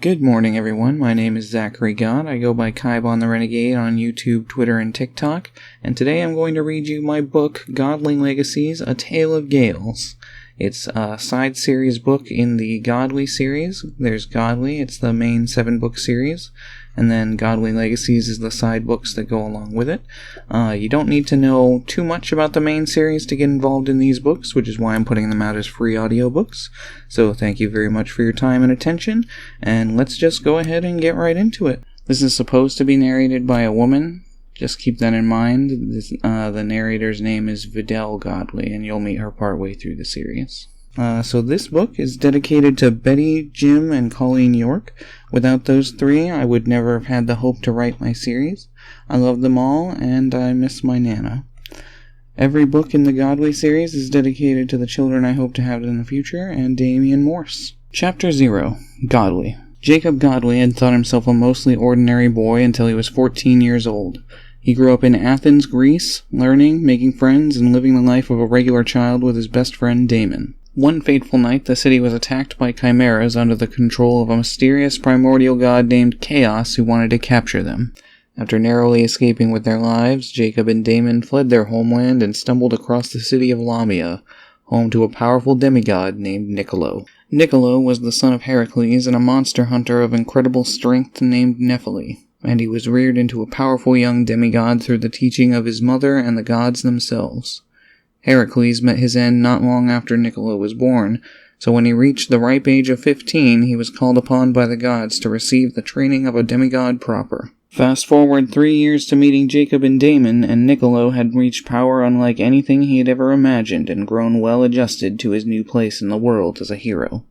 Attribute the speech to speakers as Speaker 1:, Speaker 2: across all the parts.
Speaker 1: Good morning, everyone. My name is Zachary God. I go by Kaibon the Renegade on YouTube, Twitter, and TikTok. And today I'm going to read you my book, Legacies, A Tale of Gales. It's a side series book in the Godly series. There's Godly, it's the main 7-book series. And then Godly Legacies is the side books that go along with it. You don't need to know too much about the main series to get involved in these books, which is why I'm putting them out as free audiobooks. So thank you very much for your time and attention, and let's just go ahead and get right into it. This is supposed to be narrated by a woman. Just keep that in mind. The narrator's name is Vidal Godly, and you'll meet her partway through the series. So this book is dedicated to Betty, Jim, and Colleen York. Without those three, I would never have had the hope to write my series. I love them all, and I miss my Nana. Every book in the Godly series is dedicated to the children I hope to have in the future, and Damian Morse. Chapter 0. Godly. Jacob Godly had thought himself a mostly ordinary boy until he was 14 years old. He grew up in Athens, Greece, learning, making friends, and living the life of a regular child with his best friend Damon. One fateful night, the city was attacked by chimeras under the control of a mysterious primordial god named Chaos who wanted to capture them. After narrowly escaping with their lives, Jacob and Damon fled their homeland and stumbled across the city of Lamia, home to a powerful demigod named Nicolo. Nicolo was the son of Heracles and a monster hunter of incredible strength named Nephili, and he was reared into a powerful young demigod through the teaching of his mother and the gods themselves. Heracles met his end not long after Nicolo was born, so when he reached the ripe age of 15, he was called upon by the gods to receive the training of a demigod proper. Fast forward 3 years to meeting Jacob and Damon, and Nicolo had reached power unlike anything he had ever imagined and grown well adjusted to his new place in the world as a hero.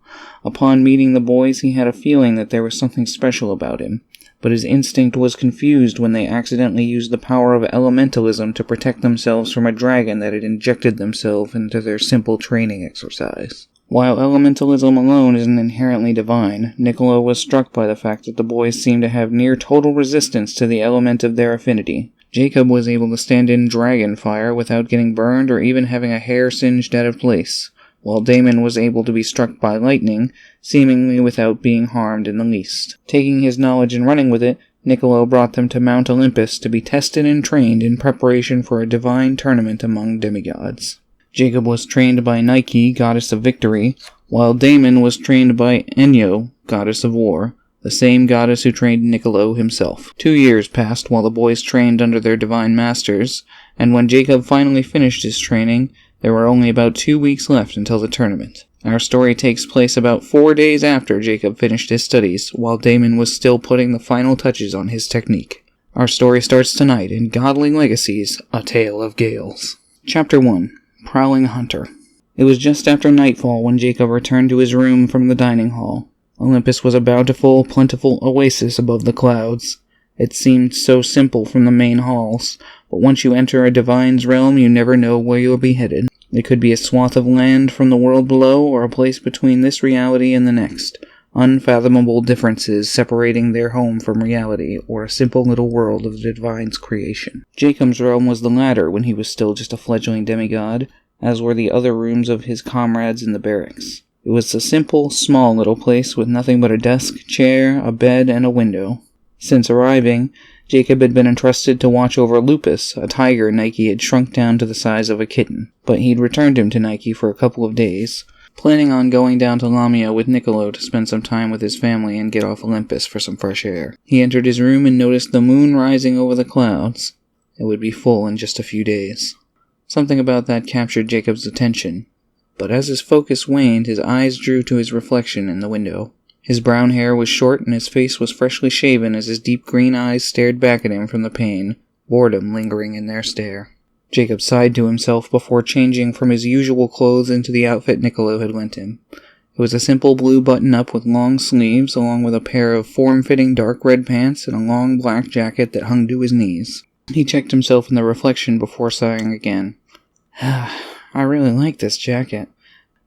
Speaker 1: Upon meeting the boys, he had a feeling that there was something special about him, but his instinct was confused when they accidentally used the power of elementalism to protect themselves from a dragon that had injected themselves into their simple training exercise. While elementalism alone isn't inherently divine, Nicolo was struck by the fact that the boys seemed to have near total resistance to the element of their affinity. Jacob was able to stand in dragon fire without getting burned or even having a hair singed out of place, while Damon was able to be struck by lightning, seemingly without being harmed in the least. Taking his knowledge and running with it, Nicolo brought them to Mount Olympus to be tested and trained in preparation for a divine tournament among demigods. Jacob was trained by Nike, goddess of victory, while Damon was trained by Enyo, goddess of war, the same goddess who trained Nicolo himself. 2 years passed while the boys trained under their divine masters, and when Jacob finally finished his training, there were only about 2 weeks left until the tournament. Our story takes place about 4 days after Jacob finished his studies, while Damon was still putting the final touches on his technique. Our story starts tonight in Godly Legacies, A Tale of Gales. Chapter 1. Prowling Hunter. It was just after nightfall when Jacob returned to his room from the dining hall. Olympus was a bountiful, plentiful oasis above the clouds. It seemed so simple from the main halls, but once you enter a divine's realm, you never know where you'll be headed. It could be a swath of land from the world below, or a place between this reality and the next. Unfathomable differences separating their home from reality, or a simple little world of the divine's creation. Jacob's realm was the latter when he was still just a fledgling demigod, as were the other rooms of his comrades in the barracks. It was a simple, small little place with nothing but a desk, chair, a bed, and a window. Since arriving, Jacob had been entrusted to watch over Lupus, a tiger Nike had shrunk down to the size of a kitten, but he'd returned him to Nike for a couple of days, planning on going down to Lamia with Nicolo to spend some time with his family and get off Olympus for some fresh air. He entered his room and noticed the moon rising over the clouds. It would be full in just a few days. Something about that captured Jacob's attention, but as his focus waned, his eyes drew to his reflection in the window. His brown hair was short and his face was freshly shaven as his deep green eyes stared back at him from the pane, boredom lingering in their stare. Jacob sighed to himself before changing from his usual clothes into the outfit Nicolo had lent him. It was a simple blue button-up with long sleeves, along with a pair of form-fitting dark red pants and a long black jacket that hung to his knees. He checked himself in the reflection before sighing again. I really like this jacket.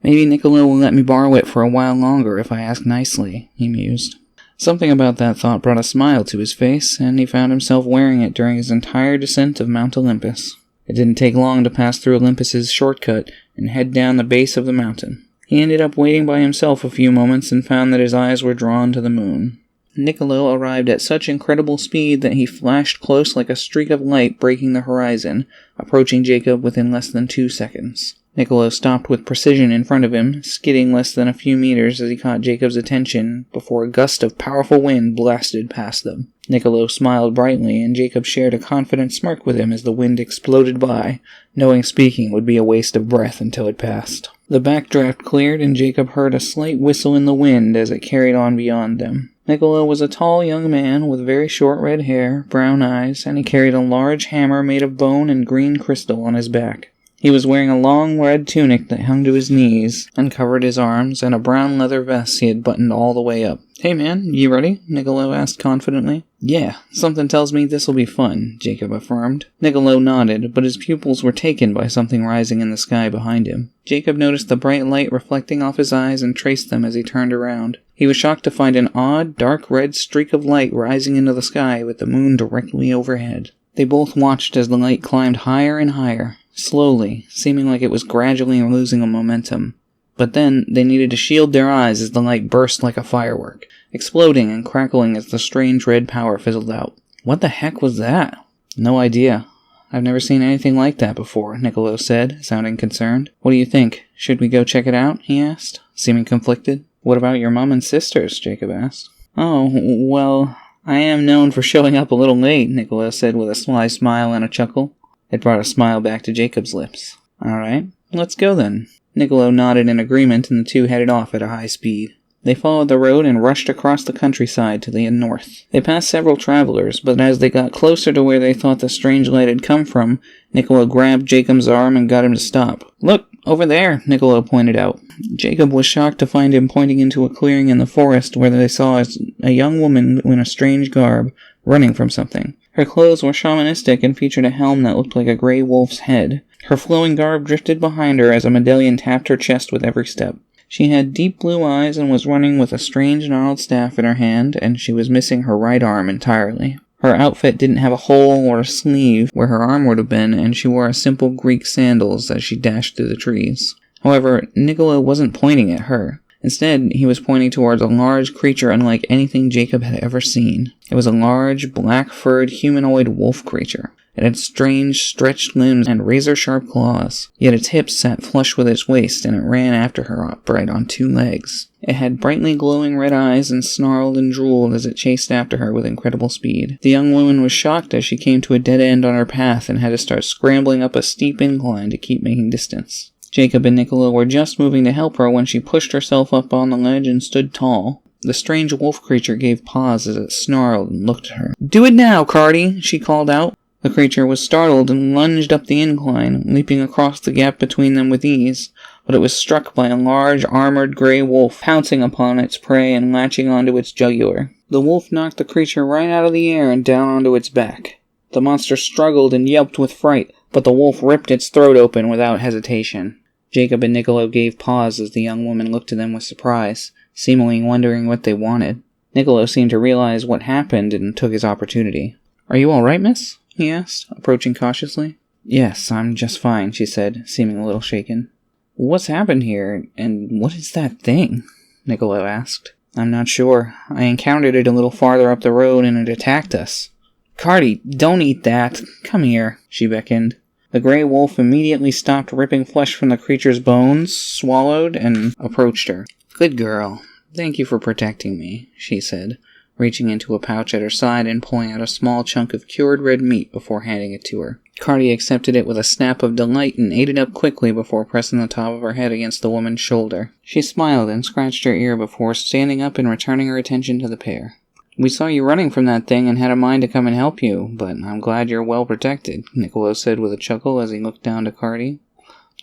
Speaker 1: Maybe Nicolo will let me borrow it for a while longer if I ask nicely, he mused. Something about that thought brought a smile to his face, and he found himself wearing it during his entire descent of Mount Olympus. It didn't take long to pass through Olympus's shortcut and head down the base of the mountain. He ended up waiting by himself a few moments and found that his eyes were drawn to the moon. Niccolo arrived at such incredible speed that he flashed close like a streak of light breaking the horizon, approaching Jacob within less than 2 seconds. Niccolo stopped with precision in front of him, skidding less than a few meters as he caught Jacob's attention before a gust of powerful wind blasted past them. Niccolo smiled brightly, and Jacob shared a confident smirk with him as the wind exploded by, knowing speaking would be a waste of breath until it passed. The backdraft cleared, and Jacob heard a slight whistle in the wind as it carried on beyond them. Niccolo was a tall young man with very short red hair, brown eyes, and he carried a large hammer made of bone and green crystal on his back. He was wearing a long red tunic that hung to his knees and covered his arms, and a brown leather vest he had buttoned all the way up. "Hey man, you ready?" Niccolo asked confidently. "Yeah, something tells me this'll be fun," Jacob affirmed. Niccolo nodded, but his pupils were taken by something rising in the sky behind him. Jacob noticed the bright light reflecting off his eyes and traced them as he turned around. He was shocked to find an odd, dark red streak of light rising into the sky with the moon directly overhead. They both watched as the light climbed higher and higher, slowly, seeming like it was gradually losing a momentum. But then, they needed to shield their eyes as the light burst like a firework, exploding and crackling as the strange red power fizzled out. "What the heck was that?" "No idea. I've never seen anything like that before," Niccolo said, sounding concerned. "What do you think? Should we go check it out?" he asked, seeming conflicted. "What about your mom and sisters?" Jacob asked. "Oh, well, I am known for showing up a little late," Niccolo said with a sly smile and a chuckle. It brought a smile back to Jacob's lips. "Alright, let's go then." Niccolo nodded in agreement, and the two headed off at a high speed. They followed the road and rushed across the countryside to the north. They passed several travelers, but as they got closer to where they thought the strange light had come from, Niccolo grabbed Jacob's arm and got him to stop. "Look, over there," Niccolo pointed out. Jacob was shocked to find him pointing into a clearing in the forest where they saw a young woman in a strange garb, running from something. Her clothes were shamanistic and featured a helm that looked like a grey wolf's head. Her flowing garb drifted behind her as a medallion tapped her chest with every step. She had deep blue eyes and was running with a strange gnarled staff in her hand, and she was missing her right arm entirely. Her outfit didn't have a hole or a sleeve where her arm would have been, and she wore a simple Greek sandals as she dashed through the trees. However, Niccolo wasn't pointing at her. Instead, he was pointing towards a large creature unlike anything Jacob had ever seen. It was a large, black-furred, humanoid wolf creature. It had strange, stretched limbs and razor-sharp claws, yet its hips sat flush with its waist, and it ran after her upright on 2 legs. It had brightly glowing red eyes and snarled and drooled as it chased after her with incredible speed. The young woman was shocked as she came to a dead end on her path and had to start scrambling up a steep incline to keep making distance. Jacob and Niccolo were just moving to help her when she pushed herself up on the ledge and stood tall. The strange wolf creature gave pause as it snarled and looked at her. "Do it now, Cardi!" she called out. The creature was startled and lunged up the incline, leaping across the gap between them with ease, but it was struck by a large, armored grey wolf, pouncing upon its prey and latching onto its jugular. The wolf knocked the creature right out of the air and down onto its back. The monster struggled and yelped with fright, but the wolf ripped its throat open without hesitation. Jacob and Niccolo gave pause as the young woman looked to them with surprise, seemingly wondering what they wanted. Niccolo seemed to realize what happened and took his opportunity. "Are you all right, miss?" he asked, approaching cautiously. "Yes, I'm just fine," she said, seeming a little shaken. "What's happened here, and what is that thing?" Niccolo asked. "I'm not sure. I encountered it a little farther up the road, and it attacked us." "Cardi, don't eat that. Come here," she beckoned. The grey wolf immediately stopped ripping flesh from the creature's bones, swallowed, and approached her. "Good girl. Thank you for protecting me," she said, reaching into a pouch at her side and pulling out a small chunk of cured red meat before handing it to her. Cardi accepted it with a snap of delight and ate it up quickly before pressing the top of her head against the woman's shoulder. She smiled and scratched her ear before standing up and returning her attention to the pair. "We saw you running from that thing and had a mind to come and help you, but I'm glad you're well protected," Niccolo said with a chuckle as he looked down to Cardi.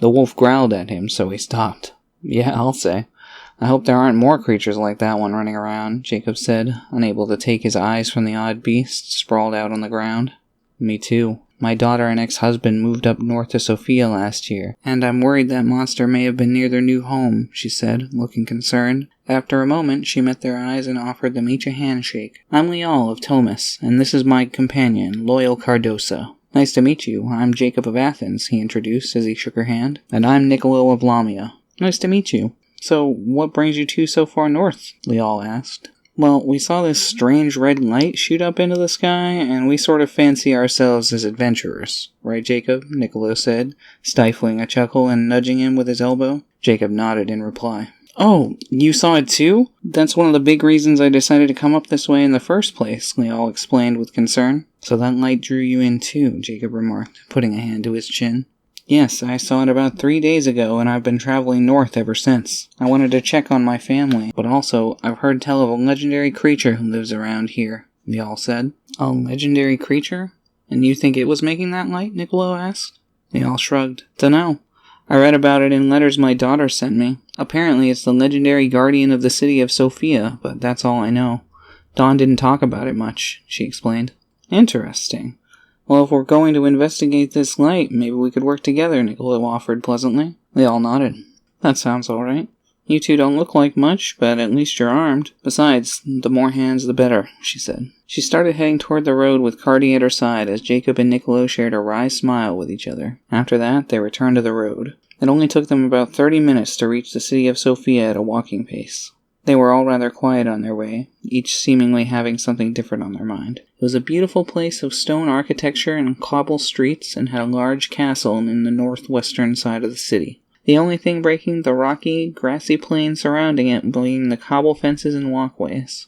Speaker 1: The wolf growled at him, so he stopped. "Yeah, I'll say. I hope there aren't more creatures like that one running around," Jacob said, unable to take his eyes from the odd beast sprawled out on the ground. "Me too. My daughter and ex-husband moved up north to Sofia last year, and I'm worried that monster may have been near their new home," she said, looking concerned. After a moment, she met their eyes and offered them each a handshake. "I'm Lial of Thomas, and this is my companion, Loyal Cardosa." "Nice to meet you. I'm Jacob of Athens," he introduced as he shook her hand. "And I'm Niccolo of Lamia." "Nice to meet you." So, what brings you two so far north? Lial asked. Well, we saw this strange red light shoot up into the sky, and we sort of fancy ourselves as adventurers. Right, Jacob? Niccolo said, stifling a chuckle and nudging him with his elbow. Jacob nodded in reply. Oh, you saw it too? That's one of the big reasons I decided to come up this way in the first place, Lial explained with concern. So that light drew you in too, Jacob remarked, putting a hand to his chin. Yes, I saw it about 3 days ago, and I've been traveling north ever since. I wanted to check on my family, but also, I've heard tell of a legendary creature who lives around here, Lial said. A legendary creature? And you think it was making that light? Niccolo asked. Lial shrugged. Dunno. I read about it in letters my daughter sent me. Apparently, it's the legendary guardian of the city of Sophia, but that's all I know. Dawn didn't talk about it much, she explained. Interesting. Well, if we're going to investigate this light, maybe we could work together, Niccolo offered pleasantly. They all nodded. That sounds alright. You two don't look like much, but at least you're armed. Besides, the more hands the better, she said. She started heading toward the road with Cardi at her side as Jacob and Niccolo shared a wry smile with each other. After that, they returned to the road. It only took them about 30 minutes to reach the city of Sophia at a walking pace. They were all rather quiet on their way, each seemingly having something different on their mind. It was a beautiful place of stone architecture and cobble streets and had a large castle in the northwestern side of the city. The only thing breaking the rocky, grassy plain surrounding it being the cobble fences and walkways.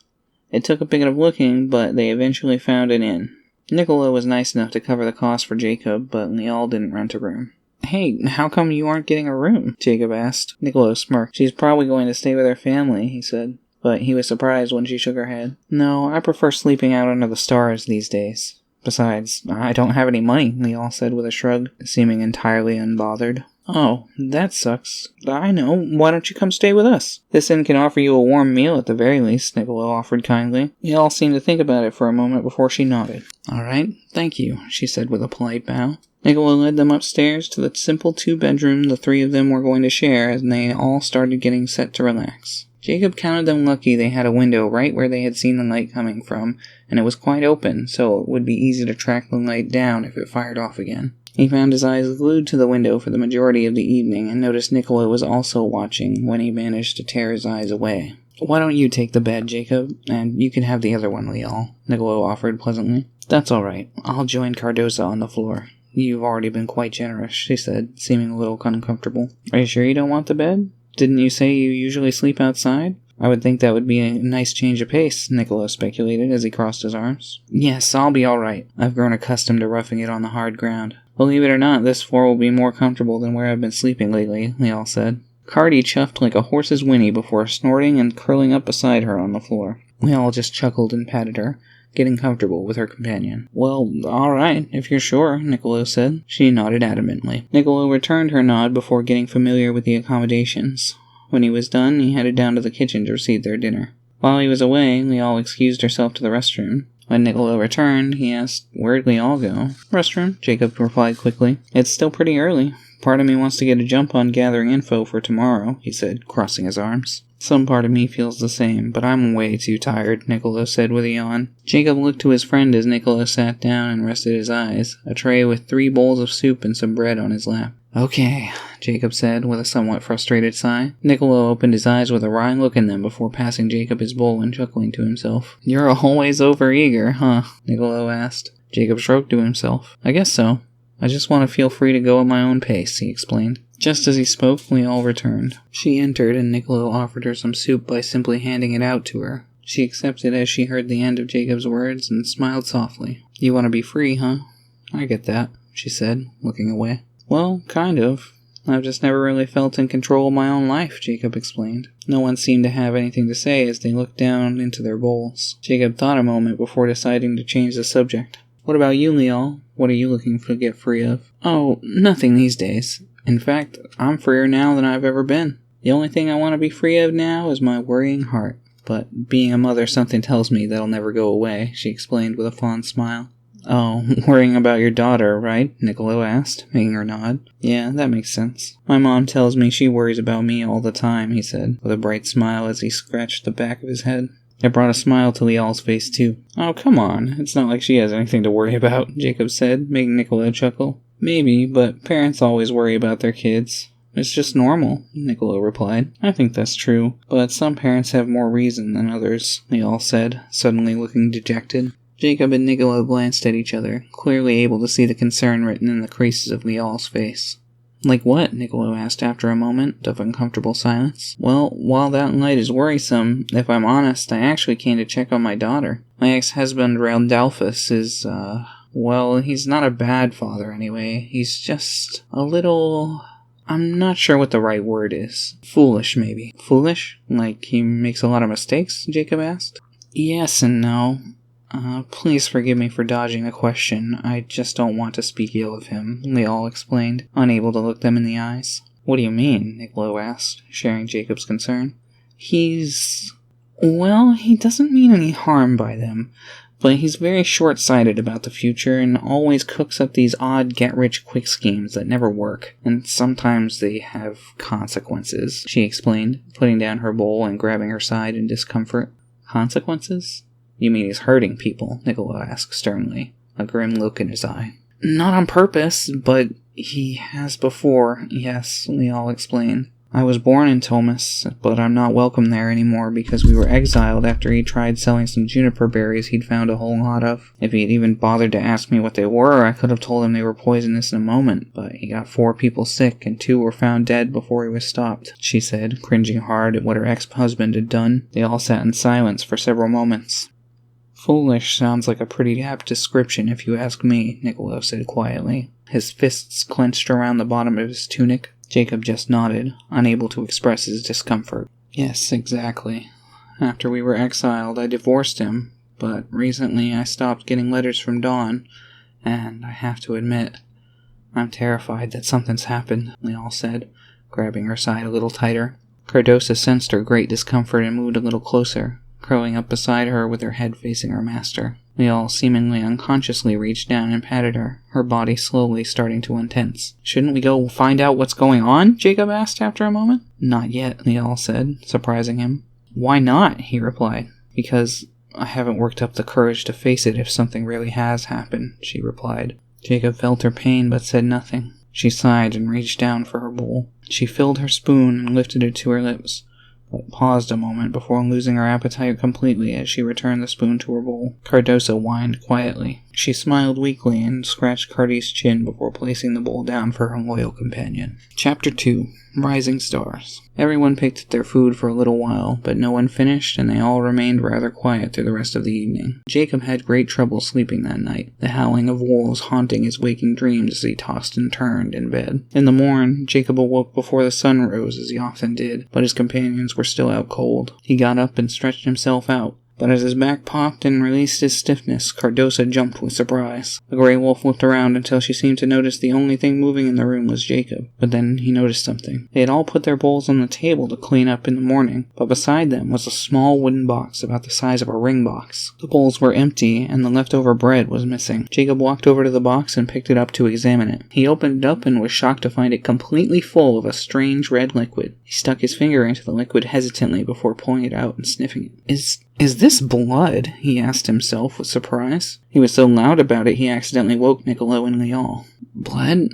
Speaker 1: It took a bit of looking, but they eventually found an inn. Niccolo was nice enough to cover the cost for Jacob, but Lial didn't rent a room. Hey, how come you aren't getting a room? Jacob asked. Niccolo smirked. She's probably going to stay with her family, he said. But he was surprised when she shook her head. No, I prefer sleeping out under the stars these days. Besides, I don't have any money, Lial said with a shrug, seeming entirely unbothered. Oh, that sucks. I know. Why don't you come stay with us? This inn can offer you a warm meal at the very least, Niccolo offered kindly. Lial seemed to think about it for a moment before she nodded. All right, thank you, she said with a polite bow. Niccolo led them upstairs to the simple 2-bedroom the three of them were going to share, and they all started getting set to relax. Jacob counted them lucky they had a window right where they had seen the light coming from, and it was quite open, so it would be easy to track the light down if it fired off again. He found his eyes glued to the window for the majority of the evening, and noticed Niccolo was also watching when he managed to tear his eyes away. Why don't you take the bed, Jacob, and you can have the other one, Lial, Niccolo offered pleasantly. That's all right. I'll join Cardoza on the floor. You've already been quite generous, she said, seeming a little uncomfortable. Are you sure you don't want the bed? Didn't you say you usually sleep outside? I would think that would be a nice change of pace, Niccolo speculated as he crossed his arms. Yes, I'll be all right. I've grown accustomed to roughing it on the hard ground. Believe it or not, this floor will be more comfortable than where I've been sleeping lately, Lial said. Cardi chuffed like a horse's whinny before snorting and curling up beside her on the floor. Lial just chuckled and patted her, getting comfortable with her companion. Well, alright, if you're sure, Niccolo said. She nodded adamantly. Niccolo returned her nod before getting familiar with the accommodations. When he was done, he headed down to the kitchen to receive their dinner. While he was away, Lial excused herself to the restroom. When Niccolo returned, he asked, Where'd Lial go? Restroom, Jacob replied quickly. It's still pretty early. Part of me wants to get a jump on gathering info for tomorrow, he said, crossing his arms. Some part of me feels the same, but I'm way too tired, Niccolo said with a yawn. Jacob looked to his friend as Niccolo sat down and rested his eyes, a tray with 3 bowls of soup and some bread on his lap. Okay, Jacob said with a somewhat frustrated sigh. Niccolo opened his eyes with a wry look in them before passing Jacob his bowl and chuckling to himself. You're always overeager, huh? Niccolo asked. Jacob shrugged to himself. I guess so. I just want to feel free to go at my own pace, he explained. Just as he spoke, Lial returned. She entered, and Niccolo offered her some soup by simply handing it out to her. She accepted as she heard the end of Jacob's words and smiled softly. You want to be free, huh? I get that, she said, looking away. Well, kind of. I've just never really felt in control of my own life, Jacob explained. No one seemed to have anything to say as they looked down into their bowls. Jacob thought a moment before deciding to change the subject. What about you, Lial? What are you looking to get free of? Oh, nothing these days. In fact, I'm freer now than I've ever been. The only thing I want to be free of now is my worrying heart. But being a mother, something tells me that'll never go away, she explained with a fond smile. Oh, worrying about your daughter, right? Niccolo asked, making her nod. Yeah, that makes sense. My mom tells me she worries about me all the time, he said, with a bright smile as he scratched the back of his head. It brought a smile to Lial's face, too. Oh, come on. It's not like she has anything to worry about, Jacob said, making Niccolo chuckle. Maybe, but parents always worry about their kids. It's just normal, Niccolo replied. I think that's true, but some parents have more reason than others, Lial said, suddenly looking dejected. Jacob and Niccolo glanced at each other, clearly able to see the concern written in the creases of Lial's face. Like what? Niccolo asked after a moment of uncomfortable silence. Well, while that light is worrisome, if I'm honest, I actually came to check on my daughter. My ex-husband, Randolphus, is, well, he's not a bad father anyway. He's just a little... I'm not sure what the right word is. Foolish, maybe. Foolish? Like he makes a lot of mistakes? Jacob asked. Yes and no. Please forgive me for dodging the question. I just don't want to speak ill of him, Lial explained, unable to look them in the eyes. What do you mean? Niccolo asked, sharing Jacob's concern. Well, he doesn't mean any harm by them, but he's very short-sighted about the future and always cooks up these odd get-rich-quick schemes that never work, and sometimes they have consequences, she explained, putting down her bowl and grabbing her side in discomfort. Consequences? You mean he's hurting people? Niccolo asked sternly, a grim look in his eye. Not on purpose, but he has before, yes, Lial explained. I was born in Thomas, but I'm not welcome there anymore because we were exiled after he tried selling some juniper berries he'd found a whole lot of. If he'd even bothered to ask me what they were, I could have told him they were poisonous in a moment, but he got 4 people sick and 2 were found dead before he was stopped, she said, cringing hard at what her ex-husband had done. They all sat in silence for several moments. Foolish sounds like a pretty apt description if you ask me, Niccolo said quietly, his fists clenched around the bottom of his tunic. Jacob just nodded, unable to express his discomfort. Yes, exactly. After we were exiled, I divorced him, but recently I stopped getting letters from Dawn, and I have to admit, I'm terrified that something's happened, Lial said, grabbing her side a little tighter. Cardosa sensed her great discomfort and moved a little closer, curling up beside her with her head facing her master. Lial seemingly unconsciously reached down and patted her, her body slowly starting to untense. Shouldn't we go find out what's going on? Jacob asked after a moment. Not yet, Lial said, surprising him. Why not? He replied. Because I haven't worked up the courage to face it if something really has happened, she replied. Jacob felt her pain but said nothing. She sighed and reached down for her bowl. She filled her spoon and lifted it to her lips, but paused a moment before losing her appetite completely as she returned the spoon to her bowl. Cardosa whined quietly. She smiled weakly and scratched Cardi's chin before placing the bowl down for her loyal companion. Chapter 2. Rising Stars. Everyone picked at their food for a little while, but no one finished, and they all remained rather quiet through the rest of the evening. Jacob had great trouble sleeping that night, the howling of wolves haunting his waking dreams as he tossed and turned in bed. In the morn, Jacob awoke before the sun rose, as he often did, but his companions were still out cold. He got up and stretched himself out, but as his back popped and released his stiffness, Cardosa jumped with surprise. The gray wolf looked around until she seemed to notice the only thing moving in the room was Jacob. But then he noticed something. They had all put their bowls on the table to clean up in the morning, but beside them was a small wooden box about the size of a ring box. The bowls were empty, and the leftover bread was missing. Jacob walked over to the box and picked it up to examine it. He opened it up and was shocked to find it completely full of a strange red liquid. He stuck his finger into the liquid hesitantly before pulling it out and sniffing it. Is this blood? He asked himself with surprise. He was so loud about it he accidentally woke Niccolo and Lial. Blood?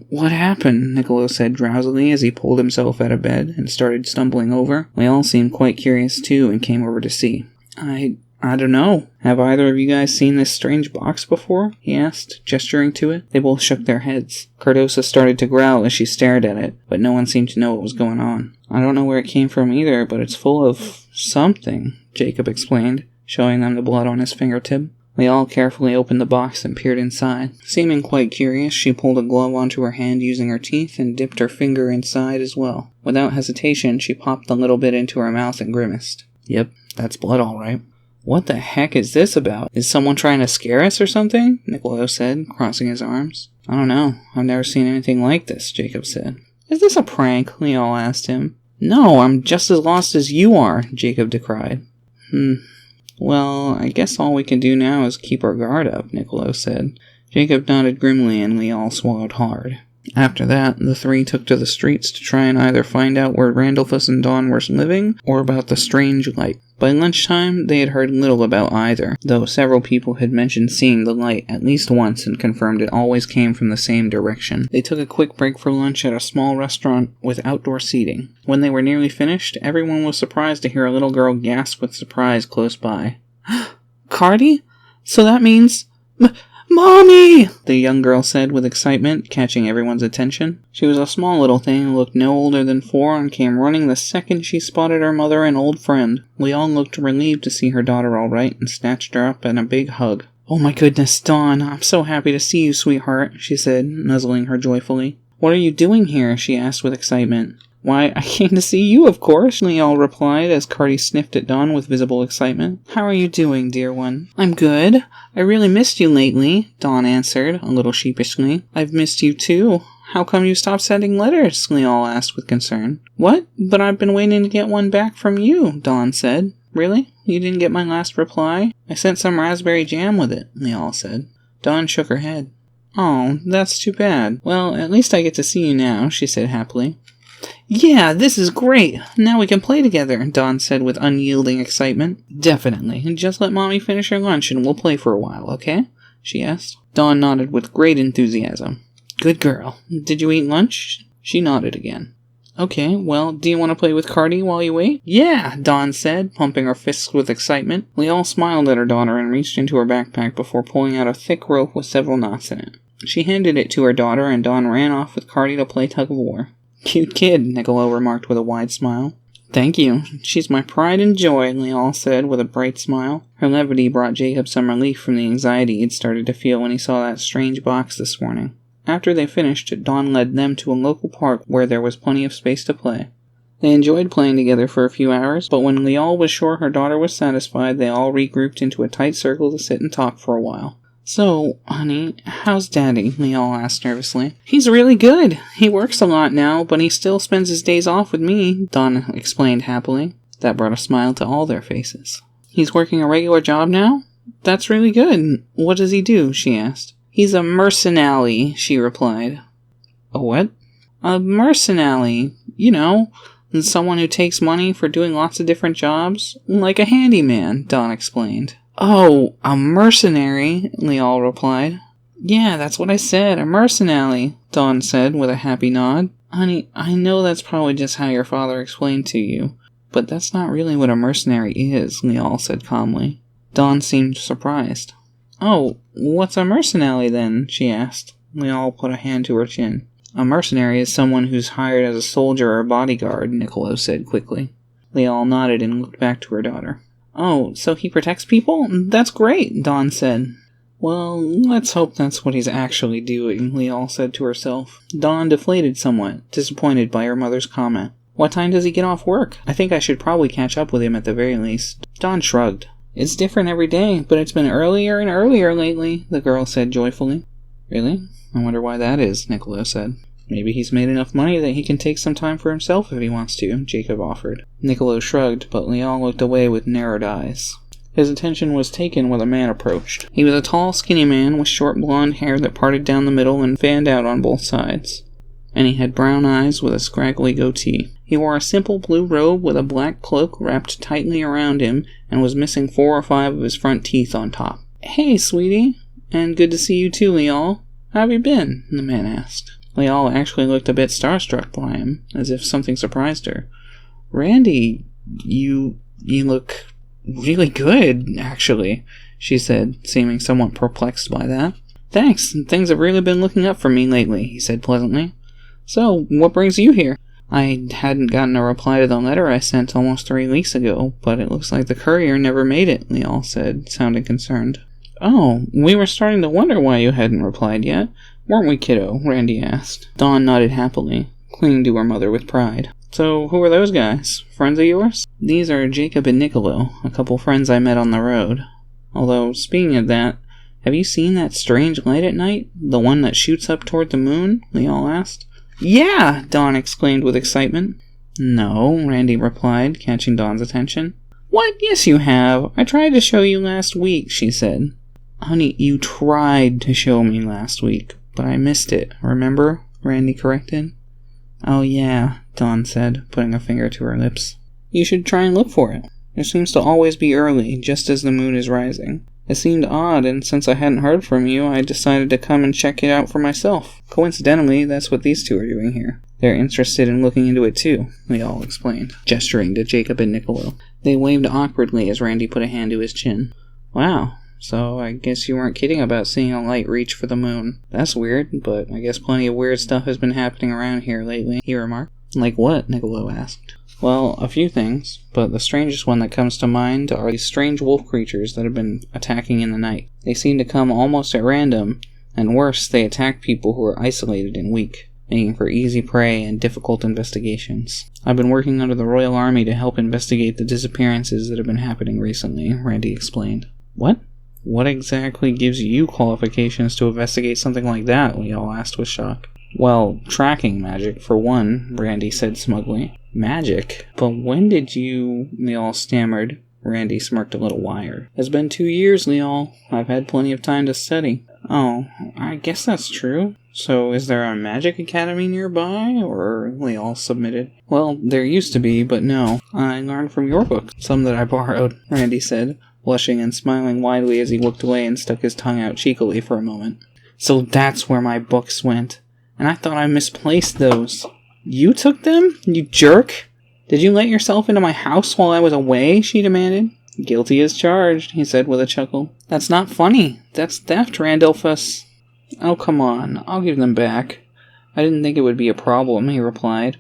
Speaker 1: What happened? Niccolo said drowsily as he pulled himself out of bed and started stumbling over. Lial seemed quite curious too and came over to see. I don't know. Have either of you guys seen this strange box before? He asked, gesturing to it. They both shook their heads. Cardosa started to growl as she stared at it, but no one seemed to know what was going on. I don't know where it came from either, but it's full of something, Jacob explained, showing them the blood on his fingertip. Lial carefully opened the box and peered inside. Seeming quite curious, she pulled a glove onto her hand using her teeth and dipped her finger inside as well. Without hesitation, she popped the little bit into her mouth and grimaced. Yep, that's blood all right. What the heck is this about? Is someone trying to scare us or something? Niccolo said, crossing his arms. I don't know. I've never seen anything like this, Jacob said. Is this a prank? Lial asked him. No, I'm just as lost as you are, Jacob decried. Well, I guess all we can do now is keep our guard up, Niccolo said. Jacob nodded grimly and Lial swallowed hard. After that, the three took to the streets to try and either find out where Randolphus and Dawn were living, or about the strange light. By lunchtime, they had heard little about either, though several people had mentioned seeing the light at least once and confirmed it always came from the same direction. They took a quick break for lunch at a small restaurant with outdoor seating. When they were nearly finished, everyone was surprised to hear a little girl gasp with surprise close by. "Cardi? So that means... Mommy!" the young girl said with excitement, catching everyone's attention. She was a small little thing who looked no older than 4 and came running the second she spotted her mother and old friend. Leon looked relieved to see her daughter all right and snatched her up in a big hug. "Oh my goodness, Dawn, I'm so happy to see you, sweetheart," she said, nuzzling her joyfully. "What are you doing here?" she asked with excitement. "Why, I came to see you, of course," Leon replied as Cardi sniffed at Dawn with visible excitement. "How are you doing, dear one?" "I'm good. I really missed you lately," Dawn answered, a little sheepishly. "I've missed you too. How come you stopped sending letters?" Leon asked with concern. "What? But I've been waiting to get one back from you," Dawn said. "Really? You didn't get my last reply? I sent some raspberry jam with it," Leon said. Dawn shook her head. "Oh, that's too bad. Well, at least I get to see you now," she said happily. "Yeah, this is great! Now we can play together," Dawn said with unyielding excitement. "Definitely. Just let Mommy finish her lunch and we'll play for a while, okay?" she asked. Dawn nodded with great enthusiasm. "Good girl. Did you eat lunch?" She nodded again. "Okay, well, do you want to play with Cardi while you wait?" "Yeah!" Dawn said, pumping her fists with excitement. Leon smiled at her daughter and reached into her backpack before pulling out a thick rope with several knots in it. She handed it to her daughter and Dawn ran off with Cardi to play tug-of-war. "Cute kid," Niccolo remarked with a wide smile. "Thank you. She's my pride and joy," Leon said with a bright smile. Her levity brought Jacob some relief from the anxiety he'd started to feel when he saw that strange box this morning. After they finished, Dawn led them to a local park where there was plenty of space to play. They enjoyed playing together for a few hours, but when Leon was sure her daughter was satisfied, they all regrouped into a tight circle to sit and talk for a while. "So, honey, how's Daddy?" Leon asked nervously. "He's really good. He works a lot now, but he still spends his days off with me," Dawn explained happily. That brought a smile to all their faces. "He's working a regular job now? That's really good. What does he do?" she asked. "He's a mercenary," she replied. "A what?" "A mercenary. You know, someone who takes money for doing lots of different jobs. Like a handyman," Dawn explained. "Oh, a mercenary," Leon replied. "Yeah, that's what I said, a mercenary," Dawn said with a happy nod. "Honey, I know that's probably just how your father explained to you, but that's not really what a mercenary is," Leon said calmly. Dawn seemed surprised. "Oh, what's a mercenary then?" she asked. Leon put a hand to her chin. "A mercenary is someone who's hired as a soldier or bodyguard," Niccolo said quickly. Leon nodded and looked back to her daughter. "Oh, so he protects people? That's great," Dawn said. "Well, let's hope that's what he's actually doing," Leon said to herself. Dawn deflated somewhat, disappointed by her mother's comment. "What time does he get off work? I think I should probably catch up with him at the very least." Dawn shrugged. "It's different every day, but it's been earlier and earlier lately," the girl said joyfully. "Really? I wonder why that is," Niccolo said. "Maybe he's made enough money that he can take some time for himself if he wants to," Jacob offered. Niccolo shrugged, but Leon looked away with narrowed eyes. His attention was taken when a man approached. He was a tall, skinny man with short blonde hair that parted down the middle and fanned out on both sides. And he had brown eyes with a scraggly goatee. He wore a simple blue robe with a black cloak wrapped tightly around him and was missing 4 or 5 of his front teeth on top. "Hey, sweetie. And good to see you too, Leon. How have you been?" the man asked. Leon actually looked a bit starstruck by him, as if something surprised her. "Randy, you look really good, actually," she said, seeming somewhat perplexed by that. "Thanks, things have really been looking up for me lately," he said pleasantly. "So, what brings you here?" "I hadn't gotten a reply to the letter I sent almost 3 weeks ago, but it looks like the courier never made it," Leon said, sounding concerned. "Oh, we were starting to wonder why you hadn't replied yet, weren't we, kiddo?" Randy asked. Dawn nodded happily, clinging to her mother with pride. "So, who are those guys? Friends of yours?" "These are Jacob and Niccolo, a couple friends I met on the road. Although, speaking of that, have you seen that strange light at night? The one that shoots up toward the moon?" Leon asked. "Yeah!" Dawn exclaimed with excitement. "No," Randy replied, catching Dawn's attention. "What? Yes, you have. I tried to show you last week," she said. "Honey, you tried to show me last week, but I missed it, remember?" Randy corrected. Oh yeah, Dawn said, putting a finger to her lips. You should try and look for it. It seems to always be early, just as the moon is rising. It seemed odd, and since I hadn't heard from you, I decided to come and check it out for myself. Coincidentally, that's what these two are doing here. They're interested in looking into it too, they all explained, gesturing to Jacob and Niccolo. They waved awkwardly as Randy put a hand to his chin. Wow, so I guess you weren't kidding about seeing a light reach for the moon. That's weird, but I guess plenty of weird stuff has been happening around here lately, he remarked. Like what? Niccolo asked. Well, a few things, but the strangest one that comes to mind are these strange wolf creatures that have been attacking in the night. They seem to come almost at random, and worse, they attack people who are isolated and weak, making for easy prey and difficult investigations. I've been working under the Royal Army to help investigate the disappearances that have been happening recently, Randy explained. What? What exactly gives you qualifications to investigate something like that? We all asked with shock. Well, tracking magic, for one, Randy said smugly. Magic? But when did you... Leal stammered. Randy smirked a little wired. It's been 2 years, Leal. I've had plenty of time to study. Oh, I guess that's true. So is there a magic academy nearby, or... Leal submitted. Well, there used to be, but no. I learned from your book. Some that I borrowed, Randy said, blushing and smiling widely as he looked away and stuck his tongue out cheekily for a moment. So that's where my books went. And I thought I misplaced those. You took them? You jerk? Did you let yourself into my house while I was away? She demanded. Guilty as charged, he said with a chuckle. That's not funny. That's theft, Randolphus. Oh, come on. I'll give them back. I didn't think it would be a problem, he replied.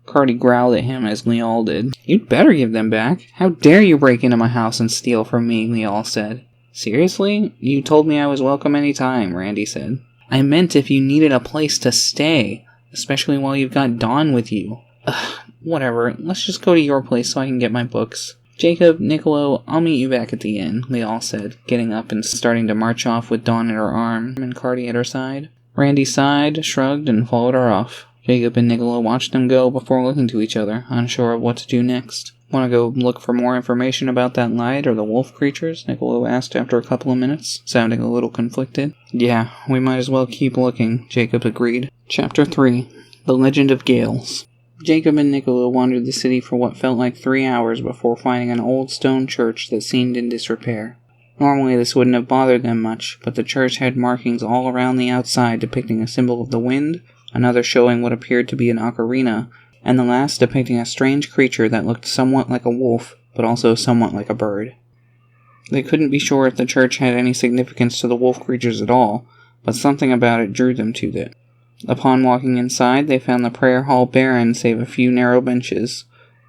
Speaker 1: Carty growled at him as Leal did. You'd better give them back. How dare you break into my house and steal from me, Leal said. Seriously? You told me I was welcome any time, Randy said. I meant if you needed a place to stay, especially while you've got Dawn with you. Ugh, whatever, let's just go to your place so I can get my books. Jacob, Niccolo, I'll meet you back at the inn, Leal said, getting up and starting to march off with Dawn at her arm and Carty at her side. Randy sighed, shrugged, and followed her off. Jacob and Niccolo watched them go before looking to each other, unsure of what to do next. Want to go look for more information about that light or the wolf creatures? Niccolo asked after a couple of minutes, sounding a little conflicted. Yeah, we might as well keep looking, Jacob agreed. Chapter 3. The Legend of Gales. Jacob and Niccolo wandered the city for what felt like 3 hours before finding an old stone church that seemed in disrepair. Normally this wouldn't have bothered them much, but the church had markings all around the outside depicting a symbol of the wind, another showing what appeared to be an ocarina, and the last depicting a strange creature that looked somewhat like a wolf, but also somewhat like a bird. They couldn't be sure if the church had any significance to the wolf creatures at all, but something about it drew them to it. Upon walking inside, they found the prayer hall barren save a few narrow benches,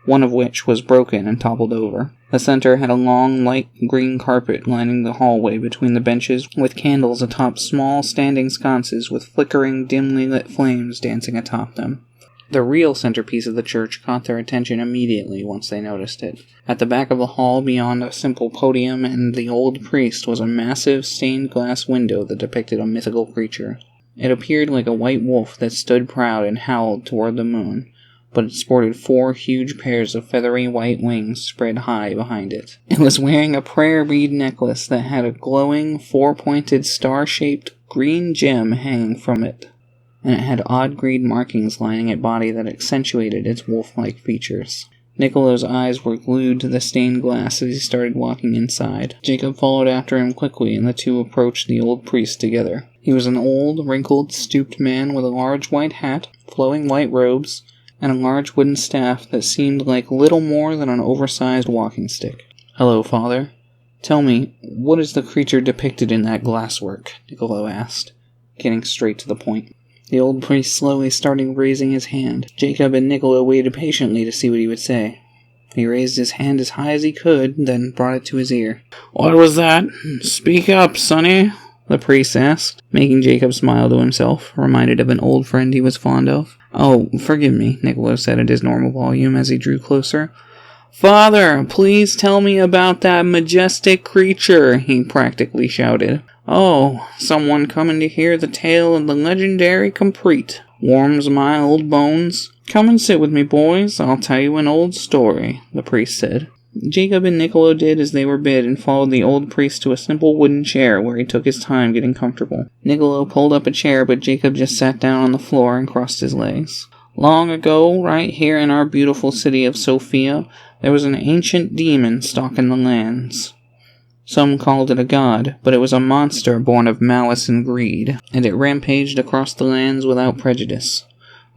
Speaker 1: one of which was broken and toppled over. The center had a long, light green carpet lining the hallway between the benches, with candles atop small standing sconces with flickering, dimly lit flames dancing atop them. The real centerpiece of the church caught their attention immediately once they noticed it. At the back of the hall, beyond a simple podium and the old priest, was a massive stained glass window that depicted a mythical creature. It appeared like a white wolf that stood proud and howled toward the moon, but it sported 4 huge pairs of feathery white wings spread high behind it. It was wearing a prayer bead necklace that had a glowing, 4-pointed, star-shaped green gem hanging from it, and it had odd green markings lining its body that accentuated its wolf-like features. Niccolo's eyes were glued to the stained glass as he started walking inside. Jacob followed after him quickly, and the two approached the old priest together. He was an old, wrinkled, stooped man with a large white hat, flowing white robes, and a large wooden staff that seemed like little more than an oversized walking stick. Hello, Father. Tell me, what is the creature depicted in that glasswork? Niccolo asked, getting straight to the point. The old priest slowly started raising his hand. Jacob and Niccolo waited patiently to see what he would say. He raised his hand as high as he could, then brought it to his ear. What was that? Speak up, sonny, the priest asked, making Jacob smile to himself, reminded of an old friend he was fond of. Oh, forgive me, Niccolo said at his normal volume as he drew closer. Father, please tell me about that majestic creature, he practically shouted. Oh, someone coming to hear the tale of the legendary Kapreet. Warms my old bones. Come and sit with me, boys. I'll tell you an old story, the priest said. Jacob and Niccolo did as they were bid and followed the old priest to a simple wooden chair where he took his time getting comfortable. Niccolo pulled up a chair, but Jacob just sat down on the floor and crossed his legs. Long ago, right here in our beautiful city of Sofia, there was an ancient demon stalking the lands. Some called it a god, but it was a monster born of malice and greed, and it rampaged across the lands without prejudice.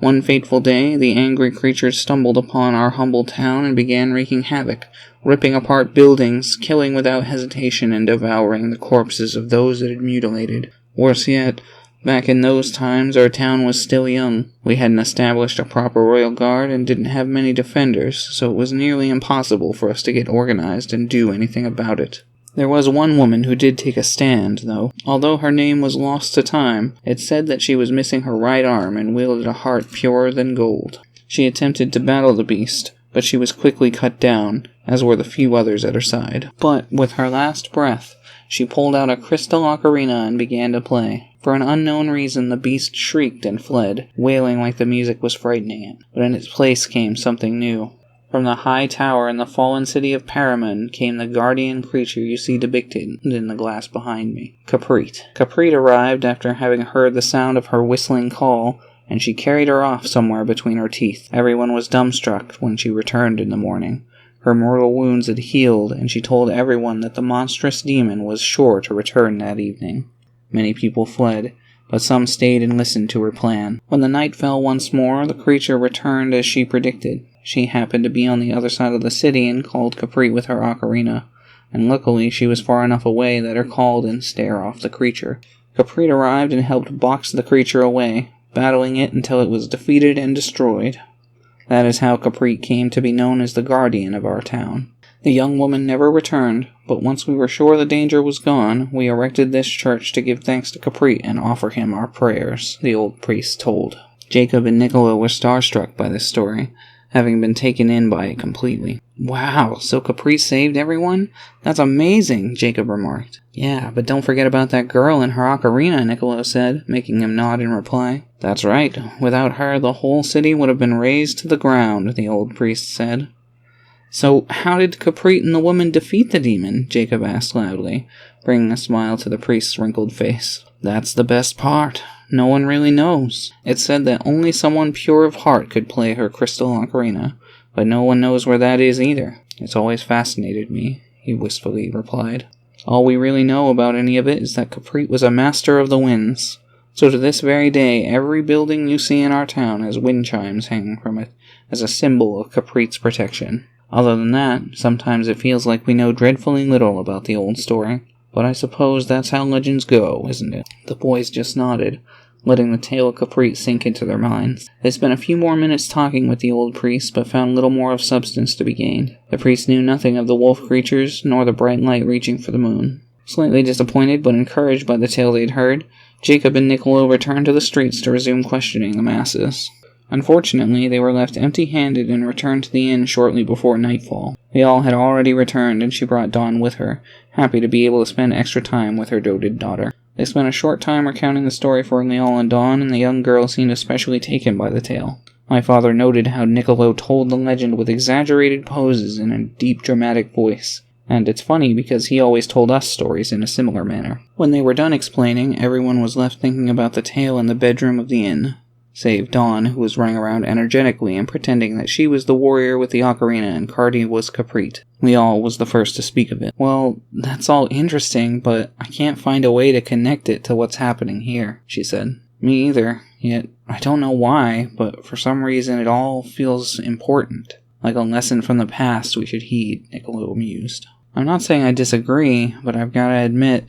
Speaker 1: One fateful day, the angry creature stumbled upon our humble town and began wreaking havoc, ripping apart buildings, killing without hesitation, and devouring the corpses of those it had mutilated. Worse yet, back in those times, our town was still young. We hadn't established a proper royal guard and didn't have many defenders, so it was nearly impossible for us to get organized and do anything about it. There was one woman who did take a stand, though. Although her name was lost to time, it said that she was missing her right arm and wielded a heart purer than gold. She attempted to battle the beast, but she was quickly cut down, as were the few others at her side. But, with her last breath, she pulled out a crystal ocarina and began to play. For an unknown reason, the beast shrieked and fled, wailing like the music was frightening it. But in its place came something new. From the high tower in the fallen city of Paramon came the guardian creature you see depicted in the glass behind me, Kapreet. Kapreet arrived after having heard the sound of her whistling call, and she carried her off somewhere between her teeth. Everyone was dumbstruck when she returned in the morning. Her mortal wounds had healed, and she told everyone that the monstrous demon was sure to return that evening. Many people fled, but some stayed and listened to her plan. When the night fell once more, the creature returned as she predicted. She happened to be on the other side of the city and called Kapreet with her ocarina, and luckily she was far enough away that her call didn't scare off the creature. Kapreet arrived and helped box the creature away, battling it until it was defeated and destroyed. That is how Kapreet came to be known as the guardian of our town. The young woman never returned, but once we were sure the danger was gone, we erected this church to give thanks to Kapreet and offer him our prayers, the old priest told. Jacob and Niccolo were starstruck by this story, having been taken in by it completely. Wow, so Kapreet saved everyone? That's amazing, Jacob remarked. Yeah, but don't forget about that girl and her ocarina, Niccolo said, making him nod in reply. That's right. Without her, the whole city would have been razed to the ground, the old priest said. So, how did Kapreet and the woman defeat the demon? Jacob asked loudly, bringing a smile to the priest's wrinkled face. That's the best part. No one really knows. It's said that only someone pure of heart could play her crystal ocarina, but no one knows where that is either. It's always fascinated me, he wistfully replied. All we really know about any of it is that Kapreet was a master of the winds. So to this very day, every building you see in our town has wind chimes hanging from it, as a symbol of Kapreet's protection. Other than that, sometimes it feels like we know dreadfully little about the old story. But I suppose that's how legends go, isn't it? The boys just nodded, letting the tale of Kapreet sink into their minds. They spent a few more minutes talking with the old priest, but found little more of substance to be gained. The priest knew nothing of the wolf creatures, nor the bright light reaching for the moon. Slightly disappointed, but encouraged by the tale they'd heard, Jacob and Niccolo returned to the streets to resume questioning the masses. Unfortunately, they were left empty-handed and returned to the inn shortly before nightfall. Lial had already returned, and she brought Dawn with her, happy to be able to spend extra time with her doted daughter. They spent a short time recounting the story for Lial and Dawn, and the young girl seemed especially taken by the tale. My father noted how Niccolo told the legend with exaggerated poses and a deep dramatic voice. And it's funny because he always told us stories in a similar manner. When they were done explaining, everyone was left thinking about the tale in the bedroom of the inn, save Dawn, who was running around energetically and pretending that she was the warrior with the ocarina and Cardi was Kapreet. Lial was the first to speak of it. Well, that's all interesting, but I can't find a way to connect it to what's happening here, she said. Me either, yet I don't know why, but for some reason it all feels important. Like a lesson from the past we should heed, Niccolo mused. I'm not saying I disagree, but I've got to admit,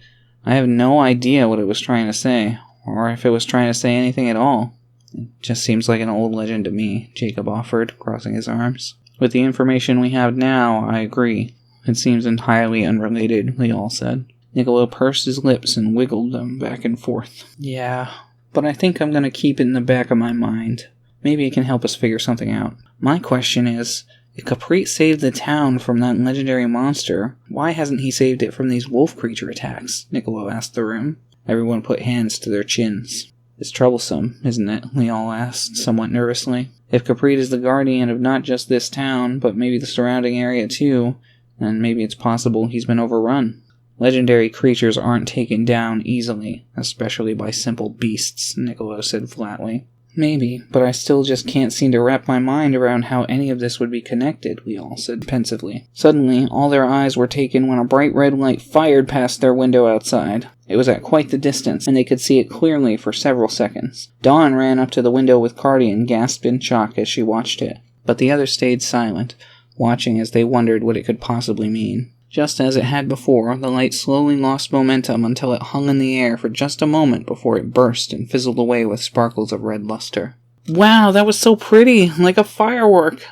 Speaker 1: I have no idea what it was trying to say, or if it was trying to say anything at all. It just seems like an old legend to me, Jacob offered, crossing his arms. With the information we have now, I agree. It seems entirely unrelated, Lial said. Niccolo pursed his lips and wiggled them back and forth. Yeah, but I think I'm going to keep it in the back of my mind. Maybe it can help us figure something out. My question is, if Kapreet saved the town from that legendary monster, why hasn't he saved it from these wolf creature attacks? Niccolo asked the room. Everyone put hands to their chins. It's troublesome, isn't it? Lial asked, somewhat nervously. If Kapreet is the guardian of not just this town, but maybe the surrounding area too, and maybe it's possible he's been overrun. Legendary creatures aren't taken down easily, especially by simple beasts, Niccolo said flatly. Maybe, but I still just can't seem to wrap my mind around how any of this would be connected, we all said pensively. Suddenly, all their eyes were taken when a bright red light fired past their window outside. It was at quite the distance, and they could see it clearly for several seconds. Dawn ran up to the window with Cardi and gasped in shock as she watched it. But the others stayed silent, watching as they wondered what it could possibly mean. Just as it had before, the light slowly lost momentum until it hung in the air for just a moment before it burst and fizzled away with sparkles of red luster. "Wow, that was so pretty, like a firework!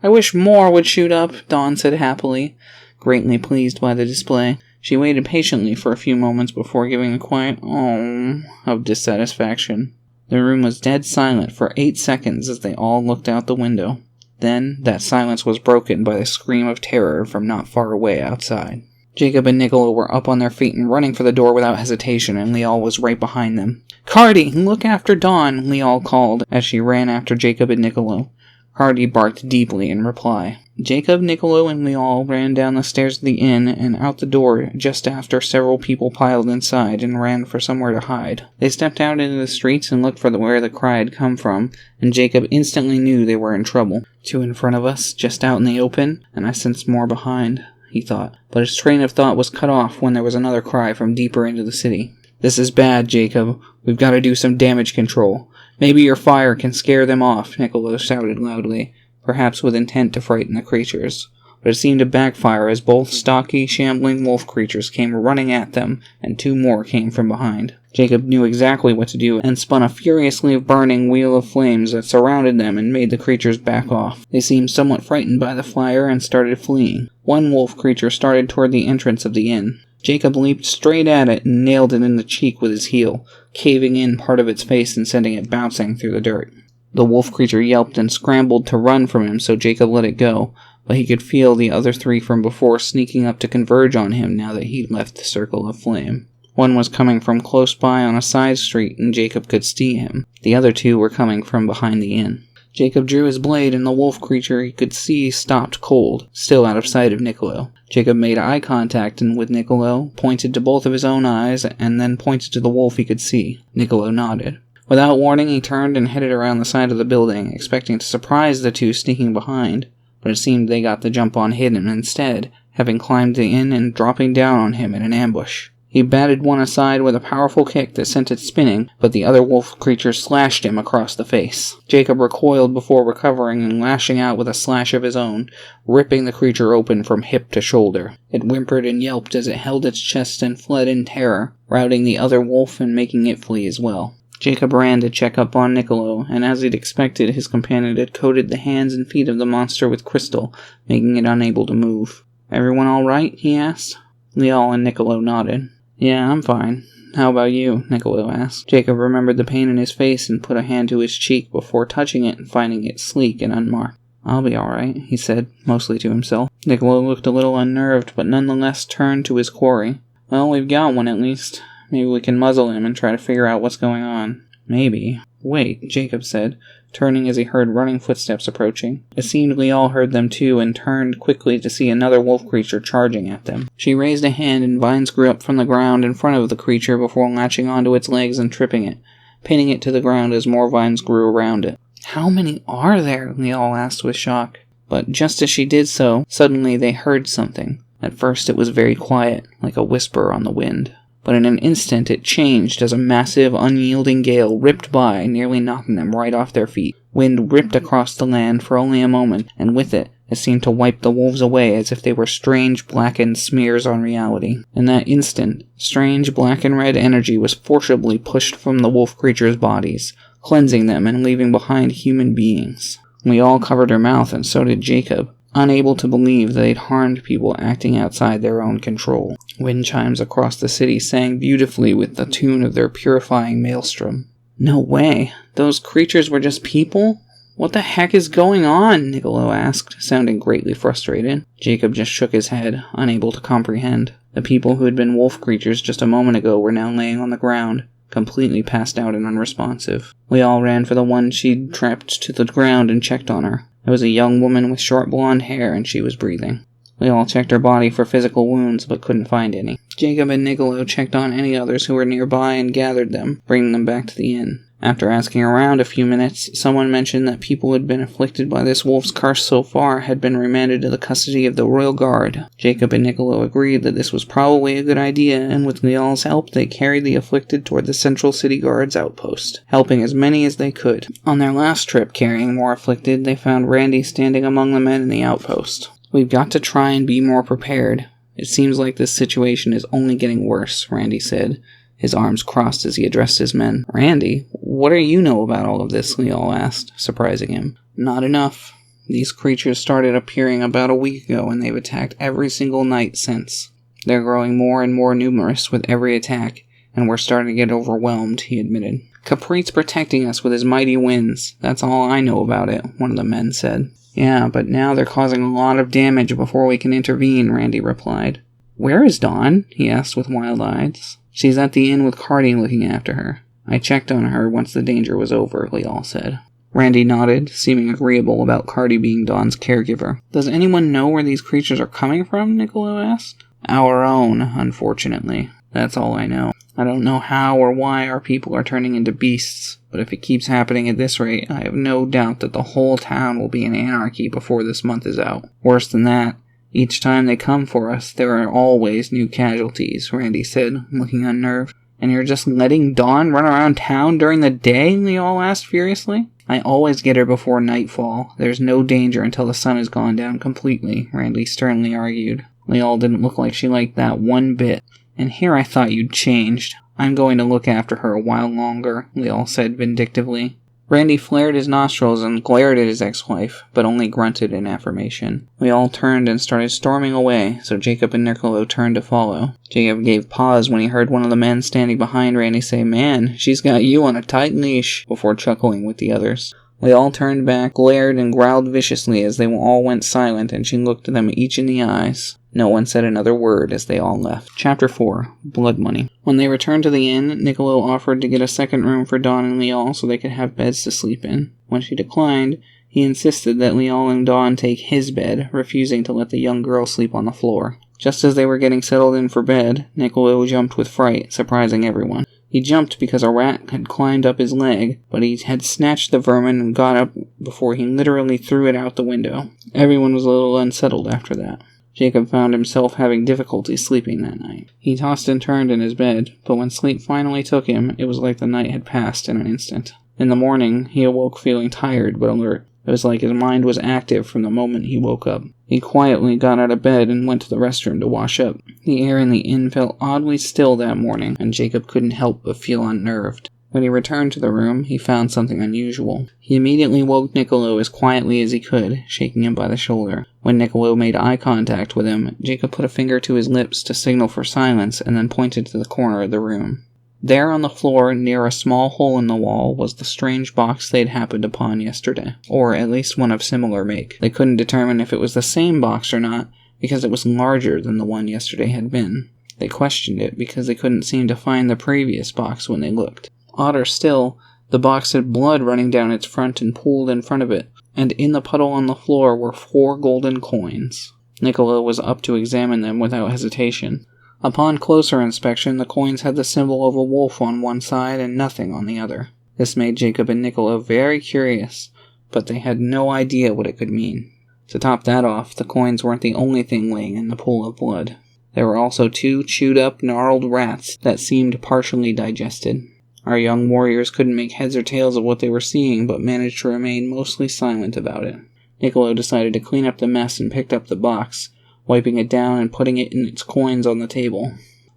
Speaker 1: I wish more would shoot up," Dawn said happily, greatly pleased by the display. She waited patiently for a few moments before giving a quiet "oh" of dissatisfaction. The room was dead silent for 8 seconds as they all looked out the window. Then, that silence was broken by a scream of terror from not far away outside. Jacob and Niccolo were up on their feet and running for the door without hesitation, and Lial was right behind them. "Cardi, look after Dawn," Lial called as she ran after Jacob and Niccolo. Cardi barked deeply in reply. Jacob, Niccolo, and Lial ran down the stairs of the inn and out the door just after several people piled inside and ran for somewhere to hide. They stepped out into the streets and looked for where the cry had come from, and Jacob instantly knew they were in trouble. 2 in front of us, just out in the open, and I sensed more behind, he thought. But his train of thought was cut off when there was another cry from deeper into the city. "This is bad, Jacob. We've got to do some damage control. Maybe your fire can scare them off," Niccolo shouted loudly, perhaps with intent to frighten the creatures. But it seemed to backfire as both stocky, shambling wolf creatures came running at them, and 2 more came from behind. Jacob knew exactly what to do, and spun a furiously burning wheel of flames that surrounded them and made the creatures back off. They seemed somewhat frightened by the fire and started fleeing. 1 wolf creature started toward the entrance of the inn. Jacob leaped straight at it and nailed it in the cheek with his heel, caving in part of its face and sending it bouncing through the dirt. The wolf creature yelped and scrambled to run from him, so Jacob let it go, but he could feel the other 3 from before sneaking up to converge on him now that he'd left the circle of flame. 1 was coming from close by on a side street, and Jacob could see him. The other 2 were coming from behind the inn. Jacob drew his blade, and the wolf creature he could see stopped cold, still out of sight of Niccolo. Jacob made eye contact with Niccolo, pointed to both of his own eyes, and then pointed to the wolf he could see. Niccolo nodded. Without warning, he turned and headed around the side of the building, expecting to surprise the 2 sneaking behind, but it seemed they got the jump on him instead, having climbed the inn and dropping down on him in an ambush. He batted 1 aside with a powerful kick that sent it spinning, but the other wolf creature slashed him across the face. Jacob recoiled before recovering and lashing out with a slash of his own, ripping the creature open from hip to shoulder. It whimpered and yelped as it held its chest and fled in terror, routing the other wolf and making it flee as well. Jacob ran to check up on Niccolo, and as he'd expected, his companion had coated the hands and feet of the monster with crystal, making it unable to move. "Everyone all right?" he asked. Lial and Niccolo nodded. "Yeah, I'm fine. How about you?" Niccolo asked. Jacob remembered the pain in his face and put a hand to his cheek before touching it and finding it sleek and unmarked. "I'll be alright," he said, mostly to himself. Niccolo looked a little unnerved, but nonetheless turned to his quarry. "Well, we've got one at least. Maybe we can muzzle him and try to figure out what's going on." "Maybe." "Wait," Jacob said, turning as he heard running footsteps approaching. It seemed Lial heard them too and turned quickly to see another wolf creature charging at them. She raised a hand and vines grew up from the ground in front of the creature before latching onto its legs and tripping it, pinning it to the ground as more vines grew around it. "How many are there?" Lial asked with shock. But just as she did so, suddenly they heard something. At first it was very quiet, like a whisper on the wind. But in an instant it changed as a massive, unyielding gale ripped by, nearly knocking them right off their feet. Wind ripped across the land for only a moment, and with it seemed to wipe the wolves away as if they were strange, blackened smears on reality. In that instant, strange black and red energy was forcibly pushed from the wolf creatures' bodies, cleansing them and leaving behind human beings. We all covered our mouth, and so did Jacob, unable to believe that they'd harmed people acting outside their own control. Wind chimes across the city sang beautifully with the tune of their purifying maelstrom. "No way! Those creatures were just people? What the heck is going on?" Niccolo asked, sounding greatly frustrated. Jacob just shook his head, unable to comprehend. The people who had been wolf creatures just a moment ago were now laying on the ground, completely passed out and unresponsive. We all ran for the one she'd trapped to the ground and checked on her. It was a young woman with short blonde hair, and she was breathing. They all checked her body for physical wounds, but couldn't find any. Jacob and Niccolo checked on any others who were nearby and gathered them, bringing them back to the inn. After asking around a few minutes, someone mentioned that people who had been afflicted by this wolf's curse so far had been remanded to the custody of the royal guard. Jacob and Niccolo agreed that this was probably a good idea, and with Lial's help, they carried the afflicted toward the central city guard's outpost, helping as many as they could. On their last trip carrying more afflicted, they found Randy standing among the men in the outpost. "We've got to try and be more prepared. It seems like this situation is only getting worse," Randy said, his arms crossed as he addressed his men. "Randy, what do you know about all of this?" Lial asked, surprising him. "Not enough. These creatures started appearing about a week ago, and they've attacked every single night since. They're growing more and more numerous with every attack, and we're starting to get overwhelmed," he admitted. "Kapreet's protecting us with his mighty winds. That's all I know about it," one of the men said. "Yeah, but now they're causing a lot of damage before we can intervene," Randy replied. "Where is Dawn?" he asked with wild eyes. "She's at the inn with Cardi looking after her. I checked on her once the danger was over," Lial said. Randy nodded, seeming agreeable about Cardi being Dawn's caregiver. "Does anyone know where these creatures are coming from?" Niccolo asked. "Our own, unfortunately. That's all I know. I don't know how or why our people are turning into beasts, but if it keeps happening at this rate, I have no doubt that the whole town will be in anarchy before this month is out. Worse than that, each time they come for us, there are always new casualties," Randy said, looking unnerved. "And you're just letting Dawn run around town during the day?" Lial asked furiously. "I always get her before nightfall. There's no danger until the sun has gone down completely," Randy sternly argued. Lial didn't look like she liked that one bit. "And here I thought you'd changed. I'm going to look after her a while longer," Lial said vindictively. Randy flared his nostrils and glared at his ex-wife, but only grunted in affirmation. Lial turned and started storming away, so Jacob and Niccolo turned to follow. Jacob gave pause when he heard one of the men standing behind Randy say, "Man, she's got you on a tight leash," before chuckling with the others. Lial turned back, glared, and growled viciously as they all went silent, and she looked them each in the eyes. No one said another word as they all left. Chapter 4. Blood Money. When they returned to the inn, Niccolo offered to get a second room for Dawn and Lial so they could have beds to sleep in. When she declined, he insisted that Lial and Dawn take his bed, refusing to let the young girl sleep on the floor. Just as they were getting settled in for bed, Niccolo jumped with fright, surprising everyone. He jumped because a rat had climbed up his leg, but he had snatched the vermin and got up before he literally threw it out the window. Everyone was a little unsettled after that. Jacob found himself having difficulty sleeping that night. He tossed and turned in his bed, but when sleep finally took him, it was like the night had passed in an instant. In the morning, he awoke feeling tired but alert. It was like his mind was active from the moment he woke up. He quietly got out of bed and went to the restroom to wash up. The air in the inn felt oddly still that morning, and Jacob couldn't help but feel unnerved. When he returned to the room, he found something unusual. He immediately woke Niccolo as quietly as he could, shaking him by the shoulder. When Niccolo made eye contact with him, Jacob put a finger to his lips to signal for silence and then pointed to the corner of the room. There on the floor, near a small hole in the wall, was the strange box they'd happened upon yesterday, or at least one of similar make. They couldn't determine if it was the same box or not, because it was larger than the one yesterday had been. They questioned it because they couldn't seem to find the previous box when they looked. Odder still, the box had blood running down its front and pooled in front of it, and in the puddle on the floor were 4 golden coins. Niccolo was up to examine them without hesitation. Upon closer inspection, the coins had the symbol of a wolf on one side and nothing on the other. This made Jacob and Niccolo very curious, but they had no idea what it could mean. To top that off, the coins weren't the only thing laying in the pool of blood. There were also 2 chewed-up, gnarled rats that seemed partially digested. Our young warriors couldn't make heads or tails of what they were seeing, but managed to remain mostly silent about it. Niccolo decided to clean up the mess and picked up the box, wiping it down and putting it in its coins on the table.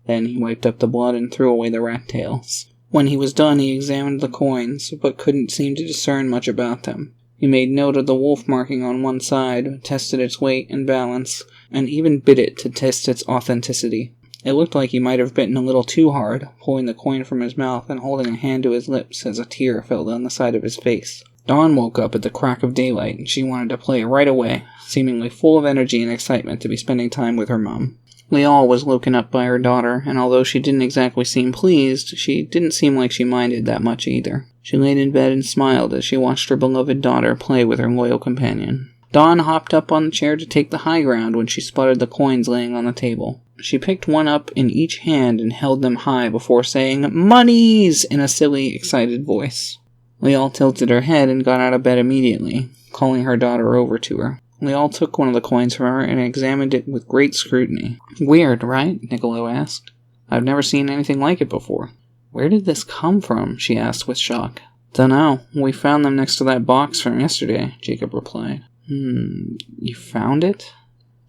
Speaker 1: Then he wiped up the blood and threw away the rat tails. When he was done, he examined the coins, but couldn't seem to discern much about them. He made note of the wolf marking on one side, tested its weight and balance, and even bit it to test its authenticity. It looked like he might have bitten a little too hard, pulling the coin from his mouth and holding a hand to his lips as a tear fell down the side of his face. Dawn woke up at the crack of daylight, and she wanted to play right away, seemingly full of energy and excitement to be spending time with her mom. Lial was woken up by her daughter, and although she didn't exactly seem pleased, she didn't seem like she minded that much either. She laid in bed and smiled as she watched her beloved daughter play with her loyal companion. Dawn hopped up on the chair to take the high ground when she spotted the coins laying on the table. She picked one up in each hand and held them high before saying, "Monies!" in a silly, excited voice. Leal tilted her head and got out of bed immediately, calling her daughter over to her. Leal took one of the coins from her and examined it with great scrutiny. "Weird, right?" Niccolo asked. "I've never seen anything like it before." "Where did this come from?" she asked with shock. "Dunno. We found them next to that box from yesterday," Jacob replied. You found it?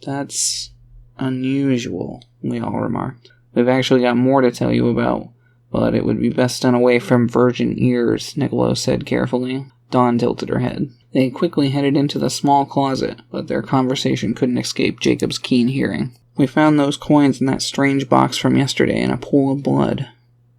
Speaker 1: That's unusual," Leal remarked. "We've actually got more to tell you about, but it would be best done away from virgin ears," Niccolo said carefully. Dawn tilted her head. They quickly headed into the small closet, but their conversation couldn't escape Jacob's keen hearing. "We found those coins in that strange box from yesterday in a pool of blood.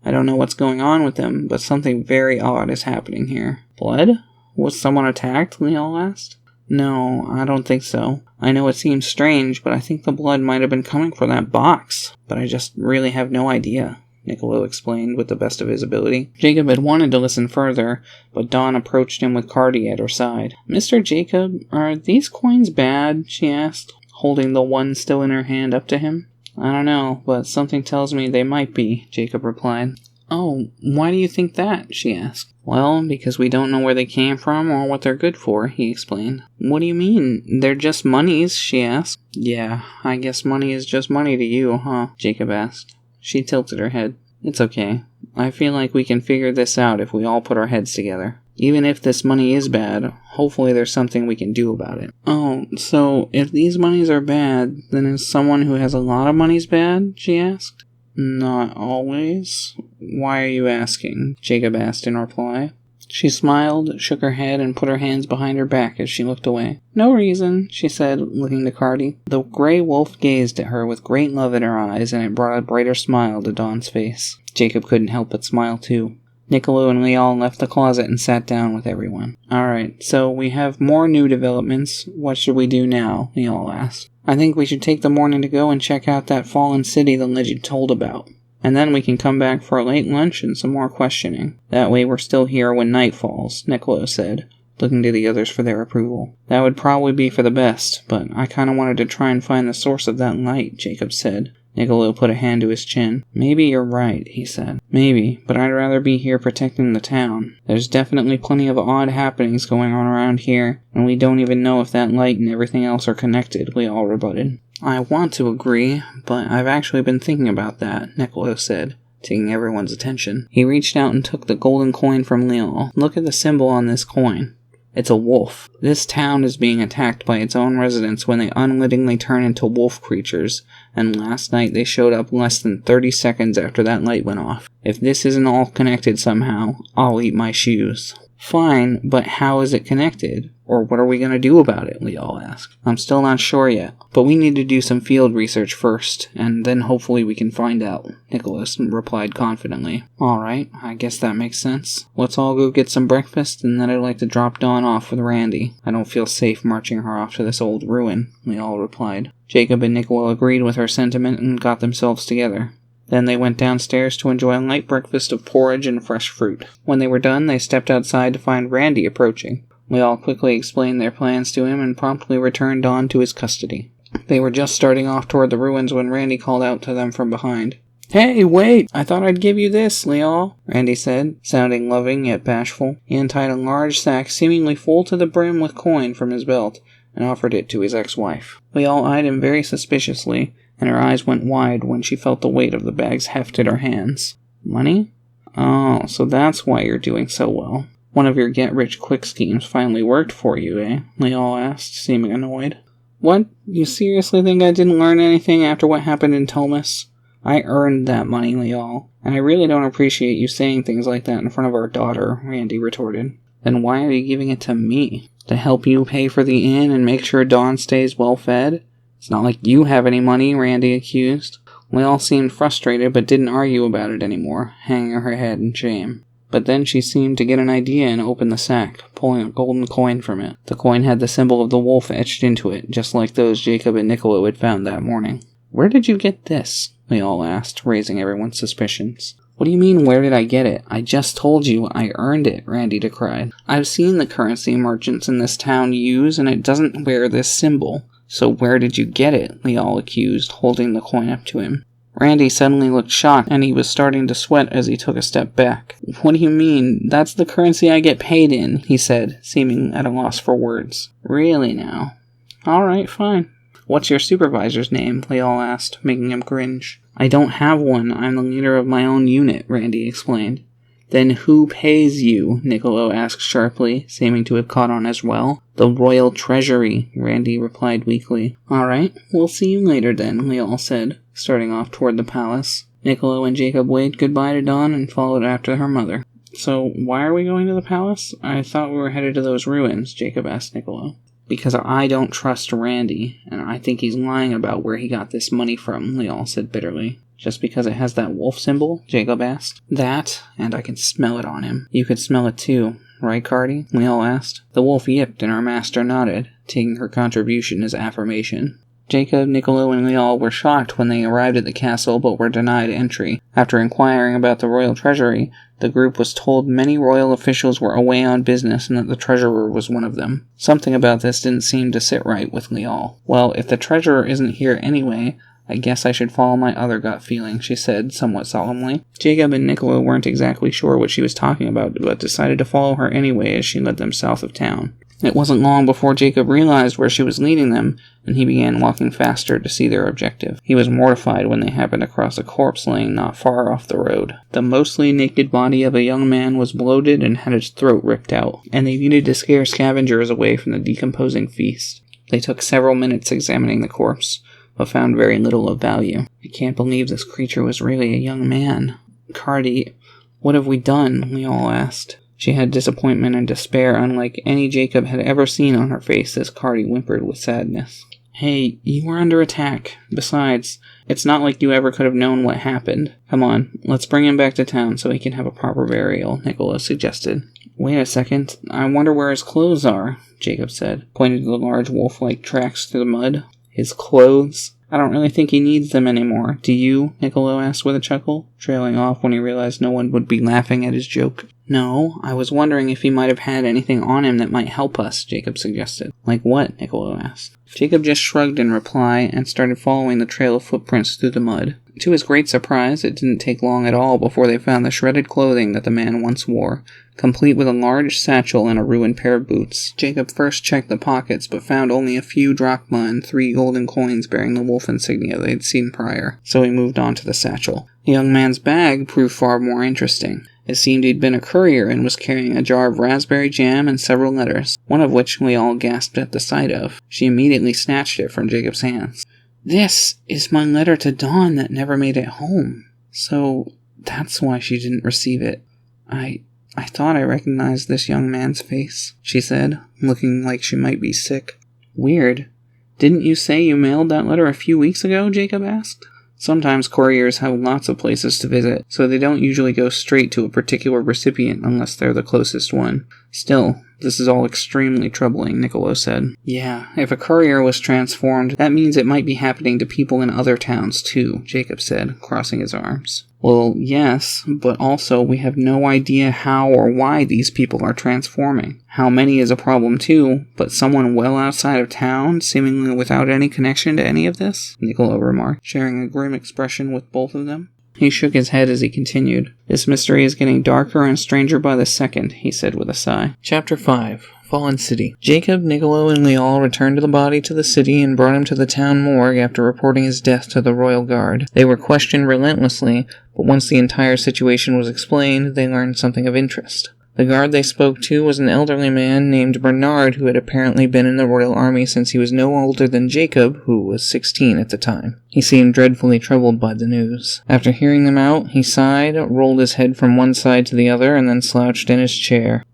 Speaker 1: I don't know what's going on with them, but something very odd is happening here." "Blood? Was someone attacked?" Leal asked. "No, I don't think so. I know it seems strange, but I think the blood might have been coming from that box. But I just really have no idea," Niccolo explained with the best of his ability. Jacob had wanted to listen further, but Dawn approached him with Cardi at her side. "Mr. Jacob, are these coins bad?" she asked, holding the one still in her hand up to him. "I don't know, but something tells me they might be," Jacob replied. "Oh, why do you think that?" she asked. "Well, because we don't know where they came from or what they're good for," he explained. "What do you mean? They're just monies?" she asked. "Yeah, I guess money is just money to you, huh?" Jacob asked. She tilted her head. "It's okay. I feel like we can figure this out if we all put our heads together. Even if this money is bad, hopefully there's something we can do about it." "Oh, so if these monies are bad, then is someone who has a lot of monies bad?" she asked. "Not always. Why are you asking?" Jacob asked in reply. She smiled, shook her head, and put her hands behind her back as she looked away. "No reason," she said, looking to Cardi. The grey wolf gazed at her with great love in her eyes, and it brought a brighter smile to Dawn's face. Jacob couldn't help but smile too. Niccolo and Leal left the closet and sat down with everyone. "Alright, so we have more new developments. What should we do now?" Leal asked. "I think we should take the morning to go and check out that fallen city the legend told about. And then we can come back for a late lunch and some more questioning. That way we're still here when night falls," Niccolo said, looking to the others for their approval. "That would probably be for the best, but I kinda wanted to try and find the source of that light," Jacob said. Niccolo put a hand to his chin. "Maybe you're right," he said. "Maybe, but I'd rather be here protecting the town. There's definitely plenty of odd happenings going on around here, and we don't even know if that light and everything else are connected," Leal rebutted. "I want to agree, but I've actually been thinking about that," Niccolo said, taking everyone's attention. He reached out and took the golden coin from Leal. "Look at the symbol on this coin. It's a wolf. This town is being attacked by its own residents when they unwittingly turn into wolf creatures, and last night they showed up less than 30 seconds after that light went off. If this isn't all connected somehow, I'll eat my shoes." "Fine, but how is it connected? Or what are we going to do about it?" Leal asked. "I'm still not sure yet, but we need to do some field research first, and then hopefully we can find out," Nicholas replied confidently. "Alright, I guess that makes sense. Let's all go get some breakfast, and then I'd like to drop Dawn off with Randy. I don't feel safe marching her off to this old ruin," Leal replied. Jacob and Niccolo agreed with her sentiment and got themselves together. Then they went downstairs to enjoy a light breakfast of porridge and fresh fruit. When they were done, they stepped outside to find Randy approaching. Leal quickly explained their plans to him and promptly returned Dawn to his custody. They were just starting off toward the ruins when Randy called out to them from behind. "Hey, wait! I thought I'd give you this, Leal," Randy said, sounding loving yet bashful. He untied a large sack seemingly full to the brim with coin from his belt and offered it to his ex-wife. Leal eyed him very suspiciously, and her eyes went wide when she felt the weight of the bag's heft in her hands. "Money? Oh, so that's why you're doing so well. One of your get-rich-quick schemes finally worked for you, eh?" Leal asked, seeming annoyed. "What? You seriously think I didn't learn anything after what happened in Thomas? I earned that money, Leal, and I really don't appreciate you saying things like that in front of our daughter," Randy retorted. "Then why are you giving it to me? To help you pay for the inn and make sure Dawn stays well-fed? It's not like you have any money," Randy accused. Leal seemed frustrated but didn't argue about it anymore, hanging her head in shame. But then she seemed to get an idea and opened the sack, pulling a golden coin from it. The coin had the symbol of the wolf etched into it, just like those Jacob and Niccolo had found that morning. "Where did you get this?" Leal asked, raising everyone's suspicions. What do you mean, where did I get it? I just told you I earned it, Randy decried. I've seen the currency merchants in this town use, and it doesn't bear this symbol. So where did you get it? Leal accused, holding the coin up to him. Randy suddenly looked shocked, and he was starting to sweat as he took a step back. What do you mean? That's the currency I get paid in, he said, seeming at a loss for words. Really now? Alright, fine. What's your supervisor's name? Leal asked, making him cringe. I don't have one. I'm the leader of my own unit, Randy explained. Then who pays you? Niccolo asked sharply, seeming to have caught on as well. The Royal Treasury, Randy replied weakly. Alright, we'll see you later then, Leal said, starting off toward the palace. Niccolo and Jacob waved goodbye to Dawn and followed after her mother. So, why are we going to the palace? I thought we were headed to those ruins, Jacob asked Niccolo. Because I don't trust Randy, and I think he's lying about where he got this money from, Leal said bitterly. Just because it has that wolf symbol? Jacob asked. That, and I can smell it on him. You could smell it too, right, Cardi? Leal asked. The wolf yipped and her master nodded, taking her contribution as affirmation. Jacob, Niccolo, and Leal were shocked when they arrived at the castle but were denied entry. After inquiring about the royal treasury, the group was told many royal officials were away on business and that the treasurer was one of them. Something about this didn't seem to sit right with Leal. Well, if the treasurer isn't here anyway, I guess I should follow my other gut feeling, she said, somewhat solemnly. Jacob and Niccolo weren't exactly sure what she was talking about, but decided to follow her anyway as she led them south of town. It wasn't long before Jacob realized where she was leading them, and he began walking faster to see their objective. He was mortified when they happened across a corpse laying not far off the road. The mostly naked body of a young man was bloated and had its throat ripped out, and they needed to scare scavengers away from the decomposing feast. They took several minutes examining the corpse, but found very little of value. I can't believe this creature was really a young man. Cardi, what have we done? Leal asked. She had disappointment and despair unlike any Jacob had ever seen on her face as Cardi whimpered with sadness. Hey, you were under attack. Besides, it's not like you ever could have known what happened. Come on, let's bring him back to town so he can have a proper burial, Niccolo suggested. Wait a second, I wonder where his clothes are, Jacob said, pointing to the large wolf-like tracks through the mud. His clothes? I don't really think he needs them anymore. Do you? Niccolo asked with a chuckle, trailing off when he realized no one would be laughing at his joke. No, I was wondering if he might have had anything on him that might help us, Jacob suggested. Like what? Niccolo asked. Jacob just shrugged in reply and started following the trail of footprints through the mud. To his great surprise, it didn't take long at all before they found the shredded clothing that the man once wore, complete with a large satchel and a ruined pair of boots. Jacob first checked the pockets, but found only a few drachma and 3 golden coins bearing the wolf insignia they had seen prior, so he moved on to the satchel. The young man's bag proved far more interesting. It seemed he'd been a courier and was carrying a jar of raspberry jam and several letters, one of which Leal gasped at the sight of. She immediately snatched it from Jacob's hands. This is my letter to Dawn that never made it home. So that's why she didn't receive it. I thought I recognized this young man's face, she said, looking like she might be sick. Weird. Didn't you say you mailed that letter a few weeks ago? Jacob asked. Sometimes couriers have lots of places to visit, so they don't usually go straight to a particular recipient unless they're the closest one. Still, this is all extremely troubling, Niccolo said. Yeah, if a courier was transformed, that means it might be happening to people in other towns too, Jacob said, crossing his arms. Well, yes, but also we have no idea how or why these people are transforming. How many is a problem too, but someone well outside of town, seemingly without any connection to any of this? Niccolo remarked, sharing a grim expression with both of them. He shook his head as he continued. This mystery is getting darker and stranger by the second, he said with a sigh. Chapter 5. Fallen City. Jacob, Niccolo, and Leal returned the body to the city and brought him to the town morgue after reporting his death to the royal guard. They were questioned relentlessly, but once the entire situation was explained, they learned something of interest. The guard they spoke to was an elderly man named Bernard who had apparently been in the royal army since he was no older than Jacob, who was 16 at the time. He seemed dreadfully troubled by the news. After hearing them out, he sighed, rolled his head from one side to the other, and then slouched in his chair.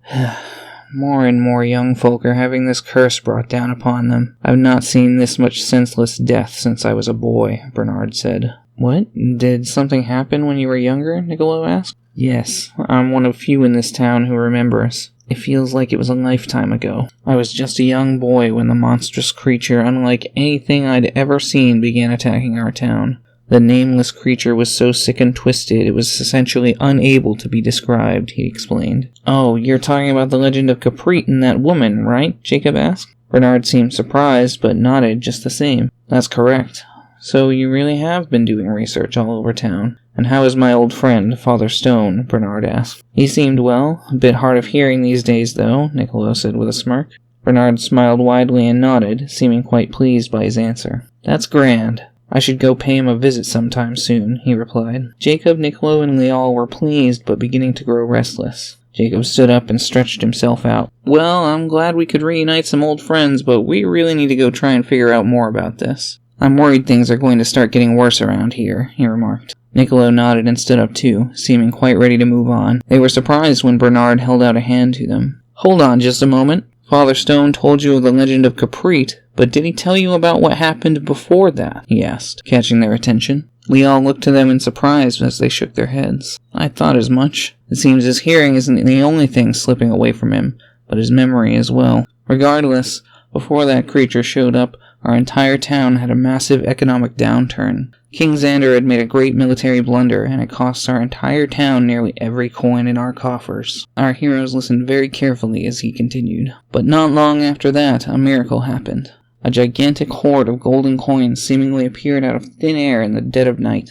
Speaker 1: More and more young folk are having this curse brought down upon them. I've not seen this much senseless death since I was a boy, Bernard said. What? Did something happen when you were younger? Niccolo asked. Yes, I'm one of few in this town who remembers. It feels like it was a lifetime ago. I was just a young boy when the monstrous creature, unlike anything I'd ever seen, began attacking our town. The nameless creature was so sick and twisted it was essentially unable to be described, he explained. Oh, you're talking about the legend of Kapreet and that woman, right? Jacob asked. Bernard seemed surprised, but nodded just the same. That's correct. So you really have been doing research all over town. And how is my old friend, Father Stone? Bernard asked. He seemed well. A bit hard of hearing these days, though, Niccolo said with a smirk. Bernard smiled widely and nodded, seeming quite pleased by his answer. That's grand. I should go pay him a visit sometime soon, he replied. Jacob, Niccolo, and Leal were pleased, but beginning to grow restless. Jacob stood up and stretched himself out. Well, I'm glad we could reunite some old friends, but we really need to go try and figure out more about this. I'm worried things are going to start getting worse around here, he remarked. Niccolo nodded and stood up too, seeming quite ready to move on. They were surprised when Bernard held out a hand to them. Hold on just a moment. Father Stone told you of the legend of Kapreet, but did he tell you about what happened before that? He asked, catching their attention. Leal looked to them in surprise as they shook their heads. I thought as much. It seems his hearing isn't the only thing slipping away from him, but his memory as well. Regardless, before that creature showed up, our entire town had a massive economic downturn. King Xander had made a great military blunder, and it cost our entire town nearly every coin in our coffers. Our heroes listened very carefully as he continued. But not long after that, a miracle happened. A gigantic hoard of golden coins seemingly appeared out of thin air in the dead of night.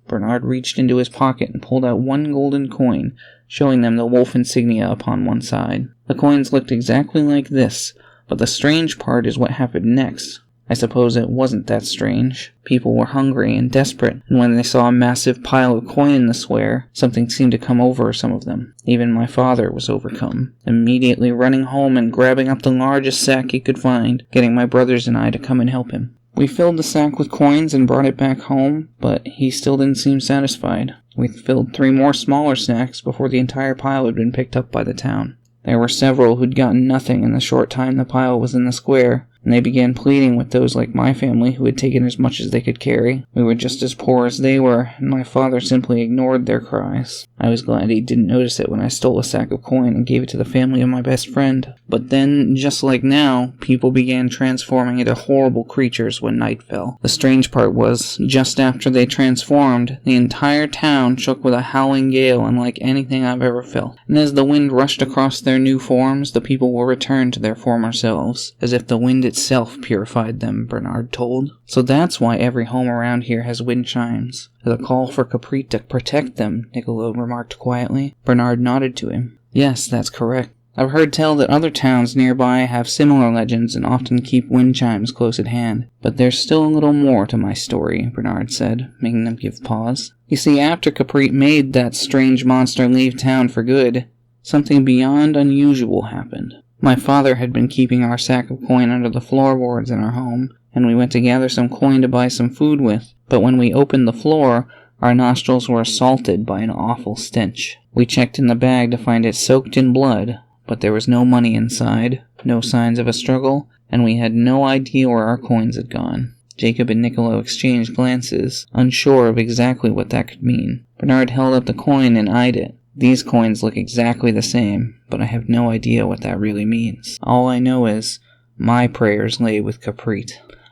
Speaker 1: Bernard reached into his pocket and pulled out one golden coin, showing them the wolf insignia upon one side. The coins looked exactly like this, but the strange part is what happened next. I suppose it wasn't that strange. People were hungry and desperate, and when they saw a massive pile of coin in the square, something seemed to come over some of them. Even my father was overcome, immediately running home and grabbing up the largest sack he could find, getting my brothers and I to come and help him. We filled the sack with coins and brought it back home, but he still didn't seem satisfied. We filled 3 more smaller sacks before the entire pile had been picked up by the town. There were several who'd gotten nothing in the short time the pile was in the square, and they began pleading with those like my family who had taken as much as they could carry. We were just as poor as they were, and my father simply ignored their cries. I was glad he didn't notice it when I stole a sack of coin and gave it to the family of my best friend. But then, just like now, people began transforming into horrible creatures when night fell. The strange part was, just after they transformed, the entire town shook with a howling gale unlike anything I've ever felt. And as the wind rushed across their new forms, the people were returned to their former selves, as if the wind itself purified them, Bernard told. So that's why every home around here has wind chimes. The call for Kapreet to protect them, Niccolo remarked quietly. Bernard nodded to him. Yes, that's correct. I've heard tell that other towns nearby have similar legends and often keep wind chimes close at hand. But there's still a little more to my story, Bernard said, making them give pause. You see, after Kapreet made that strange monster leave town for good, something beyond unusual happened. My father had been keeping our sack of coin under the floorboards in our home, and we went to gather some coin to buy some food with. But when we opened the floor, our nostrils were assaulted by an awful stench. We checked in the bag to find it soaked in blood, but there was no money inside, no signs of a struggle, and we had no idea where our coins had gone. Jacob and Niccolo exchanged glances, unsure of exactly what that could mean. Bernard held up the coin and eyed it. These coins look exactly the same, but I have no idea what that really means. All I know is, my prayers lay with Kapreet.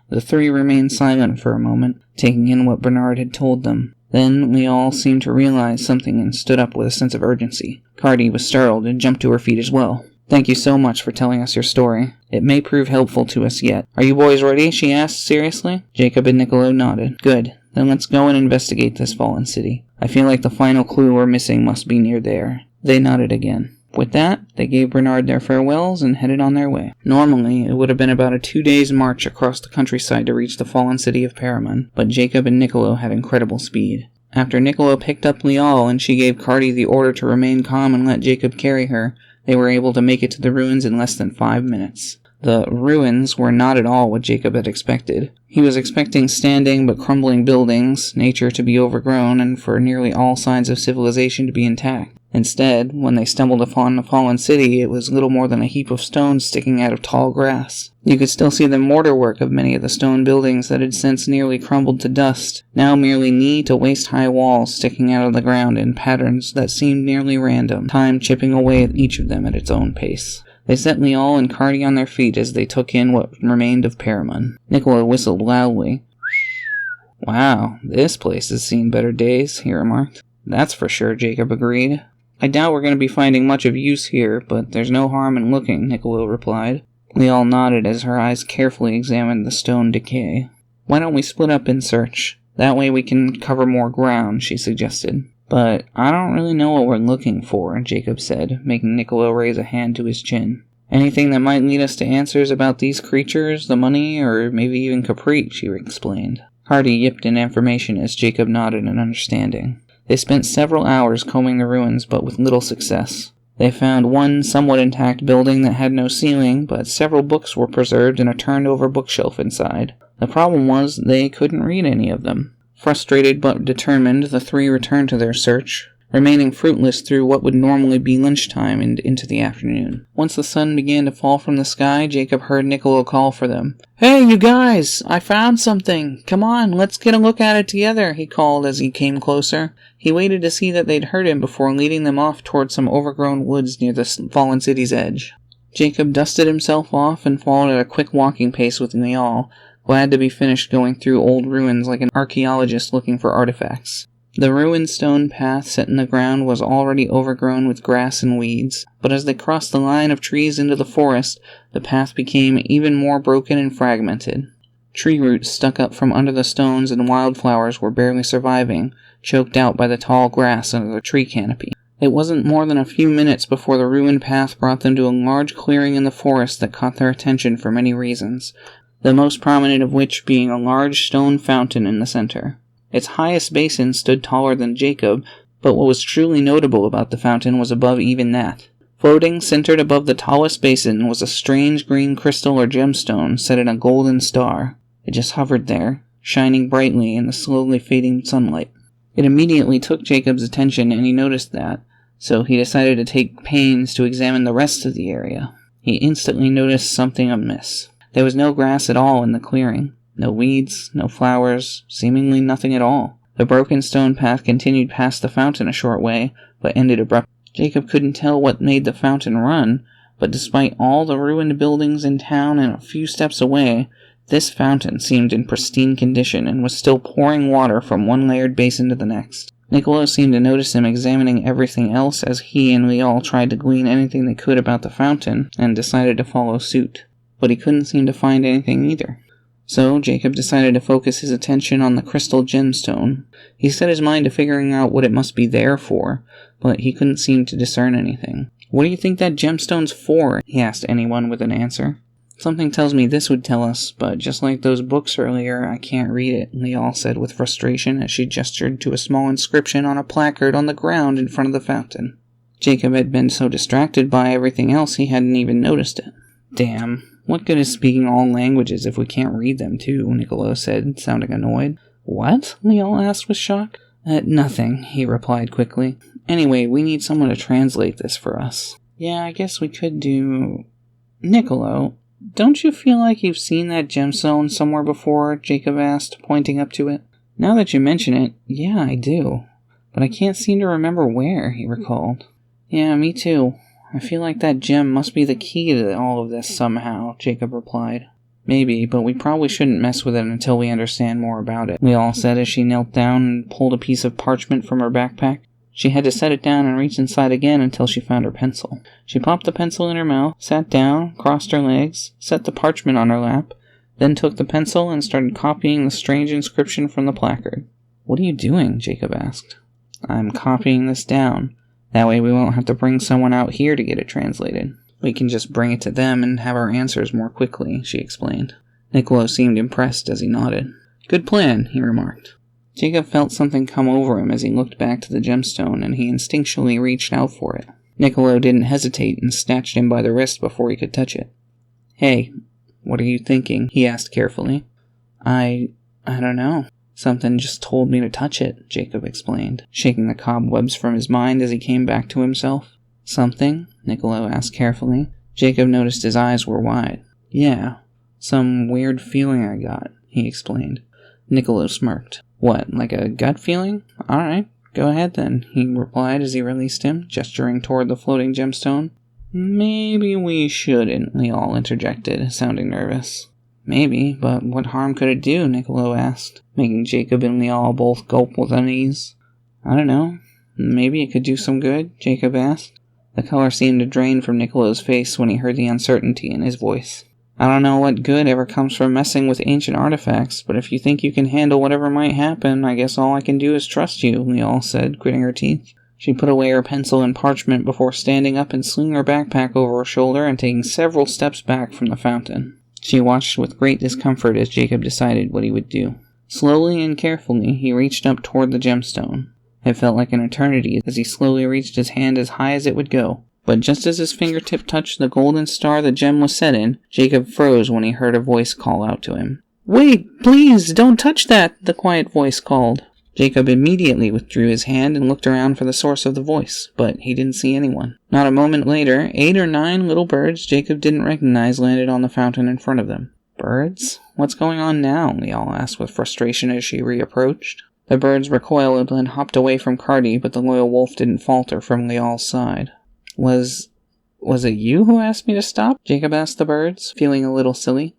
Speaker 1: The 3 remained silent for a moment, taking in what Bernard had told them. Then we all seemed to realize something and stood up with a sense of urgency. Cardi was startled and jumped to her feet as well. Thank you so much for telling us your story. It may prove helpful to us yet. Are you boys ready? She asked seriously. Jacob and Niccolo nodded. Good. Then let's go and investigate this fallen city. I feel like the final clue we're missing must be near there. They nodded again. With that, they gave Bernard their farewells and headed on their way. Normally, it would have been about a 2 days' march across the countryside to reach the fallen city of Paramon, but Jacob and Niccolo had incredible speed. After Niccolo picked up Leal and she gave Cardi the order to remain calm and let Jacob carry her, they were able to make it to the ruins in less than 5 minutes. The ruins were not at all what Jacob had expected. He was expecting standing but crumbling buildings, nature to be overgrown, and for nearly all signs of civilization to be intact. Instead, when they stumbled upon the fallen city, it was little more than a heap of stones sticking out of tall grass. You could still see the mortarwork of many of the stone buildings that had since nearly crumbled to dust, now merely knee to waist-high walls sticking out of the ground in patterns that seemed nearly random, time chipping away at each of them at its own pace. They set Leal and Cardi on their feet as they took in what remained of Paramon. Niccolo whistled loudly. Wow, this place has seen better days, he remarked. That's for sure, Jacob agreed. I doubt we're going to be finding much of use here, but there's no harm in looking, Niccolo replied. Leal nodded as her eyes carefully examined the stone decay. Why don't we split up and search? That way we can cover more ground, she suggested. But I don't really know what we're looking for, Jacob said, making Niccolo raise a hand to his chin. Anything that might lead us to answers about these creatures, the money, or maybe even Kapreet, she explained. Hardy yipped in affirmation as Jacob nodded in understanding. They spent several hours combing the ruins, but with little success. They found one somewhat intact building that had no ceiling, but several books were preserved in a turned-over bookshelf inside. The problem was they couldn't read any of them. Frustrated but determined, the three returned to their search, remaining fruitless through what would normally be lunchtime and into the afternoon. Once the sun began to fall from the sky, Jacob heard Niccolo call for them. "Hey, you guys! I found something! Come on, let's get a look at it together," he called as he came closer. He waited to see that they'd heard him before leading them off toward some overgrown woods near the fallen city's edge. Jacob dusted himself off and followed at a quick walking pace with Leal, glad to be finished going through old ruins like an archaeologist looking for artifacts. The ruined stone path set in the ground was already overgrown with grass and weeds, but as they crossed the line of trees into the forest, the path became even more broken and fragmented. Tree roots stuck up from under the stones and wildflowers were barely surviving, choked out by the tall grass under the tree canopy. It wasn't more than a few minutes before the ruined path brought them to a large clearing in the forest that caught their attention for many reasons, the most prominent of which being a large stone fountain in the center. Its highest basin stood taller than Jacob, but what was truly notable about the fountain was above even that. Floating, centered above the tallest basin, was a strange green crystal or gemstone set in a golden star. It just hovered there, shining brightly in the slowly fading sunlight. It immediately took Jacob's attention, and he noticed that, so he decided to take pains to examine the rest of the area. He instantly noticed something amiss. There was no grass at all in the clearing. No weeds, no flowers, seemingly nothing at all. The broken stone path continued past the fountain a short way, but ended abruptly. Jacob couldn't tell what made the fountain run, but despite all the ruined buildings in town and a few steps away, this fountain seemed in pristine condition and was still pouring water from one layered basin to the next. Niccolo seemed to notice him examining everything else as he and Leal tried to glean anything they could about the fountain, and decided to follow suit. But he couldn't seem to find anything either. So Jacob decided to focus his attention on the crystal gemstone. He set his mind to figuring out what it must be there for, but he couldn't seem to discern anything. "What do you think that gemstone's for?" he asked anyone with an answer. "Something tells me this would tell us, but just like those books earlier, I can't read it," Leal said with frustration as she gestured to a small inscription on a placard on the ground in front of the fountain. Jacob had been so distracted by everything else he hadn't even noticed it. "Damn. What good is speaking all languages if we can't read them, too?" Niccolo said, sounding annoyed. "What?" Leal asked with shock. Nothing," he replied quickly. "Anyway, we need someone to translate this for us." "Yeah, I guess we could do... Niccolo, don't you feel like you've seen that gemstone somewhere before?" Jacob asked, pointing up to it. "Now that you mention it, yeah, I do. But I can't seem to remember where," he recalled. "Yeah, me too. I feel like that gem must be the key to all of this somehow," Jacob replied. "Maybe, but we probably shouldn't mess with it until we understand more about it," Leal said as she knelt down and pulled a piece of parchment from her backpack. She had to set it down and reach inside again until she found her pencil. She popped the pencil in her mouth, sat down, crossed her legs, set the parchment on her lap, then took the pencil and started copying the strange inscription from the placard. "What are you doing?" Jacob asked. "I'm copying this down. That way we won't have to bring someone out here to get it translated. We can just bring it to them and have our answers more quickly," she explained. Niccolo seemed impressed as he nodded. "Good plan," he remarked. Jacob felt something come over him as he looked back to the gemstone, and he instinctually reached out for it. Niccolo didn't hesitate and snatched him by the wrist before he could touch it. "Hey, what are you thinking?" he asked carefully. I don't know. "Something just told me to touch it," Jacob explained, shaking the cobwebs from his mind as he came back to himself. "Something?" Niccolo asked carefully. Jacob noticed his eyes were wide. "Yeah, some weird feeling I got," he explained. Niccolo smirked. "What, like a gut feeling? Alright, go ahead then," he replied as he released him, gesturing toward the floating gemstone. "Maybe we shouldn't," Leal interjected, sounding nervous. Maybe, but what harm could it do? Niccolo asked, making Jacob and Lial both gulp with unease. I don't know. Maybe it could do some good? Jacob asked. The color seemed to drain from Niccolo's face when he heard the uncertainty in his voice. I don't know what good ever comes from messing with ancient artifacts, but if you think you can handle whatever might happen, I guess all I can do is trust you, Lial said, gritting her teeth. She put away her pencil and parchment before standing up and slinging her backpack over her shoulder and taking several steps back from the fountain. She watched with great discomfort as Jacob decided what he would do. Slowly and carefully, he reached up toward the gemstone. It felt like an eternity as he slowly reached his hand as high as it would go. But just as his fingertip touched the golden star the gem was set in, Jacob froze when he heard a voice call out to him. Wait, please, don't touch that, the quiet voice called. Jacob immediately withdrew his hand and looked around for the source of the voice, but he didn't see anyone. Not a moment later, 8 or 9 little birds Jacob didn't recognize landed on the fountain in front of them. Birds? What's going on now? Lial asked with frustration as she reapproached. The birds recoiled and hopped away from Cardi, but the loyal wolf didn't falter from Lial's side. Was it you who asked me to stop? Jacob asked the birds, feeling a little silly.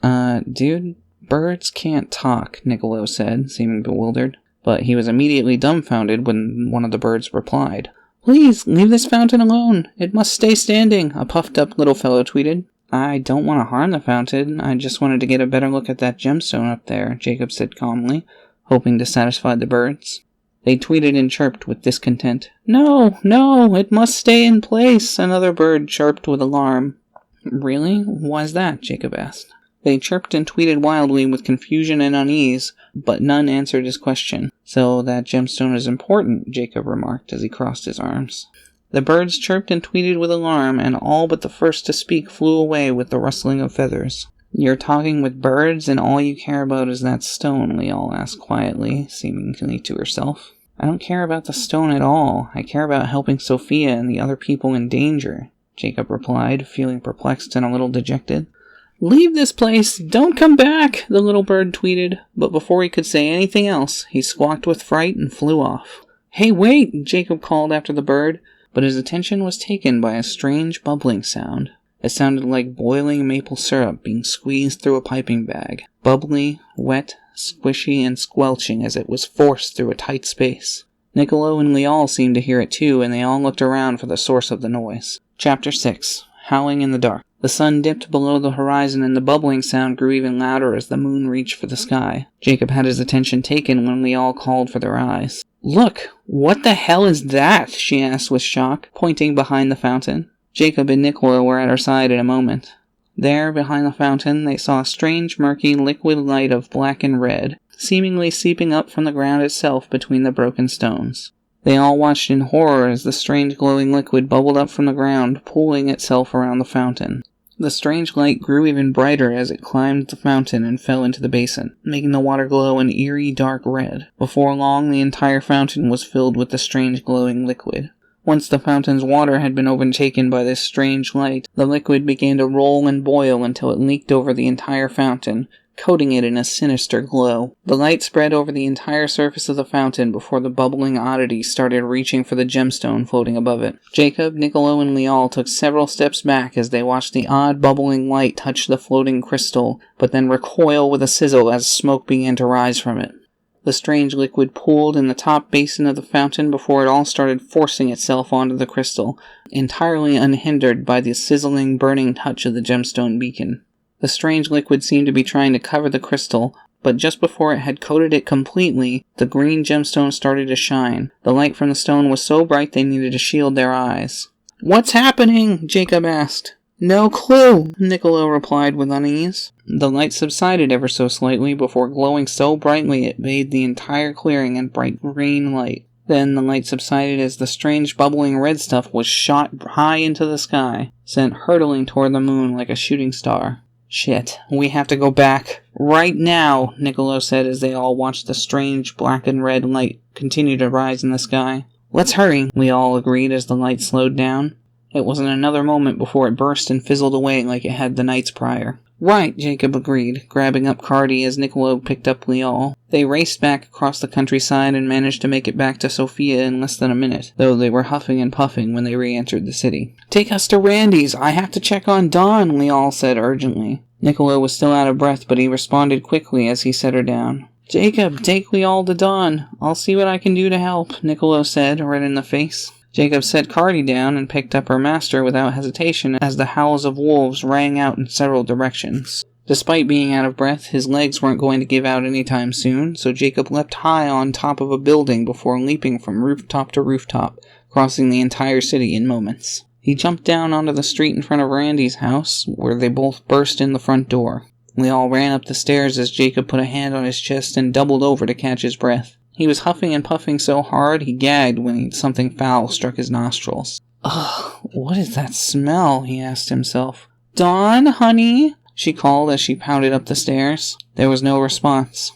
Speaker 1: Dude, birds can't talk, Niccolo said, seeming bewildered. But he was immediately dumbfounded when one of the birds replied. Please, leave this fountain alone. It must stay standing, a puffed-up little fellow tweeted. I don't want to harm the fountain. I just wanted to get a better look at that gemstone up there, Jacob said calmly, hoping to satisfy the birds. They tweeted and chirped with discontent. No, it must stay in place, another bird chirped with alarm. Really? Why's that? Jacob asked. They chirped and tweeted wildly with confusion and unease, but none answered his question. So that gemstone is important, Jacob remarked as he crossed his arms. The birds chirped and tweeted with alarm, and all but the first to speak flew away with the rustling of feathers. You're talking with birds, and all you care about is that stone, Lial asked quietly, seemingly to herself. I don't care about the stone at all. I care about helping Sophia and the other people in danger, Jacob replied, feeling perplexed and a little dejected. Leave this place! Don't come back! The little bird tweeted, but before he could say anything else, he squawked with fright and flew off. Hey, wait! Jacob called after the bird, but his attention was taken by a strange bubbling sound. It sounded like boiling maple syrup being squeezed through a piping bag. Bubbly, wet, squishy, and squelching as it was forced through a tight space. Niccolo and Lial seemed to hear it too, and they all looked around for the source of the noise. Chapter 6. Howling in the Dark. The sun dipped below the horizon and the bubbling sound grew even louder as the moon reached for the sky. Jacob had his attention taken when Lial called for their eyes. Look! What the hell is that? She asked with shock, pointing behind the fountain. Jacob and Niccolo were at her side in a moment. There, behind the fountain, they saw a strange, murky, liquid light of black and red, seemingly seeping up from the ground itself between the broken stones. They all watched in horror as the strange glowing liquid bubbled up from the ground, pooling itself around the fountain. The strange light grew even brighter as it climbed the fountain and fell into the basin, making the water glow an eerie dark red. Before long, the entire fountain was filled with the strange glowing liquid. Once the fountain's water had been overtaken by this strange light, the liquid began to roll and boil until it leaked over the entire fountain, coating it in a sinister glow. The light spread over the entire surface of the fountain before the bubbling oddity started reaching for the gemstone floating above it. Jacob, Niccolo, and Lial took several steps back as they watched the odd bubbling light touch the floating crystal, but then recoil with a sizzle as smoke began to rise from it. The strange liquid pooled in the top basin of the fountain before it all started forcing itself onto the crystal, entirely unhindered by the sizzling, burning touch of the gemstone beacon. The strange liquid seemed to be trying to cover the crystal, but just before it had coated it completely, the green gemstone started to shine. The light from the stone was so bright they needed to shield their eyes. "What's happening?" Jacob asked. "No clue," Niccolo replied with unease. The light subsided ever so slightly before glowing so brightly it bathed the entire clearing in bright green light. Then the light subsided as the strange bubbling red stuff was shot high into the sky, sent hurtling toward the moon like a shooting star. "Shit, we have to go back. Right now," Niccolo said as they all watched the strange black and red light continue to rise in the sky. "Let's hurry," we all agreed as the light slowed down. It wasn't another moment before it burst and fizzled away like it had the nights prior. "Right," Jacob agreed, grabbing up Cardi as Niccolo picked up Lial. They raced back across the countryside and managed to make it back to Sophia in less than a minute, though they were huffing and puffing when they re-entered the city. "Take us to Randy's! I have to check on Dawn," Lial said urgently. Niccolo was still out of breath, but he responded quickly as he set her down. "Jacob, take Leal to Dawn. I'll see what I can do to help," Niccolo said, red in the face. Jacob set Cardi down and picked up her master without hesitation as the howls of wolves rang out in several directions. Despite being out of breath, his legs weren't going to give out anytime soon, so Jacob leapt high on top of a building before leaping from rooftop to rooftop, crossing the entire city in moments. He jumped down onto the street in front of Randy's house, where they both burst in the front door. Leal ran up the stairs as Jacob put a hand on his chest and doubled over to catch his breath. He was huffing and puffing so hard he gagged when something foul struck his nostrils. "Ugh, what is that smell?" he asked himself. "Dawn, honey?" she called as she pounded up the stairs. There was no response.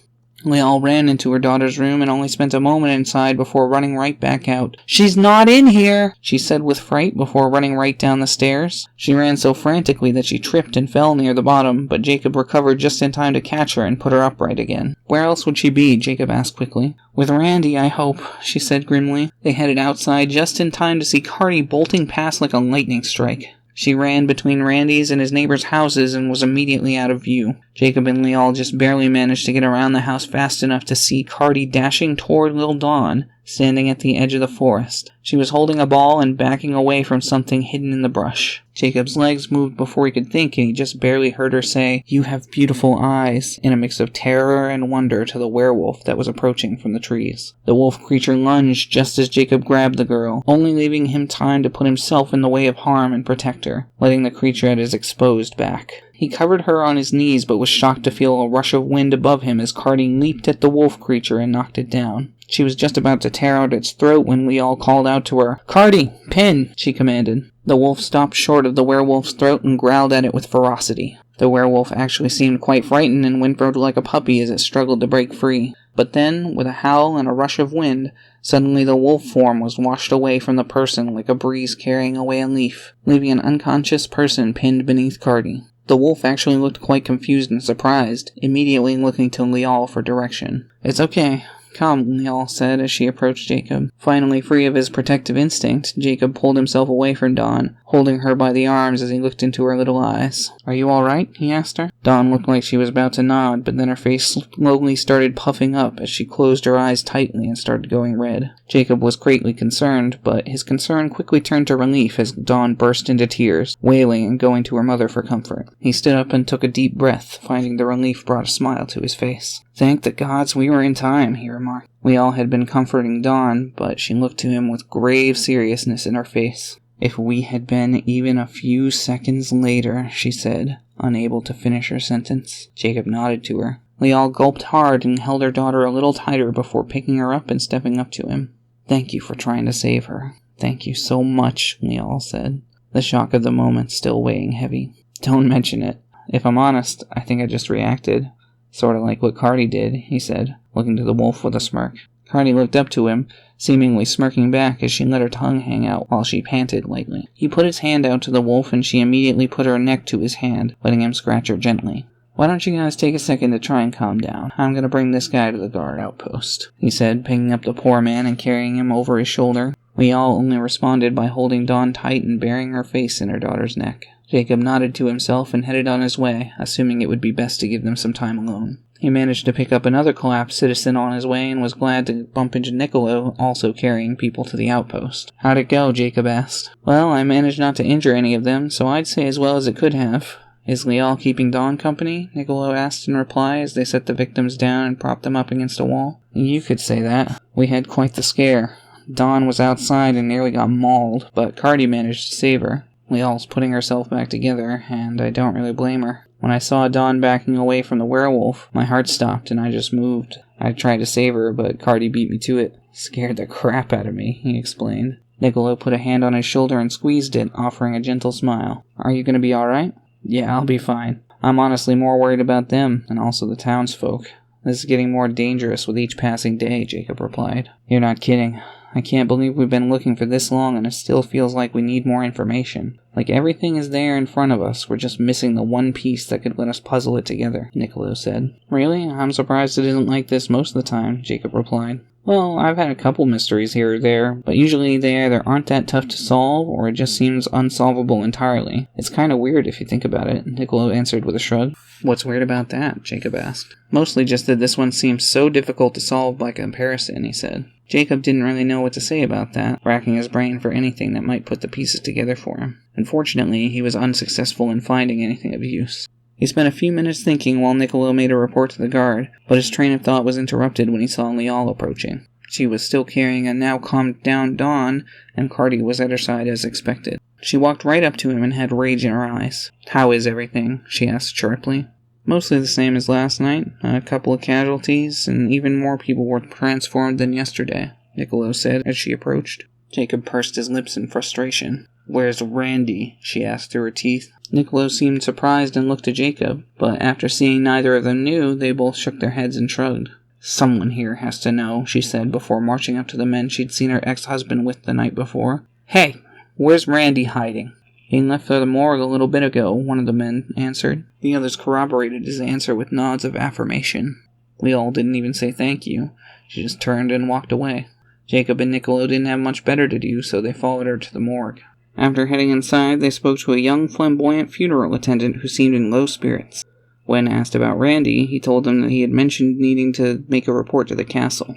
Speaker 1: Leal ran into her daughter's room and only spent a moment inside before running right back out. "She's not in here," she said with fright before running right down the stairs. She ran so frantically that she tripped and fell near the bottom, but Jacob recovered just in time to catch her and put her upright again. "Where else would she be?" Jacob asked quickly. "With Randy, I hope," she said grimly. They headed outside just in time to see Cardi bolting past like a lightning strike. She ran between Randy's and his neighbors' houses and was immediately out of view. Jacob and Leal just barely managed to get around the house fast enough to see Cardi dashing toward Lil Dawn, standing at the edge of the forest. She was holding a ball and backing away from something hidden in the brush. Jacob's legs moved before he could think, and he just barely heard her say, "You have beautiful eyes," in a mix of terror and wonder to the werewolf that was approaching from the trees. The wolf creature lunged just as Jacob grabbed the girl, only leaving him time to put himself in the way of harm and protect her, letting the creature at his exposed back. He covered her on his knees, but was shocked to feel a rush of wind above him as Cardi leaped at the wolf creature and knocked it down. She was just about to tear out its throat when Leal called out to her. "Cardi, pin!" she commanded. The wolf stopped short of the werewolf's throat and growled at it with ferocity. The werewolf actually seemed quite frightened and whimpered like a puppy as it struggled to break free. But then, with a howl and a rush of wind, suddenly the wolf form was washed away from the person like a breeze carrying away a leaf, leaving an unconscious person pinned beneath Cardi. The wolf actually looked quite confused and surprised, immediately looking to Leal for direction. "It's okay. Come," Leal said as she approached Jacob. Finally free of his protective instinct, Jacob pulled himself away from Dawn, holding her by the arms as he looked into her little eyes. "Are you alright?" he asked her. Dawn looked like she was about to nod, but then her face slowly started puffing up as she closed her eyes tightly and started going red. Jacob was greatly concerned, but his concern quickly turned to relief as Dawn burst into tears, wailing and going to her mother for comfort. He stood up and took a deep breath, finding the relief brought a smile to his face. "Thank the gods we were in time," he remarked. We all had been comforting Dawn, but she looked to him with grave seriousness in her face. "If we had been even a few seconds later," she said, unable to finish her sentence. Jacob nodded to her. Leal gulped hard and held her daughter a little tighter before picking her up and stepping up to him. "Thank you for trying to save her." "Thank you so much," Leal said, the shock of the moment still weighing heavy. "Don't mention it. If I'm honest, I think I just reacted. Sort of like what Cardi did," he said, looking to the wolf with a smirk. Cardi looked up to him, seemingly smirking back as she let her tongue hang out while she panted lightly. He put his hand out to the wolf and she immediately put her neck to his hand, letting him scratch her gently. "Why don't you guys take a second to try and calm down? I'm gonna bring this guy to the guard outpost," he said, picking up the poor man and carrying him over his shoulder. Leal only responded by holding Dawn tight and burying her face in her daughter's neck. Jacob nodded to himself and headed on his way, assuming it would be best to give them some time alone. He managed to pick up another collapsed citizen on his way and was glad to bump into Niccolo, also carrying people to the outpost. "How'd it go?" Jacob asked. "Well, I managed not to injure any of them, so I'd say as well as it could have." "Is Leal keeping Dawn company?" Niccolo asked in reply as they set the victims down and propped them up against a wall. "You could say that. We had quite the scare. Dawn was outside and nearly got mauled, but Cardi managed to save her. Leal's putting herself back together, and I don't really blame her. When I saw Dawn backing away from the werewolf, my heart stopped and I just moved. I tried to save her, but Cardi beat me to it. Scared the crap out of me," he explained. Niccolo put a hand on his shoulder and squeezed it, offering a gentle smile. "Are you going to be alright?" "Yeah, I'll be fine. I'm honestly more worried about them, and also the townsfolk. This is getting more dangerous with each passing day," Jacob replied. "You're not kidding. I can't believe we've been looking for this long and it still feels like we need more information. Like everything is there in front of us, we're just missing the one piece that could let us puzzle it together," Niccolo said. "Really? I'm surprised it isn't like this most of the time," Jacob replied. Well, I've had a couple mysteries here or there, but usually they either aren't that tough to solve, or it just seems unsolvable entirely. It's kinda weird if you think about it, Niccolo answered with a shrug. What's weird about that? Jacob asked. Mostly just that this one seems so difficult to solve by comparison, he said. Jacob didn't really know what to say about that, racking his brain for anything that might put the pieces together for him. Unfortunately, he was unsuccessful in finding anything of use. He spent a few minutes thinking while Niccolo made a report to the guard, but his train of thought was interrupted when he saw Lial approaching. She was still carrying a now calmed down Dawn, and Cardi was at her side as expected. She walked right up to him and had rage in her eyes. "How is everything?" she asked sharply. "Mostly the same as last night. A couple of casualties, and even more people were transformed than yesterday," Niccolo said as she approached. Jacob pursed his lips in frustration. "Where's Randy?" she asked through her teeth. Niccolo seemed surprised and looked at Jacob, but after seeing neither of them knew, they both shook their heads and shrugged. "Someone here has to know," she said before marching up to the men she'd seen her ex-husband with the night before. "Hey, where's Randy hiding?" "He left for the morgue a little bit ago," one of the men answered. The others corroborated his answer with nods of affirmation. Leal didn't even say thank you. She just turned and walked away. Jacob and Niccolo didn't have much better to do, so they followed her to the morgue. After heading inside, they spoke to a young flamboyant funeral attendant who seemed in low spirits. When asked about Randy, he told them that he had mentioned needing to make a report to the castle.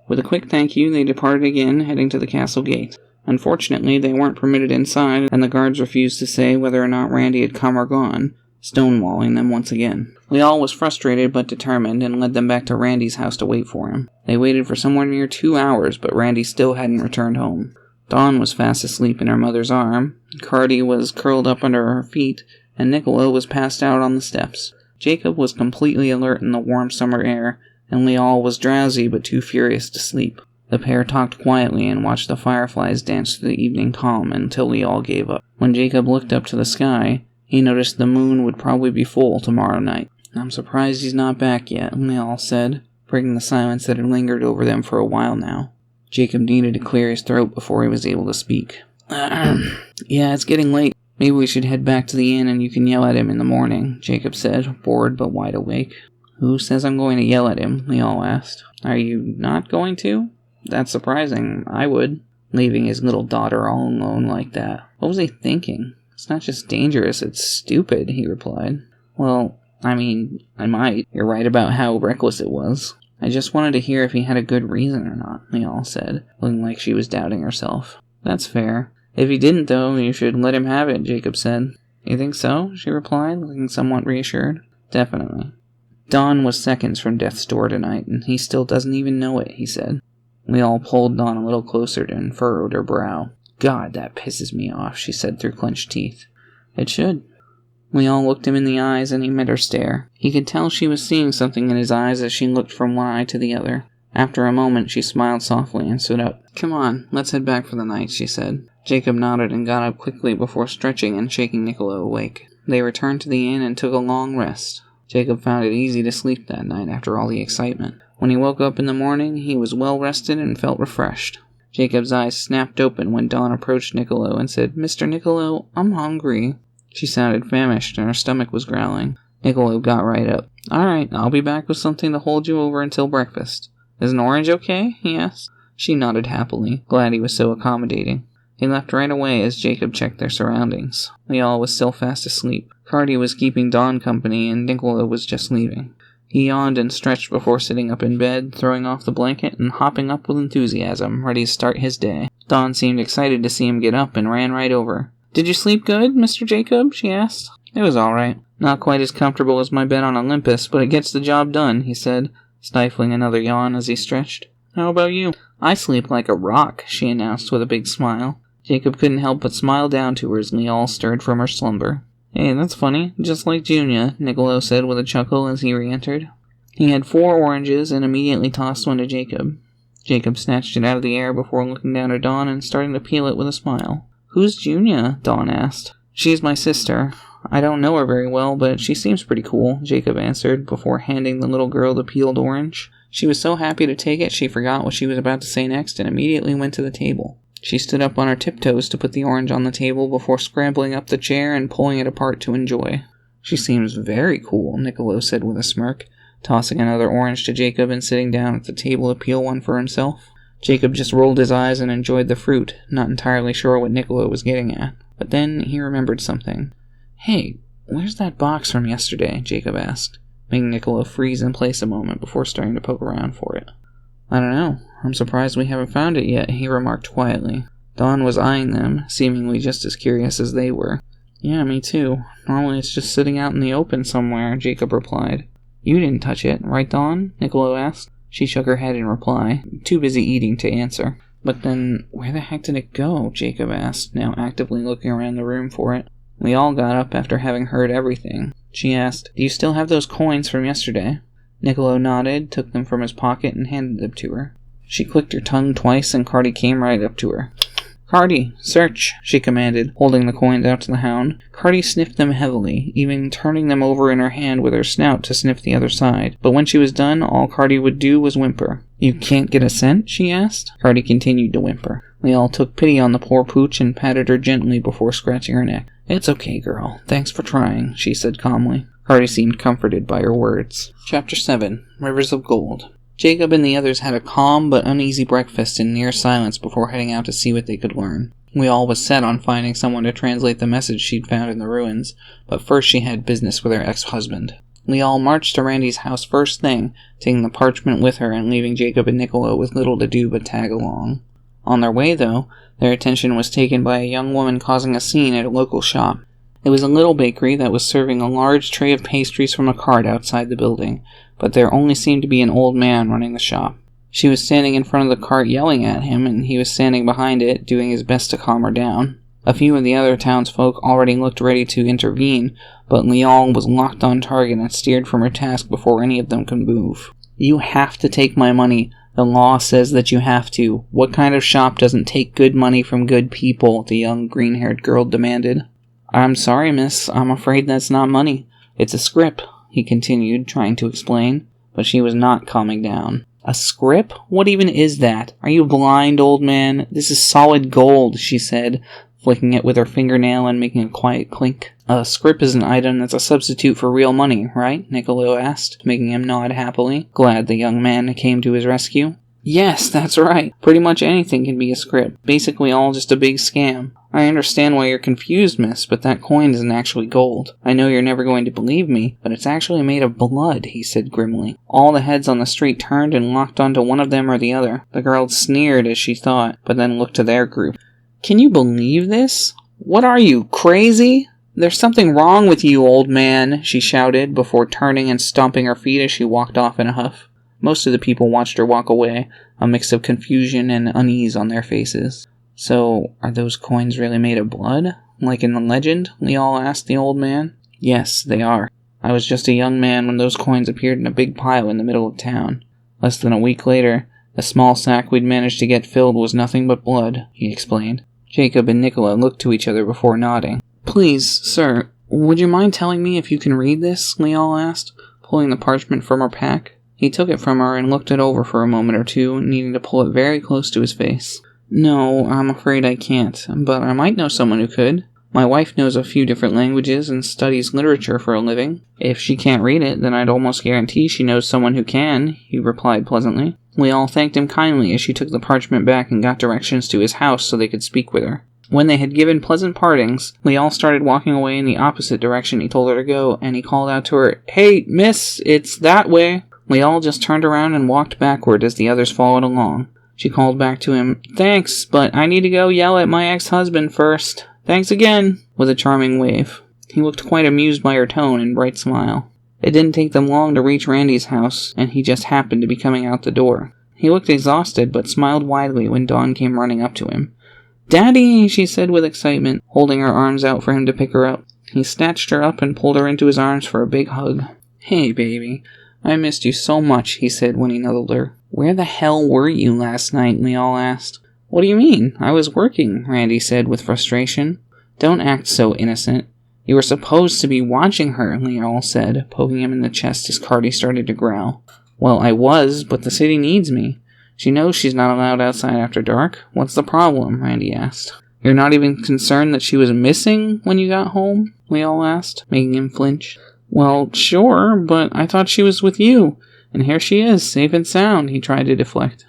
Speaker 1: With a quick thank you, they departed again, heading to the castle gate. Unfortunately, they weren't permitted inside, and the guards refused to say whether or not Randy had come or gone, stonewalling them once again. Leal was frustrated but determined, and led them back to Randy's house to wait for him. They waited for somewhere near 2 hours, but Randy still hadn't returned home. Dawn was fast asleep in her mother's arm, Cardi was curled up under her feet, and Niccolo was passed out on the steps. Jacob was completely alert in the warm summer air, and Leal was drowsy but too furious to sleep. The pair talked quietly and watched the fireflies dance through the evening calm until Leal gave up. When Jacob looked up to the sky, he noticed the moon would probably be full tomorrow night. "I'm surprised he's not back yet," Leal said, breaking the silence that had lingered over them for a while now. Jacob needed to clear his throat before he was able to speak. "Yeah, it's getting late. Maybe we should head back to the inn and you can yell at him in the morning," Jacob said, bored but wide awake. "Who says I'm going to yell at him?" Leal asked. "Are you not going to?" "That's surprising. I would. Leaving his little daughter all alone like that. What was he thinking?" "It's not just dangerous, it's stupid," he replied. "Well, I might. You're right about how reckless it was. I just wanted to hear if he had a good reason or not," Leal said, looking like she was doubting herself. "That's fair. If he didn't, though, you should let him have it," Jacob said. "You think so?" she replied, looking somewhat reassured. "Definitely." "Dawn was seconds from death's door tonight, and he still doesn't even know it," he said. Leal pulled Dawn a little closer and furrowed her brow. "God, that pisses me off," she said through clenched teeth. "It should." Leal looked him in the eyes, and he met her stare. He could tell she was seeing something in his eyes as she looked from one eye to the other. After a moment, she smiled softly and stood up. "Come on, let's head back for the night," she said. Jacob nodded and got up quickly before stretching and shaking Niccolo awake. They returned to the inn and took a long rest. Jacob found it easy to sleep that night after all the excitement. When he woke up in the morning, he was well rested and felt refreshed. Jacob's eyes snapped open when Dawn approached Niccolo and said, "Mr. Niccolo, I'm hungry." She sounded famished and her stomach was growling. Niccolo got right up. "All right, I'll be back with something to hold you over until breakfast. Is an orange okay?" he asked. She nodded happily, glad he was so accommodating. He left right away as Jacob checked their surroundings. Leal was still fast asleep. Cardi was keeping Dawn company and Niccolo was just leaving. He yawned and stretched before sitting up in bed, throwing off the blanket and hopping up with enthusiasm, ready to start his day. Dawn seemed excited to see him get up and ran right over. "Did you sleep good, Mr. Jacob?" she asked. "It was all right. Not quite as comfortable as my bed on Olympus, but it gets the job done," he said, stifling another yawn as he stretched. "How about you?" "I sleep like a rock," she announced with a big smile. Jacob couldn't help but smile down to her as Leal stirred from her slumber. "Hey, that's funny. Just like Junior," Niccolo said with a chuckle as he re-entered. He had 4 oranges and immediately tossed one to Jacob. Jacob snatched it out of the air before looking down at Dawn and starting to peel it with a smile. "Who's Junior?" Dawn asked. "She's my sister. I don't know her very well, but she seems pretty cool," Jacob answered before handing the little girl the peeled orange. She was so happy to take it she forgot what she was about to say next and immediately went to the table. She stood up on her tiptoes to put the orange on the table before scrambling up the chair and pulling it apart to enjoy. "She seems very cool," Niccolo said with a smirk, tossing another orange to Jacob and sitting down at the table to peel one for himself. Jacob just rolled his eyes and enjoyed the fruit, not entirely sure what Niccolo was getting at. But then he remembered something. "Hey, where's that box from yesterday?" Jacob asked, making Niccolo freeze in place a moment before starting to poke around for it. "I don't know. I'm surprised we haven't found it yet," he remarked quietly. Dawn was eyeing them, seemingly just as curious as they were. "Yeah, me too. Normally it's just sitting out in the open somewhere," Jacob replied. "You didn't touch it, right, Dawn?" Niccolo asked. She shook her head in reply, too busy eating to answer. "But then, where the heck did it go?" Jacob asked, now actively looking around the room for it. We all got up after having heard everything. She asked, "Do you still have those coins from yesterday?" Niccolo nodded, took them from his pocket, and handed them to her. She clicked her tongue twice, and Cardi came right up to her. "Cardi, search," she commanded, holding the coins out to the hound. Cardi sniffed them heavily, even turning them over in her hand with her snout to sniff the other side. But when she was done, all Cardi would do was whimper. "You can't get a scent?" she asked. Cardi continued to whimper. We all took pity on the poor pooch and patted her gently before scratching her neck. "It's okay, girl. Thanks for trying," she said calmly. Cardi seemed comforted by her words. Chapter 7. Rivers of Gold. Jacob and the others had a calm but uneasy breakfast in near silence before heading out to see what they could learn. We all was set on finding someone to translate the message she'd found in the ruins, but first she had business with her ex-husband. We all marched to Randy's house first thing, taking the parchment with her and leaving Jacob and Niccolo with little to do but tag along. On their way, though, their attention was taken by a young woman causing a scene at a local shop. It was a little bakery that was serving a large tray of pastries from a cart outside the building, but there only seemed to be an old man running the shop. She was standing in front of the cart yelling at him, and he was standing behind it, doing his best to calm her down. A few of the other townsfolk already looked ready to intervene, but Leon was locked on target and steered from her task before any of them could move. "You have to take my money. The law says that you have to. What kind of shop doesn't take good money from good people?" the young green-haired girl demanded. "I'm sorry, miss. I'm afraid that's not money. It's a scrip," he continued, trying to explain, but she was not calming down. "A scrip? What even is that? Are you blind, old man? This is solid gold," she said, flicking it with her fingernail and making a quiet clink. "A scrip is an item that's a substitute for real money, right?" Niccolo asked, making him nod happily, glad the young man came to his rescue. "Yes, that's right. Pretty much anything can be a scrip. Basically all just a big scam. I understand why you're confused, miss, but that coin isn't actually gold. I know you're never going to believe me, but it's actually made of blood," he said grimly. All the heads on the street turned and locked onto one of them or the other. The girl sneered as she thought, but then looked to their group. "Can you believe this? What are you, crazy? There's something wrong with you, old man," she shouted, before turning and stomping her feet as she walked off in a huff. Most of the people watched her walk away, a mix of confusion and unease on their faces. "So, are those coins really made of blood? Like in the legend?" Leal asked the old man. "Yes, they are. I was just a young man when those coins appeared in a big pile in the middle of town. Less than a week later, the small sack we'd managed to get filled was nothing but blood," he explained. Jacob and Nicola looked to each other before nodding. "Please, sir, would you mind telling me if you can read this?" Leal asked, pulling the parchment from her pack. He took it from her and looked it over for a moment or two, needing to pull it very close to his face. "No, I'm afraid I can't, but I might know someone who could. My wife knows a few different languages and studies literature for a living. If she can't read it, then I'd almost guarantee she knows someone who can," he replied pleasantly. Leal thanked him kindly as she took the parchment back and got directions to his house so they could speak with her. When they had given pleasant partings, Leal started walking away in the opposite direction he told her to go, and he called out to her, "Hey, miss, it's that way." Leal just turned around and walked backward as the others followed along. She called back to him, "Thanks, but I need to go yell at my ex-husband first. Thanks again," with a charming wave. He looked quite amused by her tone and bright smile. It didn't take them long to reach Randy's house, and he just happened to be coming out the door. He looked exhausted, but smiled widely when Dawn came running up to him. "Daddy," she said with excitement, holding her arms out for him to pick her up. He snatched her up and pulled her into his arms for a big hug. "Hey, baby. I missed you so much," he said when he nuzzled her. "Where the hell were you last night?" Leal asked. "What do you mean? I was working," Randy said with frustration. "Don't act so innocent. You were supposed to be watching her," Leal said, poking him in the chest as Cardi started to growl. "Well, I was, but the city needs me. She knows she's not allowed outside after dark. What's the problem?" Randy asked. "You're not even concerned that she was missing when you got home?" Leal asked, making him flinch. Well, sure, but I thought she was with you. And here she is, safe and sound, he tried to deflect.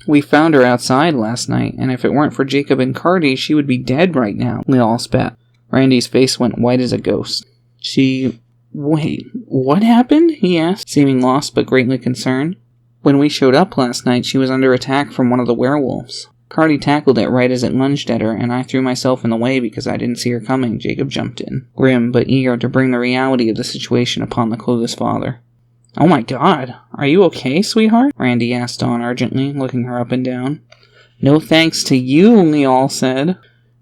Speaker 1: We found her outside last night, and if it weren't for Jacob and Cardi, she would be dead right now, Leal spat. Randy's face went white as a ghost. Wait, what happened? He asked, seeming lost but greatly concerned. When we showed up last night, she was under attack from one of the werewolves. Cardi tackled it right as it lunged at her, and I threw myself in the way because I didn't see her coming, Jacob jumped in, grim but eager to bring the reality of the situation upon the clueless father. Oh my god, are you okay, sweetheart? Randy asked Dawn urgently, looking her up and down. No thanks to you, Leal said.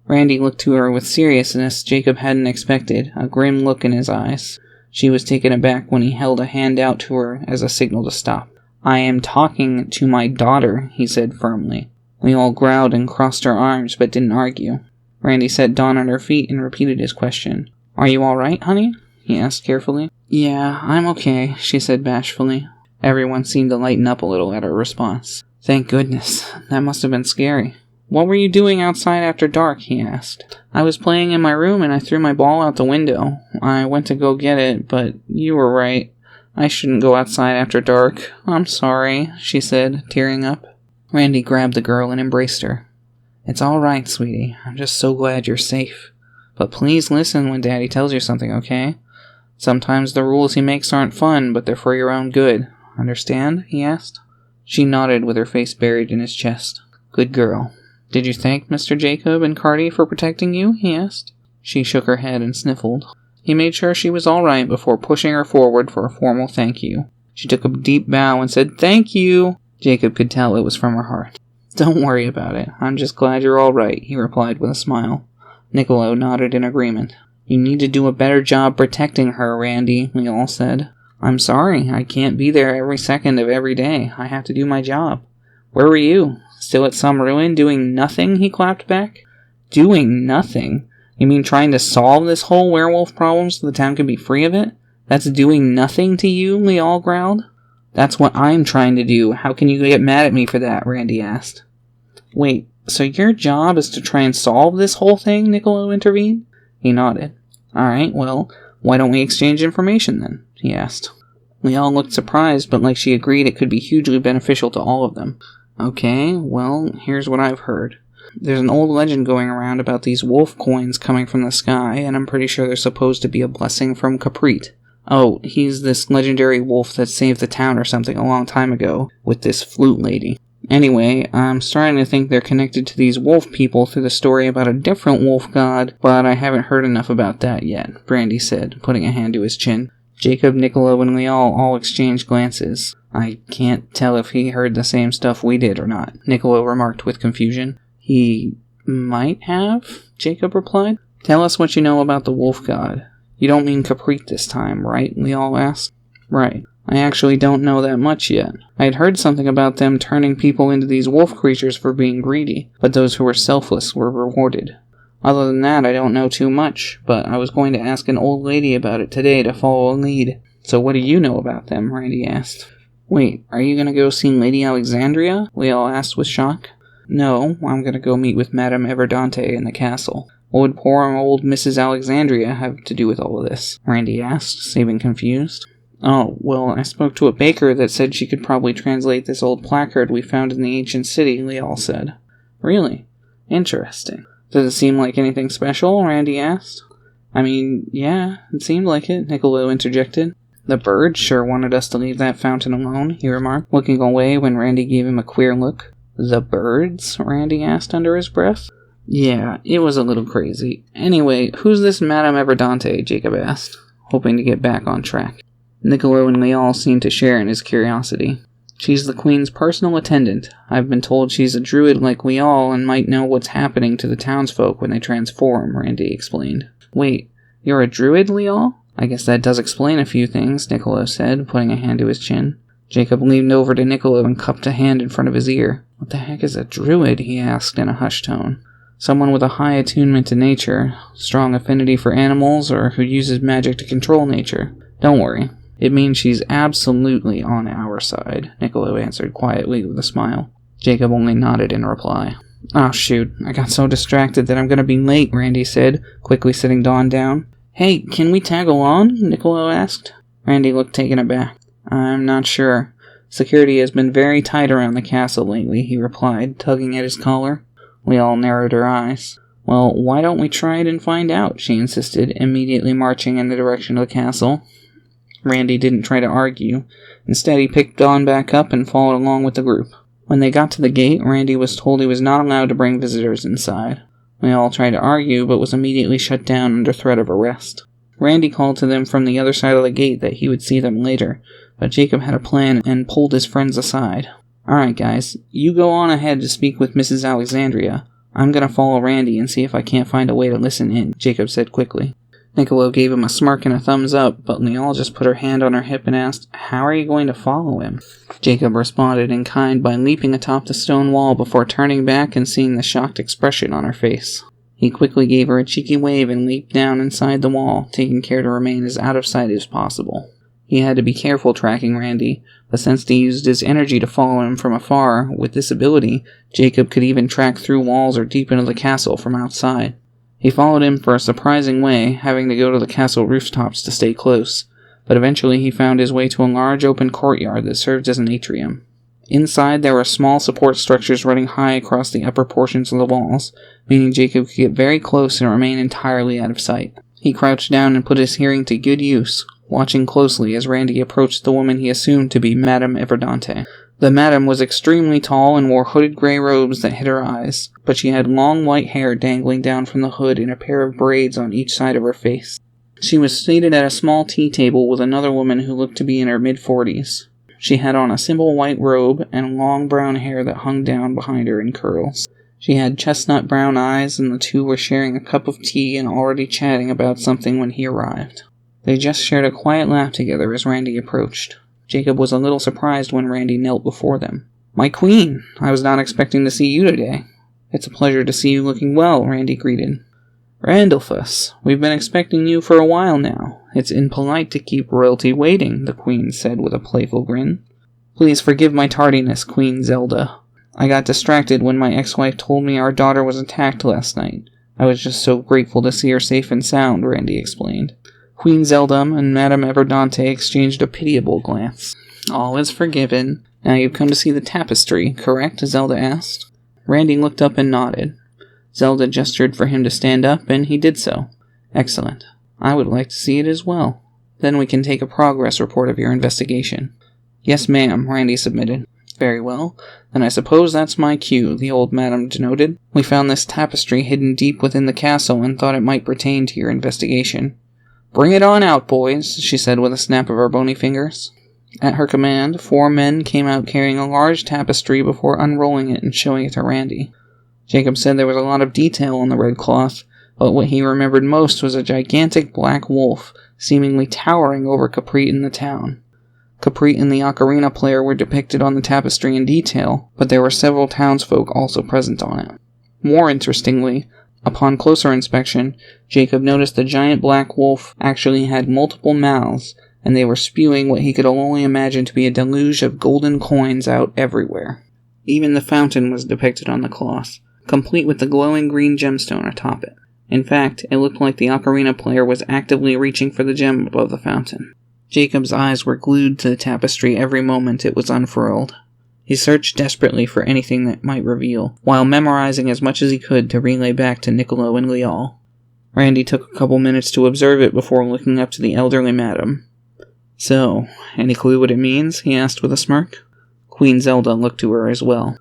Speaker 1: Randy looked to her with seriousness Jacob hadn't expected, a grim look in his eyes. She was taken aback when he held a hand out to her as a signal to stop. I am talking to my daughter, he said firmly. Leal growled and crossed her arms, but didn't argue. Randy set Dawn on her feet and repeated his question. Are you alright, honey? He asked carefully. Yeah, I'm okay, she said bashfully. Everyone seemed to lighten up a little at her response. Thank goodness. That must have been scary. What were you doing outside after dark? He asked. I was playing in my room and I threw my ball out the window. I went to go get it, but you were right. I shouldn't go outside after dark. I'm sorry, she said, tearing up. Randy grabbed the girl and embraced her. It's all right, sweetie. I'm just so glad you're safe. But please listen when Daddy tells you something, okay? Sometimes the rules he makes aren't fun, but they're for your own good. Understand? He asked. She nodded with her face buried in his chest. Good girl. Did you thank Mr. Jacob and Cardi for protecting you? He asked. She shook her head and sniffled. He made sure she was all right before pushing her forward for a formal thank you. She took a deep bow and said, Thank you! Jacob could tell it was from her heart. Don't worry about it. I'm just glad you're all right, he replied with a smile. Niccolo nodded in agreement. You need to do a better job protecting her, Randy, Leal said. I'm sorry, I can't be there every second of every day. I have to do my job. Where were you? Still at some ruin, doing nothing? He clapped back. Doing nothing? You mean trying to solve this whole werewolf problem so the town can be free of it? That's doing nothing to you? Leal growled. That's what I'm trying to do. How can you get mad at me for that? Randy asked. Wait, so your job is to try and solve this whole thing? Niccolo intervened. He nodded. Alright, well, why don't we exchange information then? He asked. Leal looked surprised, but like she agreed it could be hugely beneficial to all of them. Okay, well, here's what I've heard. There's an old legend going around about these wolf coins coming from the sky, and I'm pretty sure they're supposed to be a blessing from Kapreet. Oh, he's this legendary wolf that saved the town or something a long time ago, with this flute lady. Anyway, I'm starting to think they're connected to these wolf people through the story about a different wolf god, but I haven't heard enough about that yet, Brandy said, putting a hand to his chin. Jacob, Niccolo, and Leal all exchanged glances. I can't tell if he heard the same stuff we did or not, Niccolo remarked with confusion. He might have, Jacob replied. Tell us what you know about the wolf god. You don't mean Kapreet this time, right? Leal asked. Right. I actually don't know that much yet. I had heard something about them turning people into these wolf creatures for being greedy, but those who were selfless were rewarded. Other than that, I don't know too much, but I was going to ask an old lady about it today to follow a lead. So what do you know about them? Randy asked. Wait, are you going to go see Lady Alexandria? Leal asked with shock. No, I'm going to go meet with Madame Everdante in the castle. What would poor old Mrs. Alexandria have to do with all of this? Randy asked, seeming confused. Oh, well, I spoke to a baker that said she could probably translate this old placard we found in the ancient city, Leal said. Really? Interesting. Does it seem like anything special? Randy asked. I mean, yeah, it seemed like it, Niccolo interjected. The bird sure wanted us to leave that fountain alone, he remarked, looking away when Randy gave him a queer look. The birds? Randy asked under his breath. Yeah, it was a little crazy. Anyway, who's this Madame Everdante? Jacob asked, hoping to get back on track. Niccolo and Leal seemed to share in his curiosity. She's the Queen's personal attendant. I've been told she's a druid like we all and might know what's happening to the townsfolk when they transform, Randy explained. Wait, you're a druid, Leal? I guess that does explain a few things, Niccolo said, putting a hand to his chin. Jacob leaned over to Niccolo and cupped a hand in front of his ear. What the heck is a druid? He asked in a hushed tone. Someone with a high attunement to nature, strong affinity for animals, or who uses magic to control nature. Don't worry. It means she's absolutely on our side, Niccolo answered quietly with a smile. Jacob only nodded in reply. Oh shoot, I got so distracted that I'm gonna be late, Randy said, quickly sitting Dawn down. "Hey, can we tag along?" Niccolo asked. Randy looked taken aback. "I'm not sure. Security has been very tight around the castle lately," he replied, tugging at his collar. We all narrowed our eyes. "Well, why don't we try it and find out?" she insisted, immediately marching in the direction of the castle. Randy didn't try to argue. Instead, he picked on back up and followed along with the group. When they got to the gate, Randy was told he was not allowed to bring visitors inside. We all tried to argue, but was immediately shut down under threat of arrest. Randy called to them from the other side of the gate that he would see them later, but Jacob had a plan and pulled his friends aside. "Alright guys, you go on ahead to speak with Mrs. Alexandria. I'm gonna follow Randy and see if I can't find a way to listen in," Jacob said quickly. Niccolo gave him a smirk and a thumbs up, but Leal just put her hand on her hip and asked, "How are you going to follow him?" Jacob responded in kind by leaping atop the stone wall before turning back and seeing the shocked expression on her face. He quickly gave her a cheeky wave and leaped down inside the wall, taking care to remain as out of sight as possible. He had to be careful tracking Randy, but since he used his energy to follow him from afar, with this ability, Jacob could even track through walls or deep into the castle from outside. He followed him for a surprising way, having to go to the castle rooftops to stay close, but eventually he found his way to a large open courtyard that served as an atrium. Inside there were small support structures running high across the upper portions of the walls, meaning Jacob could get very close and remain entirely out of sight. He crouched down and put his hearing to good use, watching closely as Randy approached the woman he assumed to be Madame Everdante. The madam was extremely tall and wore hooded gray robes that hid her eyes, but she had long white hair dangling down from the hood in a pair of braids on each side of her face. She was seated at a small tea table with another woman who looked to be in her mid-40s. She had on a simple white robe and long brown hair that hung down behind her in curls. She had chestnut brown eyes, and the two were sharing a cup of tea and already chatting about something when he arrived. They just shared a quiet laugh together as Randy approached. Jacob was a little surprised when Randy knelt before them. "My queen! I was not expecting to see you today." "It's a pleasure to see you looking well," Randy greeted. "Randolphus, we've been expecting you for a while now. It's impolite to keep royalty waiting," the queen said with a playful grin. "Please forgive my tardiness, Queen Zelda. I got distracted when my ex-wife told me our daughter was attacked last night. I was just so grateful to see her safe and sound," Randy explained. Queen Zelda and Madame Everdante exchanged a pitiable glance. "All is forgiven. Now you've come to see the tapestry, correct?" Zelda asked. Randy looked up and nodded. Zelda gestured for him to stand up, and he did so. "Excellent. I would like to see it as well. Then we can take a progress report of your investigation." "Yes, ma'am," Randy submitted. "Very well. Then I suppose that's my cue," the old madam denoted. "We found this tapestry hidden deep within the castle and thought it might pertain to your investigation." "Bring it on out, boys," she said with a snap of her bony fingers. At her command, 4 men came out carrying a large tapestry before unrolling it and showing it to Randy. Jacob said there was a lot of detail on the red cloth, but what he remembered most was a gigantic black wolf, seemingly towering over Kapreet in the town. Kapreet and the ocarina player were depicted on the tapestry in detail, but there were several townsfolk also present on it. More interestingly, upon closer inspection, Jacob noticed the giant black wolf actually had multiple mouths, and they were spewing what he could only imagine to be a deluge of golden coins out everywhere. Even the fountain was depicted on the cloth, complete with the glowing green gemstone atop it. In fact, it looked like the ocarina player was actively reaching for the gem above the fountain. Jacob's eyes were glued to the tapestry every moment it was unfurled. He searched desperately for anything that might reveal, while memorizing as much as he could to relay back to Niccolo and Leal. Randy took a couple minutes to observe it before looking up to the elderly madam. "So, any clue what it means?" he asked with a smirk. Queen Zelda looked to her as well.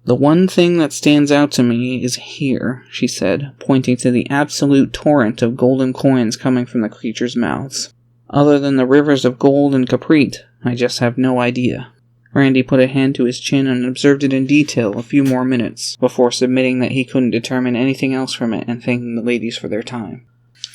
Speaker 1: "The one thing that stands out to me is here," she said, pointing to the absolute torrent of golden coins coming from the creatures' mouths. "Other than the rivers of gold in Kapreet, I just have no idea." Randy put a hand to his chin and observed it in detail a few more minutes, before submitting that he couldn't determine anything else from it and thanking the ladies for their time.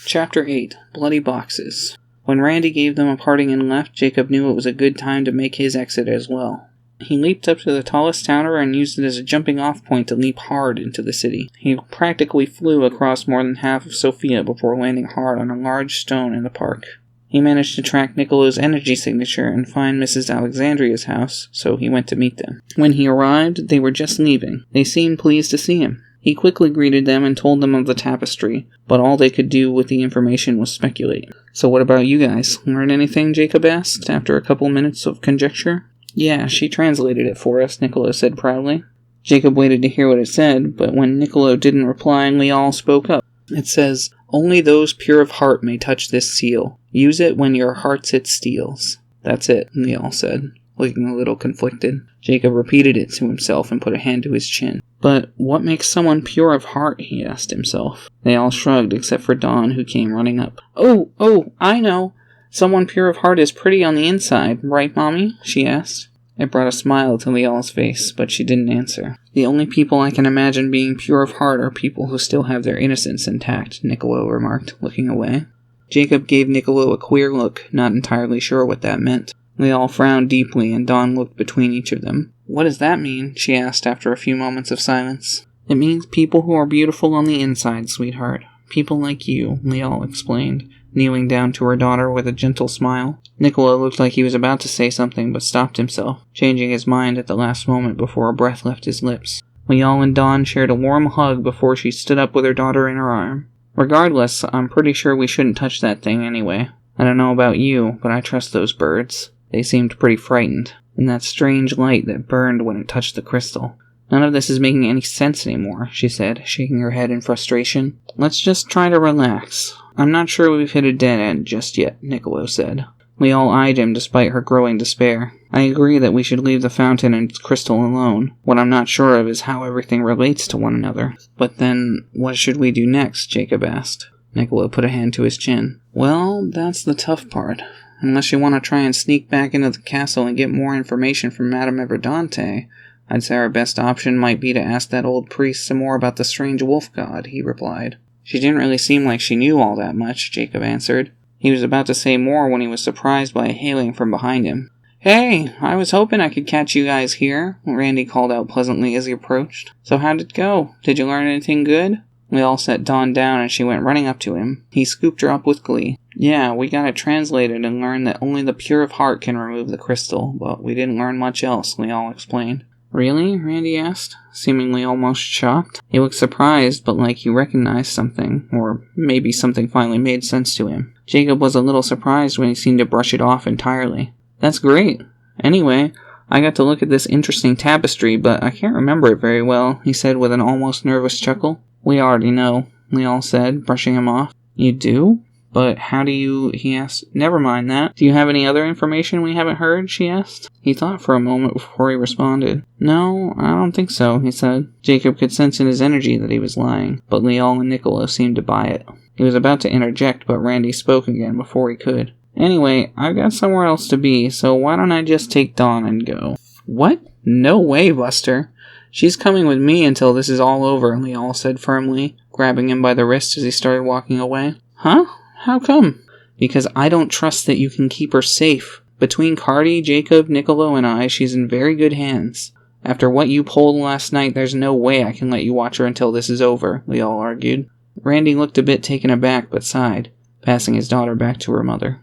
Speaker 1: Chapter 8. Bloody Boxes. When Randy gave them a parting and left, Jacob knew it was a good time to make his exit as well. He leaped up to the tallest tower and used it as a jumping-off point to leap hard into the city. He practically flew across more than half of Sofia before landing hard on a large stone in the park. He managed to track Niccolo's energy signature and find Mrs. Alexandria's house, so he went to meet them. When he arrived, they were just leaving. They seemed pleased to see him. He quickly greeted them and told them of the tapestry, but all they could do with the information was speculate. "So what about you guys? Learn anything?" Jacob asked, after a couple minutes of conjecture. "Yeah, she translated it for us," Niccolo said proudly. Jacob waited to hear what it said, but when Niccolo didn't reply, Lial spoke up. "It says, 'Only those pure of heart may touch this seal. Use it when your heart's it steals.'" "That's it," Lial said, looking a little conflicted. Jacob repeated it to himself and put a hand to his chin. "But what makes someone pure of heart?" he asked himself. They all shrugged except for Dawn, who came running up. Oh, I know. Someone pure of heart is pretty on the inside, right, Mommy?" she asked. It brought a smile to Lial's face, but she didn't answer. "The only people I can imagine being pure of heart are people who still have their innocence intact," Niccolo remarked, looking away. Jacob gave Niccolo a queer look, not entirely sure what that meant. Lial frowned deeply, and Dawn looked between each of them. "What does that mean?" she asked after a few moments of silence. "It means people who are beautiful on the inside, sweetheart. People like you," Lial explained, kneeling down to her daughter with a gentle smile. Niccolo looked like he was about to say something, but stopped himself, changing his mind at the last moment before a breath left his lips. Lial and Dawn shared a warm hug before she stood up with her daughter in her arm. "Regardless, I'm pretty sure we shouldn't touch that thing anyway. I don't know about you, but I trust those birds. They seemed pretty frightened, and that strange light that burned when it touched the crystal. None of this is making any sense anymore," she said, shaking her head in frustration. "Let's just try to relax. I'm not sure we've hit a dead end just yet," Niccolo said. Lial eyed him despite her growing despair. "I agree that we should leave the fountain and its crystal alone. What I'm not sure of is how everything relates to one another." "But then, what should we do next?" Jacob asked. Niccolo put a hand to his chin. "Well, that's the tough part. Unless you want to try and sneak back into the castle and get more information from Madame Everdante, I'd say our best option might be to ask that old priest some more about the strange wolf god," he replied. "She didn't really seem like she knew all that much," Jacob answered. He was about to say more when he was surprised by a hailing from behind him. "Hey, I was hoping I could catch you guys here," Randy called out pleasantly as he approached. "So how'd it go? Did you learn anything good?" We all set Dawn down and she went running up to him. He scooped her up with glee. "Yeah, we got it translated and learned that only the pure of heart can remove the crystal, but we didn't learn much else," Lial explained. "Really?" Randy asked, seemingly almost shocked. He looked surprised, but like he recognized something, or maybe something finally made sense to him. Jacob was a little surprised when he seemed to brush it off entirely. "That's great. Anyway, I got to look at this interesting tapestry, but I can't remember it very well," he said with an almost nervous chuckle. "We already know," Lial said, brushing him off. "You do? But how do you," he asked. "Never mind that. Do you have any other information we haven't heard?" she asked. He thought for a moment before he responded. "No, I don't think so," he said. Jacob could sense in his energy that he was lying, but Lial and Niccolo seemed to buy it. He was about to interject, but Randy spoke again before he could. "Anyway, I've got somewhere else to be, so why don't I just take Dawn and go?" "What? No way, Buster. She's coming with me until this is all over," Lial said firmly, grabbing him by the wrist as he started walking away. "Huh? How come?" "Because I don't trust that you can keep her safe. Between Cardi, Jacob, Niccolo, and I, she's in very good hands. After what you pulled last night, there's no way I can let you watch her until this is over," Lial argued. Randy looked a bit taken aback, but sighed, passing his daughter back to her mother.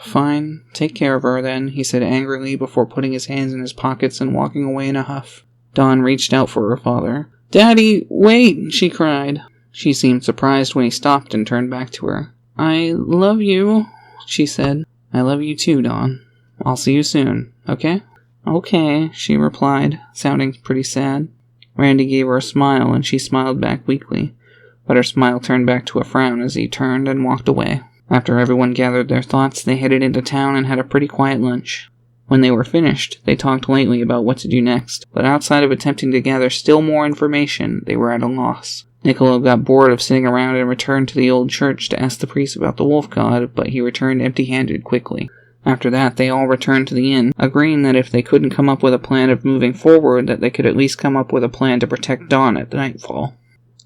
Speaker 1: "Fine, take care of her then," he said angrily before putting his hands in his pockets and walking away in a huff. Dawn reached out for her father. "Daddy, wait!" she cried. She seemed surprised when he stopped and turned back to her. "I love you," she said. "I love you too, Dawn. I'll see you soon, okay?" "Okay," she replied, sounding pretty sad. Randy gave her a smile, and she smiled back weakly, but her smile turned back to a frown as he turned and walked away. After everyone gathered their thoughts, they headed into town and had a pretty quiet lunch. When they were finished, they talked lightly about what to do next, but outside of attempting to gather still more information, they were at a loss. Niccolo got bored of sitting around and returned to the old church to ask the priest about the wolf god, but he returned empty-handed quickly. After that, they all returned to the inn, agreeing that if they couldn't come up with a plan of moving forward, that they could at least come up with a plan to protect Dawn at nightfall.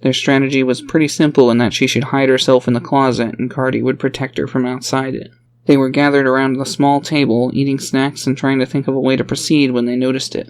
Speaker 1: Their strategy was pretty simple in that she should hide herself in the closet and Cardi would protect her from outside it. They were gathered around the small table, eating snacks and trying to think of a way to proceed when they noticed it.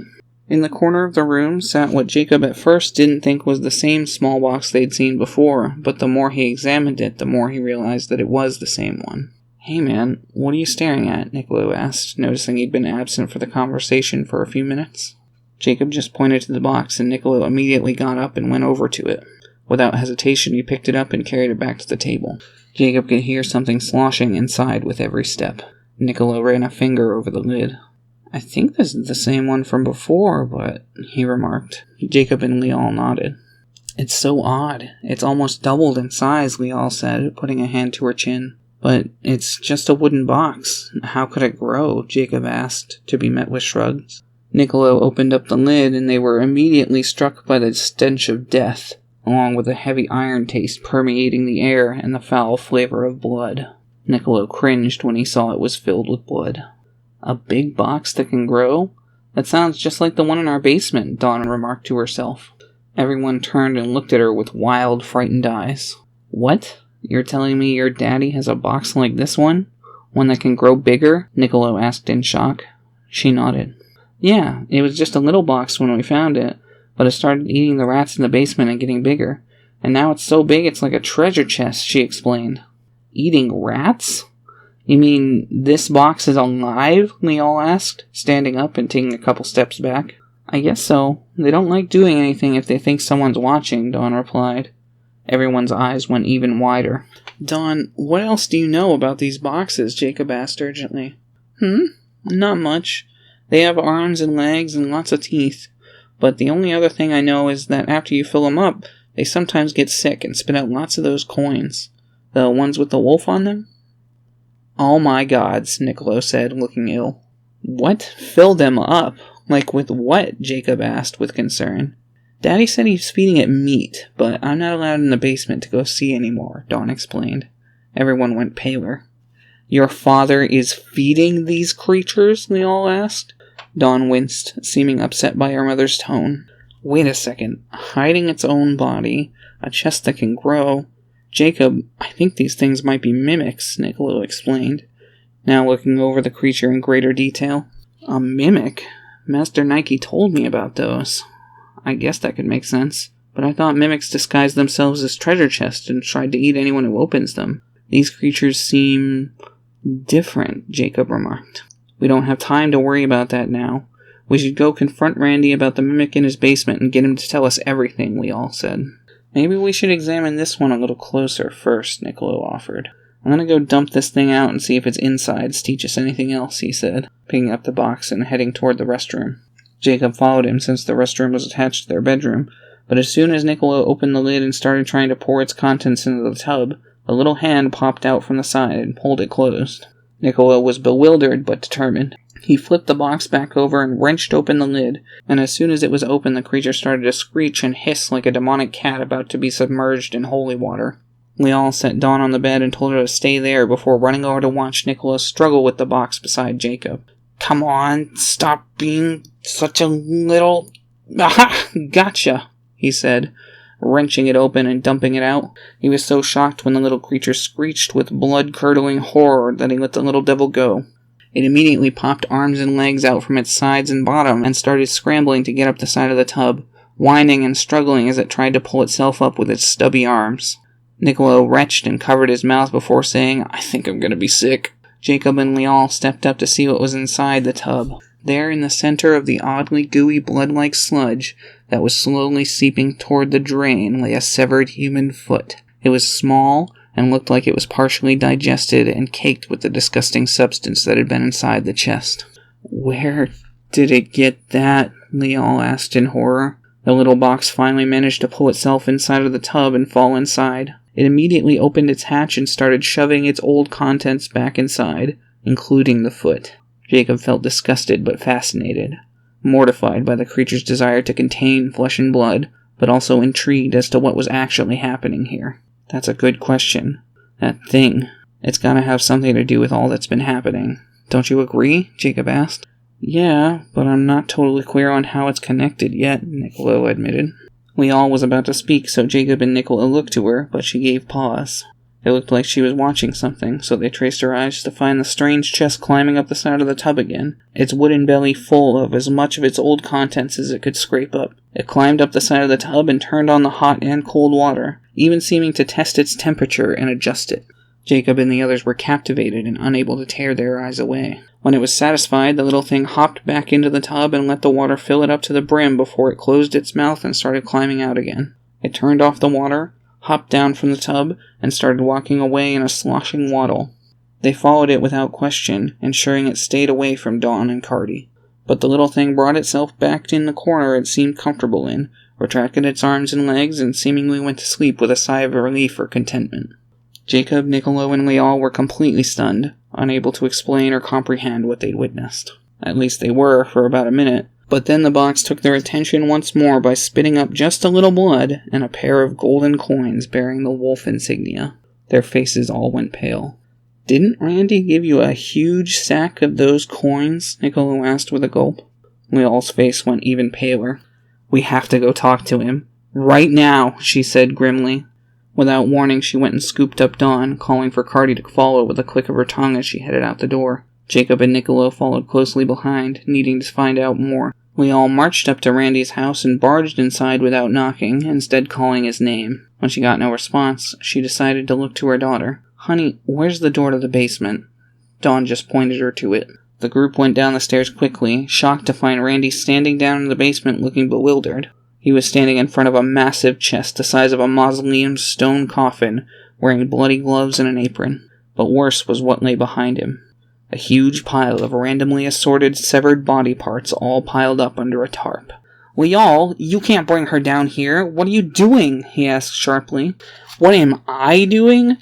Speaker 1: In the corner of the room sat what Jacob at first didn't think was the same small box they'd seen before, but the more he examined it, the more he realized that it was the same one. "Hey man, what are you staring at?" Niccolo asked, noticing he'd been absent for the conversation for a few minutes. Jacob just pointed to the box, and Niccolo immediately got up and went over to it. Without hesitation, he picked it up and carried it back to the table. Jacob could hear something sloshing inside with every step. Niccolo ran a finger over the lid. "I think this is the same one from before, but," he remarked. Jacob and Leal nodded. "It's so odd. It's almost doubled in size," Leal said, putting a hand to her chin. "But it's just a wooden box. How could it grow?" Jacob asked, to be met with shrugs. Niccolo opened up the lid, and they were immediately struck by the stench of death, along with a heavy iron taste permeating the air and the foul flavor of blood. Niccolo cringed when he saw it was filled with blood. "A big box that can grow? That sounds just like the one in our basement," Dawn remarked to herself. Everyone turned and looked at her with wild, frightened eyes. "What? You're telling me your daddy has a box like this one? One that can grow bigger?" Niccolo asked in shock. She nodded. "Yeah, it was just a little box when we found it, but it started eating the rats in the basement and getting bigger. And now it's so big it's like a treasure chest," she explained. "Eating rats? You mean this box is alive?" Leal asked, standing up and taking a couple steps back. "I guess so. They don't like doing anything if they think someone's watching," Dawn replied. Everyone's eyes went even wider. "Dawn, what else do you know about these boxes?" Jacob asked urgently. Not much. They have arms and legs and lots of teeth. But the only other thing I know is that after you fill them up, they sometimes get sick and spit out lots of those coins. The ones with the wolf on them?" "Oh my gods," Niccolo said, looking ill. "What? Fill them up? Like with what?" Jacob asked with concern. "Daddy said he's feeding it meat, but I'm not allowed in the basement to go see anymore," Dawn explained. Everyone went paler. "Your father is feeding these creatures?" Leal asked. Dawn winced, seeming upset by her mother's tone. "Wait a second. Hiding its own body, a chest that can grow. Jacob, I think these things might be mimics," Niccolo explained, now looking over the creature in greater detail. "A mimic? Master Nike told me about those. I guess that could make sense, but I thought mimics disguised themselves as treasure chests and tried to eat anyone who opens them. These creatures seem different," Jacob remarked. "We don't have time to worry about that now. We should go confront Randy about the mimic in his basement and get him to tell us everything," we all said. "Maybe we should examine this one a little closer first," Niccolo offered. "I'm gonna go dump this thing out and see if its insides teach us anything else," he said, picking up the box and heading toward the restroom. Jacob followed him since the restroom was attached to their bedroom, but as soon as Niccolo opened the lid and started trying to pour its contents into the tub, a little hand popped out from the side and pulled it closed. Niccolo was bewildered but determined. He flipped the box back over and wrenched open the lid, and as soon as it was open, the creature started to screech and hiss like a demonic cat about to be submerged in holy water. Leal set Dawn on the bed and told her to stay there before running over to watch Niccolo struggle with the box beside Jacob. "Come on, stop being such a little... Aha! Gotcha!" he said, wrenching it open and dumping it out. He was so shocked when the little creature screeched with blood-curdling horror that he let the little devil go. It immediately popped arms and legs out from its sides and bottom and started scrambling to get up the side of the tub, whining and struggling as it tried to pull itself up with its stubby arms. Niccolo retched and covered his mouth before saying, "I think I'm gonna be sick." Jacob and Leal stepped up to see what was inside the tub. There in the center of the oddly gooey blood-like sludge that was slowly seeping toward the drain lay a severed human foot. It was small and looked like it was partially digested and caked with the disgusting substance that had been inside the chest. "Where did it get that?" Leal asked in horror. The little box finally managed to pull itself inside of the tub and fall inside. It immediately opened its hatch and started shoving its old contents back inside, including the foot. Jacob felt disgusted but fascinated, mortified by the creature's desire to contain flesh and blood, but also intrigued as to what was actually happening here. "That's a good question. That thing. It's gotta have something to do with all that's been happening. Don't you agree?" Jacob asked. "Yeah, but I'm not totally clear on how it's connected yet," Niccolo admitted. Leal was about to speak, so Jacob and Niccolo looked to her, but she gave pause. It looked like she was watching something, so they traced her eyes to find the strange chest climbing up the side of the tub again, its wooden belly full of as much of its old contents as it could scrape up. It climbed up the side of the tub and turned on the hot and cold water, even seeming to test its temperature and adjust it. Jacob and the others were captivated and unable to tear their eyes away. When it was satisfied, the little thing hopped back into the tub and let the water fill it up to the brim before it closed its mouth and started climbing out again. It turned off the water, hopped down from the tub, and started walking away in a sloshing waddle. They followed it without question, ensuring it stayed away from Dawn and Cardi. But the little thing brought itself back in the corner it seemed comfortable in, retracted its arms and legs, and seemingly went to sleep with a sigh of relief or contentment. Jacob, Niccolo, and Leal were completely stunned, unable to explain or comprehend what they'd witnessed. At least they were, for about a minute. But then the box took their attention once more by spitting up just a little blood and a pair of golden coins bearing the wolf insignia. Their faces all went pale. "Didn't Randy give you a huge sack of those coins?" Niccolo asked with a gulp. Leal's face went even paler. "We have to go talk to him. Right now," she said grimly. Without warning, she went and scooped up Dawn, calling for Cardi to follow with a click of her tongue as she headed out the door. Jacob and Niccolo followed closely behind, needing to find out more. We all marched up to Randy's house and barged inside without knocking, instead calling his name. When she got no response, she decided to look to her daughter. "Honey, where's the door to the basement?" Dawn just pointed her to it. The group went down the stairs quickly, shocked to find Randy standing down in the basement looking bewildered. He was standing in front of a massive chest the size of a mausoleum's stone coffin, wearing bloody gloves and an apron. But worse was what lay behind him. A huge pile of randomly assorted severed body parts all piled up under a tarp. "Leal, you can't bring her down here. What are you doing?" he asked sharply. "What am I doing?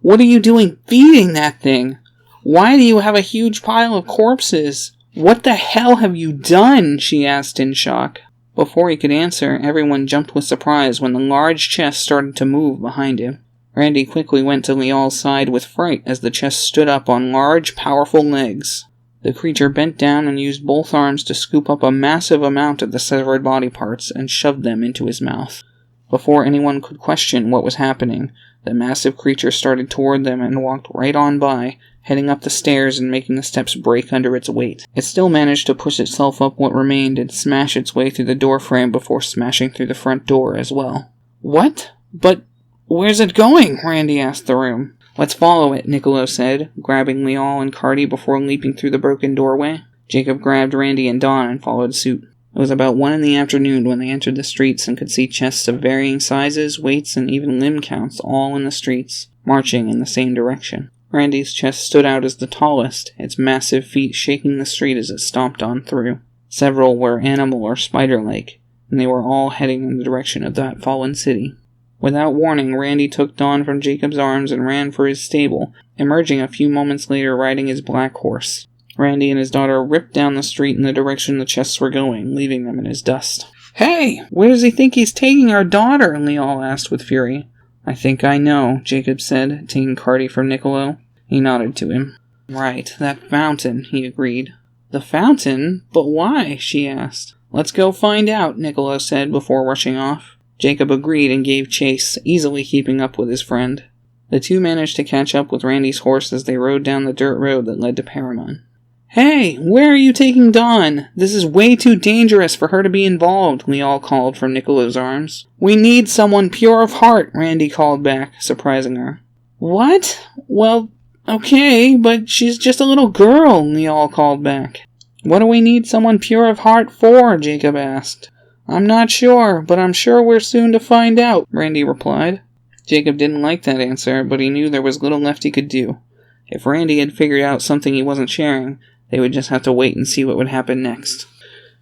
Speaker 1: What are you doing feeding that thing? Why do you have a huge pile of corpses? What the hell have you done?" she asked in shock. Before he could answer, everyone jumped with surprise when the large chest started to move behind him. Randy quickly went to Leal's side with fright as the chest stood up on large, powerful legs. The creature bent down and used both arms to scoop up a massive amount of the severed body parts and shoved them into his mouth. Before anyone could question what was happening, the massive creature started toward them and walked right on by, heading up the stairs and making the steps break under its weight. It still managed to push itself up what remained and smash its way through the door frame before smashing through the front door as well. "What? But where's it going?" Randy asked the room. "Let's follow it," Niccolo said, grabbing Leal and Cardi before leaping through the broken doorway. Jacob grabbed Randy and Dawn and followed suit. It was about 1 in the afternoon when they entered the streets and could see chests of varying sizes, weights, and even limb counts all in the streets, marching in the same direction. Randy's chest stood out as the tallest, its massive feet shaking the street as it stomped on through. Several were animal or spider-like, and they were all heading in the direction of that fallen city. Without warning, Randy took Dawn from Jacob's arms and ran for his stable, emerging a few moments later riding his black horse. Randy and his daughter ripped down the street in the direction the chests were going, leaving them in his dust. "Hey, where does he think he's taking our daughter?" Leal asked with fury. "I think I know," Jacob said, taking Cardi from Niccolo. He nodded to him. "Right, that fountain," he agreed. "The fountain? But why?" she asked. "Let's go find out," Niccolo said before rushing off. Jacob agreed and gave chase, easily keeping up with his friend. The two managed to catch up with Randy's horse as they rode down the dirt road that led to Paramount. "Hey, where are you taking Dawn? This is way too dangerous for her to be involved," Leal called from Niccolo's arms. "We need someone pure of heart," Randy called back, surprising her. "What? Well, okay, but she's just a little girl," Leal called back. "What do we need someone pure of heart for?" Jacob asked. "I'm not sure, but I'm sure we're soon to find out," Randy replied. Jacob didn't like that answer, but he knew there was little left he could do. If Randy had figured out something he wasn't sharing, they would just have to wait and see what would happen next.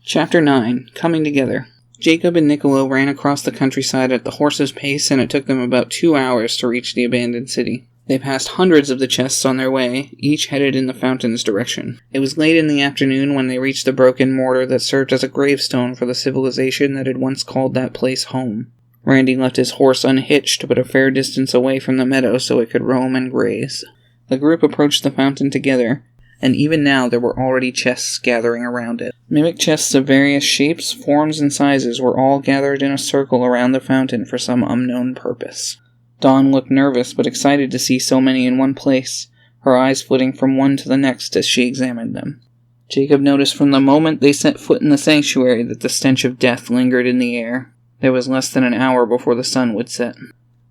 Speaker 1: Chapter 9. Coming Together. Jacob and Niccolo ran across the countryside at the horse's pace, and it took them about 2 hours to reach the abandoned city. They passed hundreds of the chests on their way, each headed in the fountain's direction. It was late in the afternoon when they reached the broken mortar that served as a gravestone for the civilization that had once called that place home. Randy left his horse unhitched but a fair distance away from the meadow so it could roam and graze. The group approached the fountain together, and even now there were already chests gathering around it. Mimic chests of various shapes, forms, and sizes were all gathered in a circle around the fountain for some unknown purpose. Dawn looked nervous but excited to see so many in one place, her eyes flitting from one to the next as she examined them. Jacob noticed from the moment they set foot in the sanctuary that the stench of death lingered in the air. There was less than an hour before the sun would set.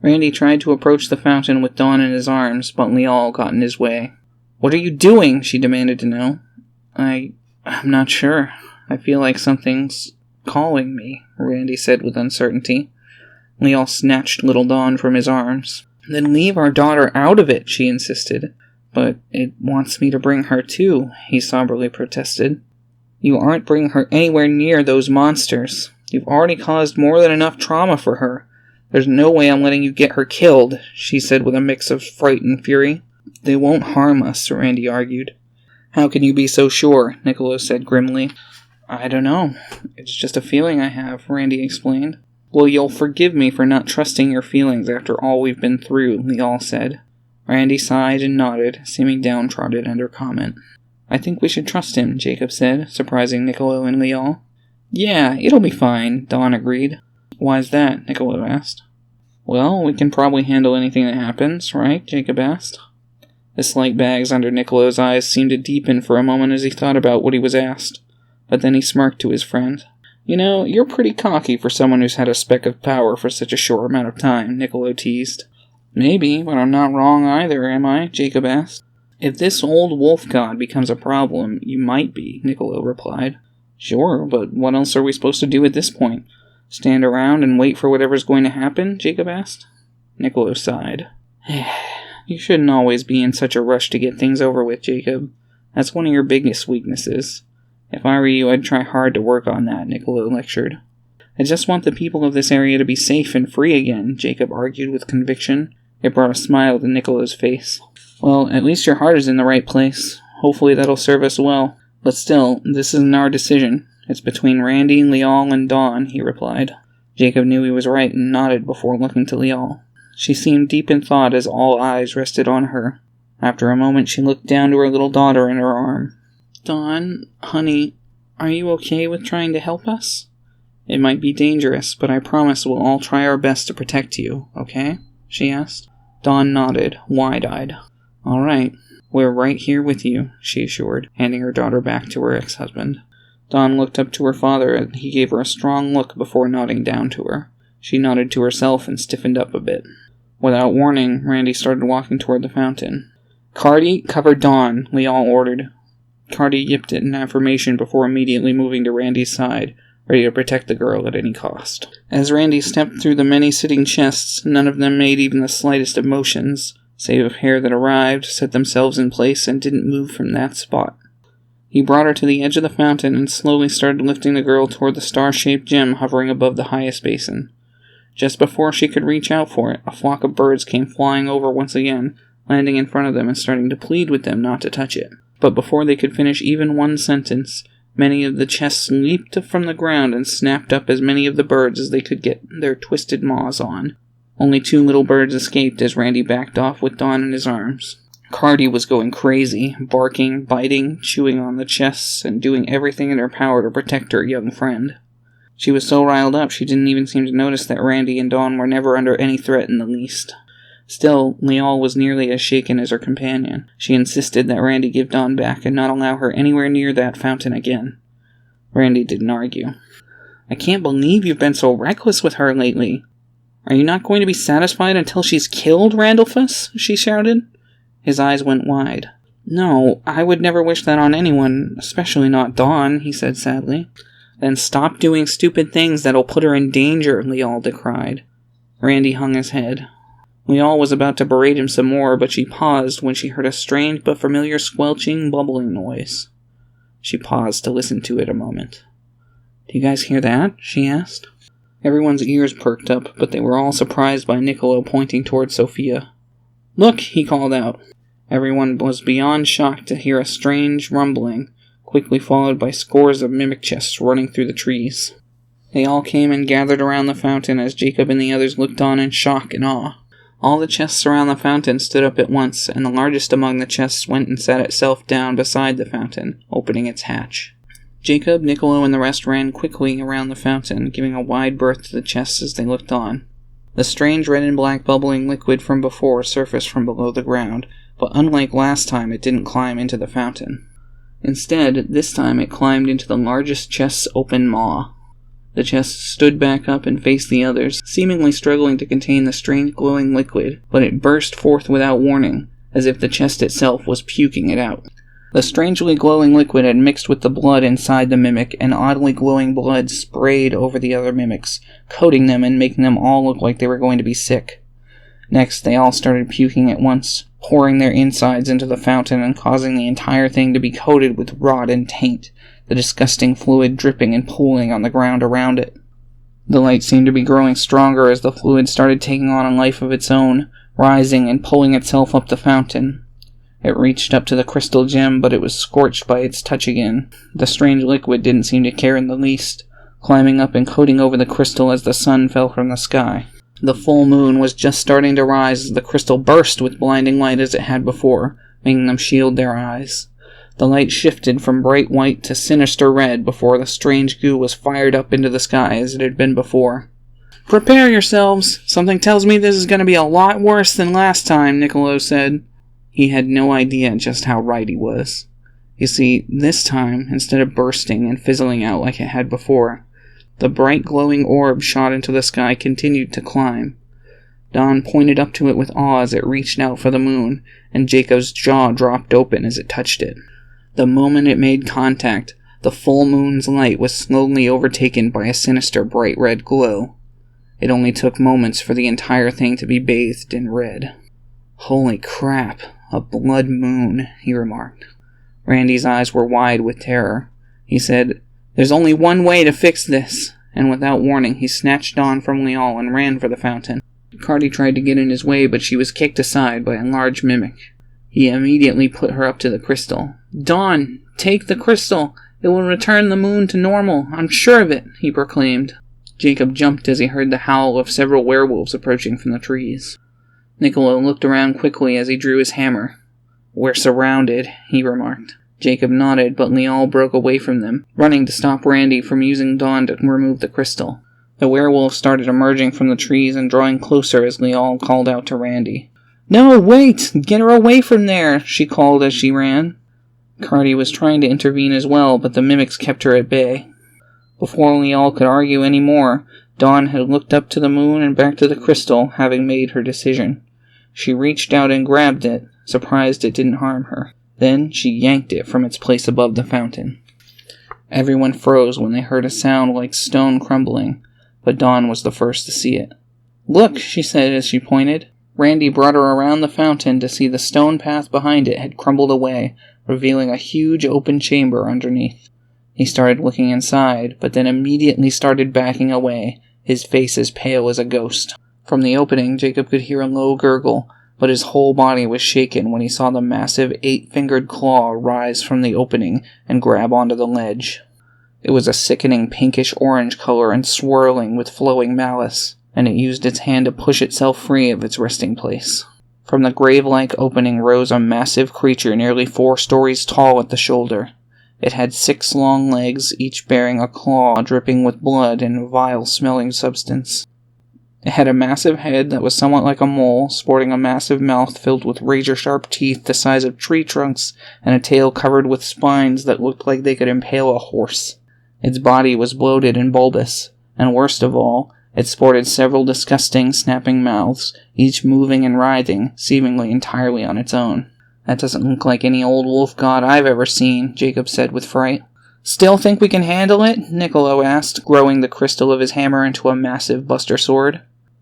Speaker 1: Randy tried to approach the fountain with Dawn in his arms, but Lial got in his way. "What are you doing?" she demanded to know. I'm not sure. I feel like something's calling me," Randy said with uncertainty. Lial snatched little Dawn from his arms. "Then leave our daughter out of it," she insisted. "But it wants me to bring her too," he somberly protested. "You aren't bringing her anywhere near those monsters. You've already caused more than enough trauma for her. There's no way I'm letting you get her killed," she said with a mix of fright and fury. "They won't harm us," Randy argued. "How can you be so sure?" Niccolo said grimly. "I don't know. It's just a feeling I have," Randy explained. "Well, you'll forgive me for not trusting your feelings after all we've been through," Lial said. Randy sighed and nodded, seeming downtrodden at her comment. "I think we should trust him," Jacob said, surprising Niccolo and Lial. "Yeah, it'll be fine," Dawn agreed. "Why's that?" Niccolo asked. "Well, we can probably handle anything that happens, right?" Jacob asked. The slight bags under Niccolo's eyes seemed to deepen for a moment as he thought about what he was asked, but then he smirked to his friend. "You know, you're pretty cocky for someone who's had a speck of power for such a short amount of time," Niccolo teased. "Maybe, but I'm not wrong either, am I?" Jacob asked. "If this old wolf god becomes a problem, you might be," Niccolo replied. "Sure, but what else are we supposed to do at this point? Stand around and wait for whatever's going to happen?" Jacob asked. Niccolo sighed. "You shouldn't always be in such a rush to get things over with, Jacob. That's one of your biggest weaknesses. If I were you, I'd try hard to work on that," Niccolo lectured. "I just want the people of this area to be safe and free again," Jacob argued with conviction. It brought a smile to Niccolo's face. "Well, at least your heart is in the right place. Hopefully that'll serve us well. But still, this isn't our decision. It's between Randy, Lial, and Dawn," he replied. Jacob knew he was right and nodded before looking to Lial. She seemed deep in thought as all eyes rested on her. After a moment, she looked down to her little daughter in her arm. "Dawn, honey, are you okay with trying to help us? It might be dangerous, but I promise we'll all try our best to protect you, okay?" she asked. Dawn nodded, wide-eyed. "All right, we're right here with you," she assured, handing her daughter back to her ex-husband. Dawn looked up to her father, and he gave her a strong look before nodding down to her. She nodded to herself and stiffened up a bit. Without warning, Randy started walking toward the fountain. "Cardi, cover Dawn," Lial ordered. Cardi yipped it in affirmation before immediately moving to Randy's side, ready to protect the girl at any cost. As Randy stepped through the many sitting chests, none of them made even the slightest of motions, save of hair that arrived, set themselves in place, and didn't move from that spot. He brought her to the edge of the fountain and slowly started lifting the girl toward the star-shaped gem hovering above the highest basin. Just before she could reach out for it, a flock of birds came flying over once again, landing in front of them and starting to plead with them not to touch it. But before they could finish even one sentence, many of the chests leaped from the ground and snapped up as many of the birds as they could get their twisted maws on. Only 2 little birds escaped as Randy backed off with Dawn in his arms. Cardi was going crazy, barking, biting, chewing on the chests, and doing everything in her power to protect her young friend. She was so riled up she didn't even seem to notice that Randy and Dawn were never under any threat in the least. Still, Lial was nearly as shaken as her companion. She insisted that Randy give Dawn back and not allow her anywhere near that fountain again. Randy didn't argue. "I can't believe you've been so reckless with her lately. Are you not going to be satisfied until she's killed, Randolphus?" she shouted. His eyes went wide. "No, I would never wish that on anyone, especially not Dawn," he said sadly. "Then stop doing stupid things that'll put her in danger," Lial decried. Randy hung his head. Lial was about to berate him some more, but she paused when she heard a strange but familiar squelching, bubbling noise. She paused to listen to it a moment. "Do you guys hear that?" she asked. Everyone's ears perked up, but they were all surprised by Niccolo pointing toward Sophia. "Look!" he called out. Everyone was beyond shocked to hear a strange rumbling, quickly followed by scores of mimic chests running through the trees. They all came and gathered around the fountain as Jacob and the others looked on in shock and awe. All the chests around the fountain stood up at once, and the largest among the chests went and sat itself down beside the fountain, opening its hatch. Jacob, Niccolo, and the rest ran quickly around the fountain, giving a wide berth to the chests as they looked on. The strange red and black bubbling liquid from before surfaced from below the ground, but unlike last time it didn't climb into the fountain. Instead, this time it climbed into the largest chest's open maw. The chest stood back up and faced the others, seemingly struggling to contain the strange glowing liquid, but it burst forth without warning, as if the chest itself was puking it out. The strangely glowing liquid had mixed with the blood inside the mimic, and oddly glowing blood sprayed over the other mimics, coating them and making them all look like they were going to be sick. Next, they all started puking at once, pouring their insides into the fountain and causing the entire thing to be coated with rot and taint, the disgusting fluid dripping and pooling on the ground around it. The light seemed to be growing stronger as the fluid started taking on a life of its own, rising and pulling itself up the fountain. It reached up to the crystal gem, but it was scorched by its touch again. The strange liquid didn't seem to care in the least, climbing up and coating over the crystal as the sun fell from the sky. The full moon was just starting to rise as the crystal burst with blinding light as it had before, making them shield their eyes. The light shifted from bright white to sinister red before the strange goo was fired up into the sky as it had been before. "Prepare yourselves! Something tells me this is going to be a lot worse than last time," Niccolo said. He had no idea just how right he was. You see, this time, instead of bursting and fizzling out like it had before, the bright glowing orb shot into the sky continued to climb. Don pointed up to it with awe as it reached out for the moon, and Jacob's jaw dropped open as it touched it. The moment it made contact, the full moon's light was slowly overtaken by a sinister bright red glow. It only took moments for the entire thing to be bathed in red. "Holy crap, a blood moon," he remarked. Randy's eyes were wide with terror. He said, "There's only one way to fix this," and without warning he snatched Dawn from Leal and ran for the fountain. Cardi tried to get in his way, but she was kicked aside by a large mimic. He immediately put her up to the crystal. "Dawn, take the crystal! It will return the moon to normal, I'm sure of it," he proclaimed. Jacob jumped as he heard the howl of several werewolves approaching from the trees. Niccolo looked around quickly as he drew his hammer. "We're surrounded," he remarked. Jacob nodded, but Leal broke away from them, running to stop Randy from using Dawn to remove the crystal. The werewolves started emerging from the trees and drawing closer as Leal called out to Randy. "No, wait! Get her away from there!" she called as she ran. Cardi was trying to intervene as well, but the mimics kept her at bay. Before Leal could argue any more, Dawn had looked up to the moon and back to the crystal, having made her decision. She reached out and grabbed it, surprised it didn't harm her. Then she yanked it from its place above the fountain. Everyone froze when they heard a sound like stone crumbling, but Dawn was the first to see it. "Look," she said as she pointed. Randy brought her around the fountain to see the stone path behind it had crumbled away, revealing a huge open chamber underneath. He started looking inside, but then immediately started backing away, his face as pale as a ghost. From the opening, Jacob could hear a low gurgle, but his whole body was shaken when he saw the massive 8-fingered claw rise from the opening and grab onto the ledge. It was a sickening pinkish-orange color and swirling with flowing malice, and it used its hand to push itself free of its resting place. From the grave-like opening rose a massive creature nearly 4 stories tall at the shoulder. It had 6 long legs, each bearing a claw dripping with blood and vile-smelling substance. It had a massive head that was somewhat like a mole, sporting a massive mouth filled with razor-sharp teeth the size of tree trunks, and a tail covered with spines that looked like they could impale a horse. Its body was bloated and bulbous, and worst of all, it sported several disgusting, snapping mouths, each moving and writhing, seemingly entirely on its own. "That doesn't look like any old wolf god I've ever seen," Jacob said with fright. "Still think we can handle it?" Niccolo asked, growing the crystal of his hammer into a massive buster sword.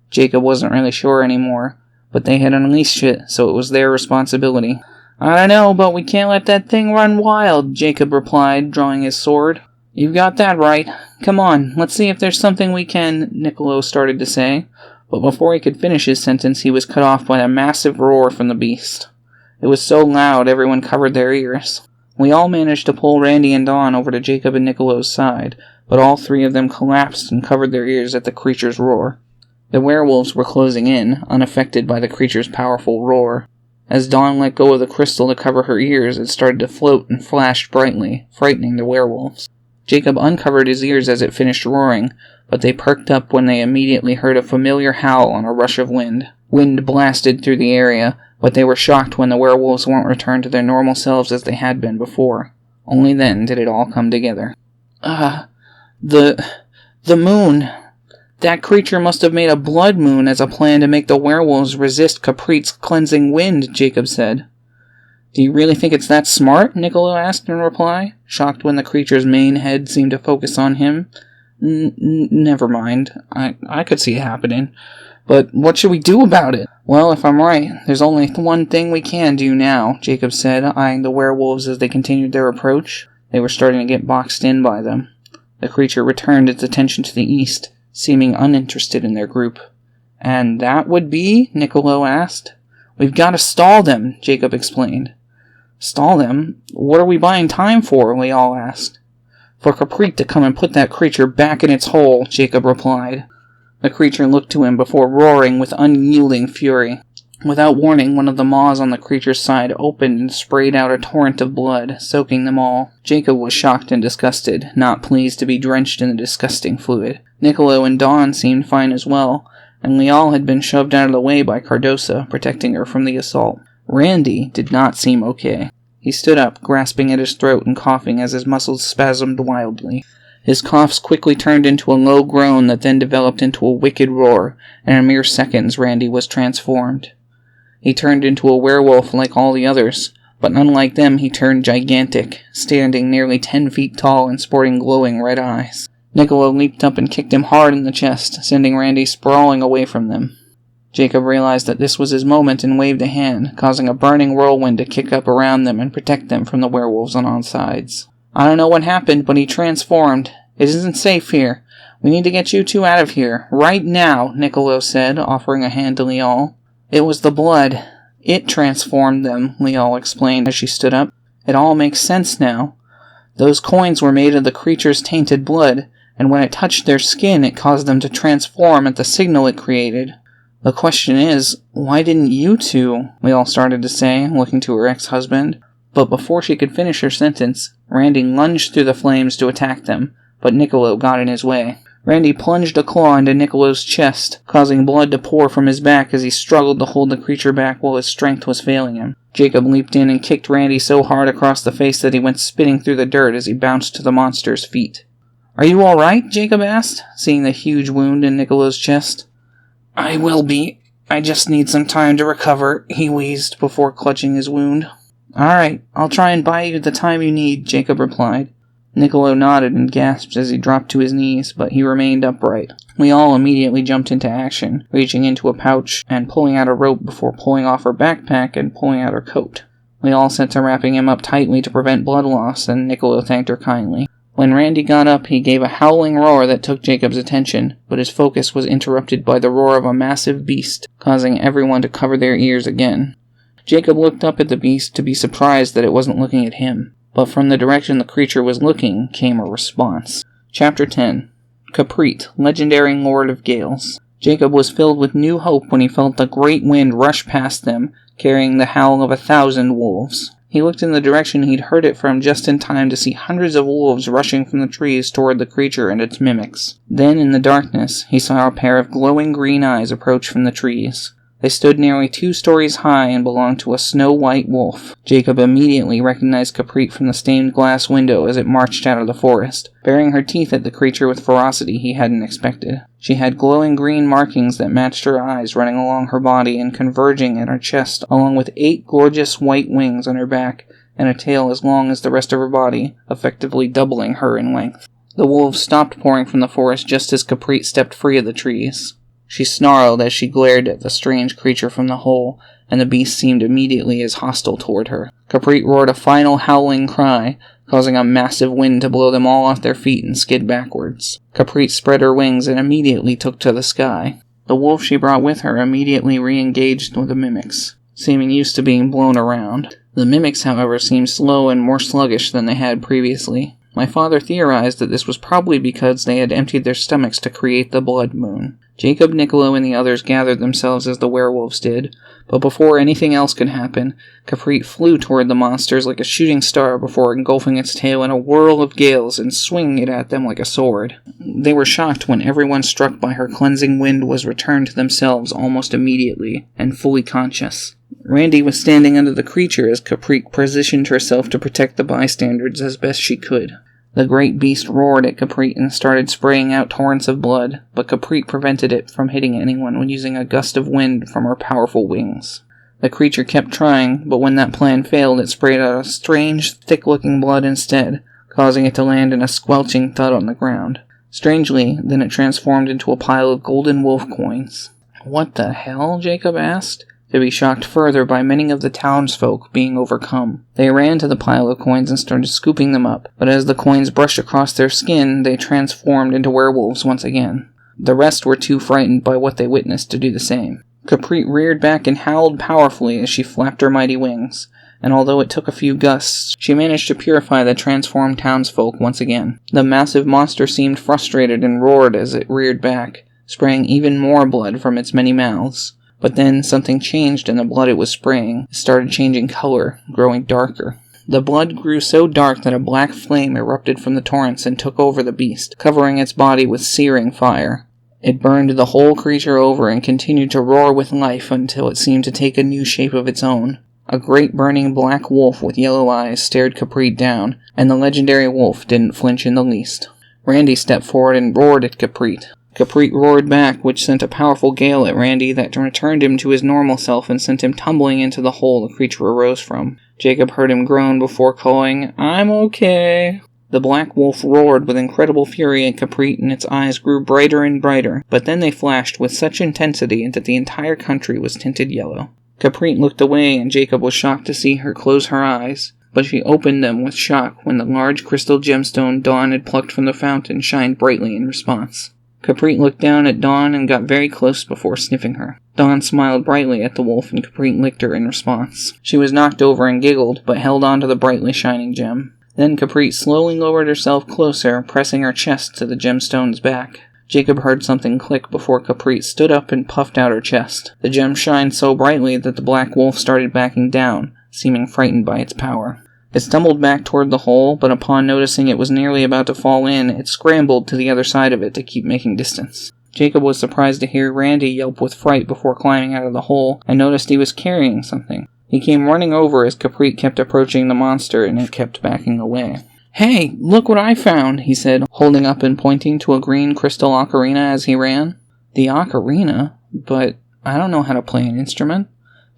Speaker 1: Jacob wasn't really sure anymore, but they had unleashed it, so it was their responsibility. "I don't know, but we can't let that thing run wild," Jacob replied, drawing his sword. "You've got that right. Come on, let's see if there's something we can," Niccolo started to say, but before he could finish his sentence he was cut off by a massive roar from the beast. It was so loud everyone covered their ears. We all managed to pull Randy and Dawn over to Jacob and Niccolo's side, but all 3 of them collapsed and covered their ears at the creature's roar. The werewolves were closing in, unaffected by the creature's powerful roar. As Dawn let go of the crystal to cover her ears, it started to float and flashed brightly, frightening the werewolves. Jacob uncovered his ears as it finished roaring, but they perked up when they immediately heard a familiar howl and a rush of wind. Wind blasted through the area, but they were shocked when the werewolves weren't returned to their normal selves as they had been before. Only then did it all come together. The The moon! That creature must have made a blood moon as a plan to make the werewolves resist Kapreet's cleansing wind, Jacob said. Do you really think it's that smart? Niccolo asked in reply, shocked when the creature's main head seemed to focus on him. Never mind. I could see it happening. But what should we do about it? Well, if I'm right, there's only one thing we can do now, Jacob said, eyeing the werewolves as they continued their approach. They were starting to get boxed in by them. The creature returned its attention to the east, seeming uninterested in their group. And that would be? Niccolo asked. We've got to stall them, Jacob explained. Stall them? What are we buying time for? We all asked. For Kapreet to come and put that creature back in its hole, Jacob replied. The creature looked to him before roaring with unyielding fury. Without warning, one of the maws on the creature's side opened and sprayed out a torrent of blood, soaking them all. Jacob was shocked and disgusted, not pleased to be drenched in the disgusting fluid. Niccolo and Dawn seemed fine as well, and Lial had been shoved out of the way by Cardosa, protecting her from the assault. Randy did not seem okay. He stood up, grasping at his throat and coughing as his muscles spasmed wildly. His coughs quickly turned into a low groan that then developed into a wicked roar, and in mere seconds Randy was transformed. He turned into a werewolf like all the others, but unlike them he turned gigantic, standing nearly 10 feet tall and sporting glowing red eyes. Niccolo leaped up and kicked him hard in the chest, sending Randy sprawling away from them. Jacob realized that this was his moment and waved a hand, causing a burning whirlwind to kick up around them and protect them from the werewolves on all sides. I don't know what happened, but he transformed. It isn't safe here. We need to get you two out of here, right now, Niccolo said, offering a hand to Lial. It was the blood. It transformed them, Lial explained as she stood up. It all makes sense now. Those coins were made of the creature's tainted blood, and when it touched their skin, it caused them to transform at the signal it created. The question is, why didn't you two? Lial started to say, looking to her ex-husband. But before she could finish her sentence, Randy lunged through the flames to attack them, but Niccolo got in his way. Randy plunged a claw into Niccolo's chest, causing blood to pour from his back as he struggled to hold the creature back while his strength was failing him. Jacob leaped in and kicked Randy so hard across the face that he went spinning through the dirt as he bounced to the monster's feet. Are you all right? Jacob asked, seeing the huge wound in Niccolo's chest. I will be. I just need some time to recover, he wheezed before clutching his wound. All right, I'll try and buy you the time you need, Jacob replied. Niccolo nodded and gasped as he dropped to his knees, but he remained upright. We all immediately jumped into action, reaching into a pouch and pulling out a rope before pulling off her backpack and pulling out her coat. We all set to wrapping him up tightly to prevent blood loss, and Niccolo thanked her kindly. When Randy got up, he gave a howling roar that took Jacob's attention, but his focus was interrupted by the roar of a massive beast, causing everyone to cover their ears again. Jacob looked up at the beast to be surprised that it wasn't looking at him, but from the direction the creature was looking came a response. Chapter 10. Kapreet, Legendary Lord of Gales. Jacob was filled with new hope when he felt the great wind rush past them, carrying the howl of 1,000 wolves. He looked in the direction he'd heard it from just in time to see hundreds of wolves rushing from the trees toward the creature and its mimics. Then, in the darkness, he saw a pair of glowing green eyes approach from the trees. They stood nearly 2 stories high and belonged to a snow-white wolf. Jacob immediately recognized Kapreet from the stained glass window as it marched out of the forest, baring her teeth at the creature with ferocity he hadn't expected. She had glowing green markings that matched her eyes running along her body and converging at her chest, along with 8 gorgeous white wings on her back and a tail as long as the rest of her body, effectively doubling her in length. The wolves stopped pouring from the forest just as Kapreet stepped free of the trees. She snarled as she glared at the strange creature from the hole, and the beast seemed immediately as hostile toward her. Kapreet roared a final howling cry, causing a massive wind to blow them all off their feet and skid backwards. Kapreet spread her wings and immediately took to the sky. The wolf she brought with her immediately re-engaged with the mimics, seeming used to being blown around. The mimics, however, seemed slow and more sluggish than they had previously. My father theorized that this was probably because they had emptied their stomachs to create the blood moon. Jacob, Niccolo, and the others gathered themselves as the werewolves did, but before anything else could happen, Kapreet flew toward the monsters like a shooting star before engulfing its tail in a whirl of gales and swinging it at them like a sword. They were shocked when everyone struck by her cleansing wind was returned to themselves almost immediately, and fully conscious. Randy was standing under the creature as Kapreet positioned herself to protect the bystanders as best she could. The great beast roared at Kapreet and started spraying out torrents of blood, but Kapreet prevented it from hitting anyone when using a gust of wind from her powerful wings. The creature kept trying, but when that plan failed, it sprayed out a strange, thick-looking blood instead, causing it to land in a squelching thud on the ground. Strangely, then it transformed into a pile of golden wolf coins. "What the hell?" Jacob asked, to be shocked further by many of the townsfolk being overcome. They ran to the pile of coins and started scooping them up, but as the coins brushed across their skin, they transformed into werewolves once again. The rest were too frightened by what they witnessed to do the same. Kapreet reared back and howled powerfully as she flapped her mighty wings, and although it took a few gusts, she managed to purify the transformed townsfolk once again. The massive monster seemed frustrated and roared as it reared back, spraying even more blood from its many mouths. But then something changed in the blood it was spraying. It started changing color, growing darker. The blood grew so dark that a black flame erupted from the torrents and took over the beast, covering its body with searing fire. It burned the whole creature over and continued to roar with life until it seemed to take a new shape of its own. A great burning black wolf with yellow eyes stared Kapreet down, and the legendary wolf didn't flinch in the least. Randy stepped forward and roared at Kapreet. Kapreet roared back, which sent a powerful gale at Randy that returned him to his normal self and sent him tumbling into the hole the creature arose from. Jacob heard him groan before calling, "I'm okay." The black wolf roared with incredible fury at Kapreet, and its eyes grew brighter and brighter, but then they flashed with such intensity that the entire country was tinted yellow. Kapreet looked away, and Jacob was shocked to see her close her eyes, but she opened them with shock when the large crystal gemstone Dawn had plucked from the fountain shined brightly in response. Kapreet looked down at Dawn and got very close before sniffing her. Dawn smiled brightly at the wolf, and Kapreet licked her in response. She was knocked over and giggled, but held on to the brightly shining gem. Then Kapreet slowly lowered herself closer, pressing her chest to the gemstone's back. Jacob heard something click before Kapreet stood up and puffed out her chest. The gem shined so brightly that the black wolf started backing down, seeming frightened by its power. It stumbled back toward the hole, but upon noticing it was nearly about to fall in, it scrambled to the other side of it to keep making distance. Jacob was surprised to hear Randy yelp with fright before climbing out of the hole, and noticed he was carrying something. He came running over as Kapreet kept approaching the monster, and it kept backing away. "Hey, look what I found," he said, holding up and pointing to a green crystal ocarina as he ran. "The ocarina? But I don't know how to play an instrument."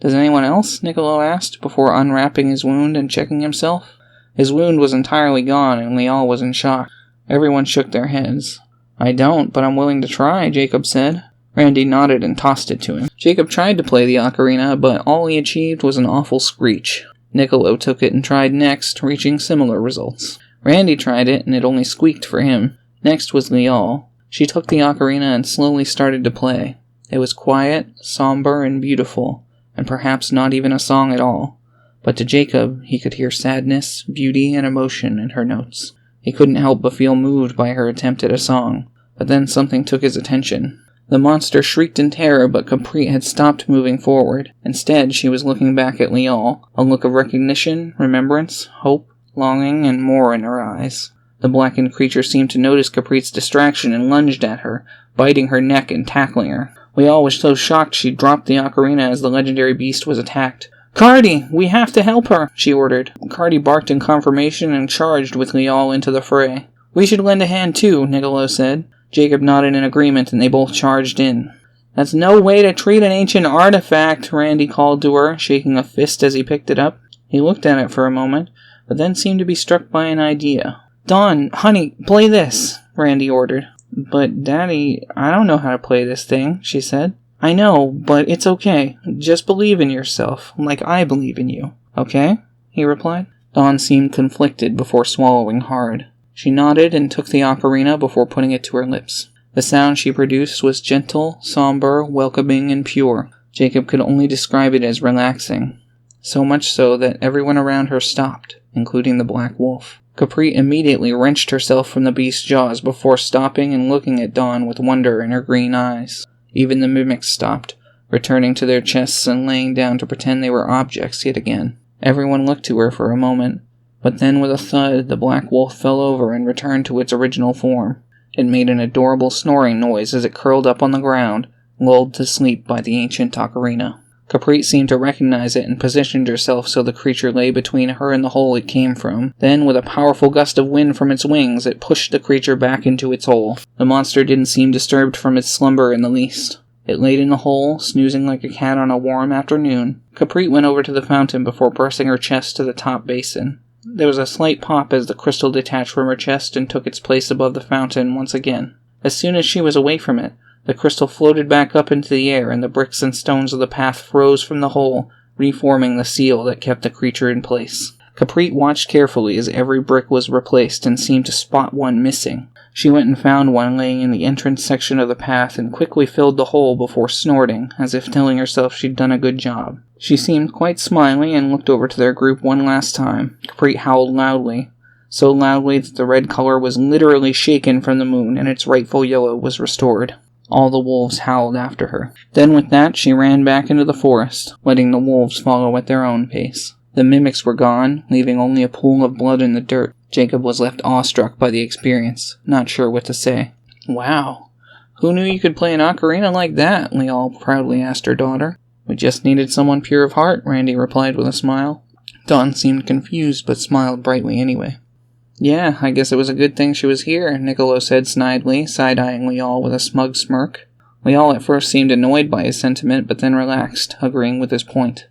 Speaker 1: "Does anyone else?" Niccolo asked, before unwrapping his wound and checking himself. His wound was entirely gone, and Lial was in shock. Everyone shook their heads. "I don't, but I'm willing to try," Jacob said. Randy nodded and tossed it to him. Jacob tried to play the ocarina, but all he achieved was an awful screech. Niccolo took it and tried next, reaching similar results. Randy tried it, and it only squeaked for him. Next was Lial. She took the ocarina and slowly started to play. It was quiet, somber, and beautiful, and perhaps not even a song at all. But to Jacob, he could hear sadness, beauty, and emotion in her notes. He couldn't help but feel moved by her attempt at a song. But then something took his attention. The monster shrieked in terror, but Kapreet had stopped moving forward. Instead, she was looking back at Lial, a look of recognition, remembrance, hope, longing, and more in her eyes. The blackened creature seemed to notice Kapreet's distraction and lunged at her, biting her neck and tackling her. Lial was so shocked she dropped the ocarina as the legendary beast was attacked. "Cardi, we have to help her," she ordered. Cardi barked in confirmation and charged with Lial into the fray. "We should lend a hand too," Niccolo said. Jacob nodded in agreement, and they both charged in. "That's no way to treat an ancient artifact," Randy called to her, shaking a fist as he picked it up. He looked at it for a moment, but then seemed to be struck by an idea. "Dawn, honey, play this," Randy ordered. "But, Daddy, I don't know how to play this thing," she said. "I know, but it's okay. Just believe in yourself, like I believe in you. Okay?" he replied. Dawn seemed conflicted before swallowing hard. She nodded and took the ocarina before putting it to her lips. The sound she produced was gentle, somber, welcoming, and pure. Jacob could only describe it as relaxing. So much so that everyone around her stopped, including the black wolf. Kapreet immediately wrenched herself from the beast's jaws before stopping and looking at Dawn with wonder in her green eyes. Even the mimics stopped, returning to their chests and laying down to pretend they were objects yet again. Everyone looked to her for a moment, but then with a thud, the black wolf fell over and returned to its original form. It made an adorable snoring noise as it curled up on the ground, lulled to sleep by the ancient ocarina. Kapreet seemed to recognize it and positioned herself so the creature lay between her and the hole it came from. Then, with a powerful gust of wind from its wings, it pushed the creature back into its hole. The monster didn't seem disturbed from its slumber in the least. It laid in the hole, snoozing like a cat on a warm afternoon. Kapreet went over to the fountain before pressing her chest to the top basin. There was a slight pop as the crystal detached from her chest and took its place above the fountain once again. As soon as she was away from it, the crystal floated back up into the air, and the bricks and stones of the path froze from the hole, reforming the seal that kept the creature in place. Kapreet watched carefully as every brick was replaced and seemed to spot one missing. She went and found one laying in the entrance section of the path and quickly filled the hole before snorting, as if telling herself she'd done a good job. She seemed quite smiley and looked over to their group one last time. Kapreet howled loudly, so loudly that the red color was literally shaken from the moon and its rightful yellow was restored. All the wolves howled after her. Then with that, she ran back into the forest, letting the wolves follow at their own pace. The mimics were gone, leaving only a pool of blood in the dirt. Jacob was left awestruck by the experience, not sure what to say. "Wow, who knew you could play an ocarina like that?" Leal proudly asked her daughter. "We just needed someone pure of heart," Randy replied with a smile. Dawn seemed confused, but smiled brightly anyway. "Yeah, I guess it was a good thing she was here," Niccolo said snidely, side-eyeing Leal with a smug smirk. Leal at first seemed annoyed by his sentiment, but then relaxed, agreeing with his point.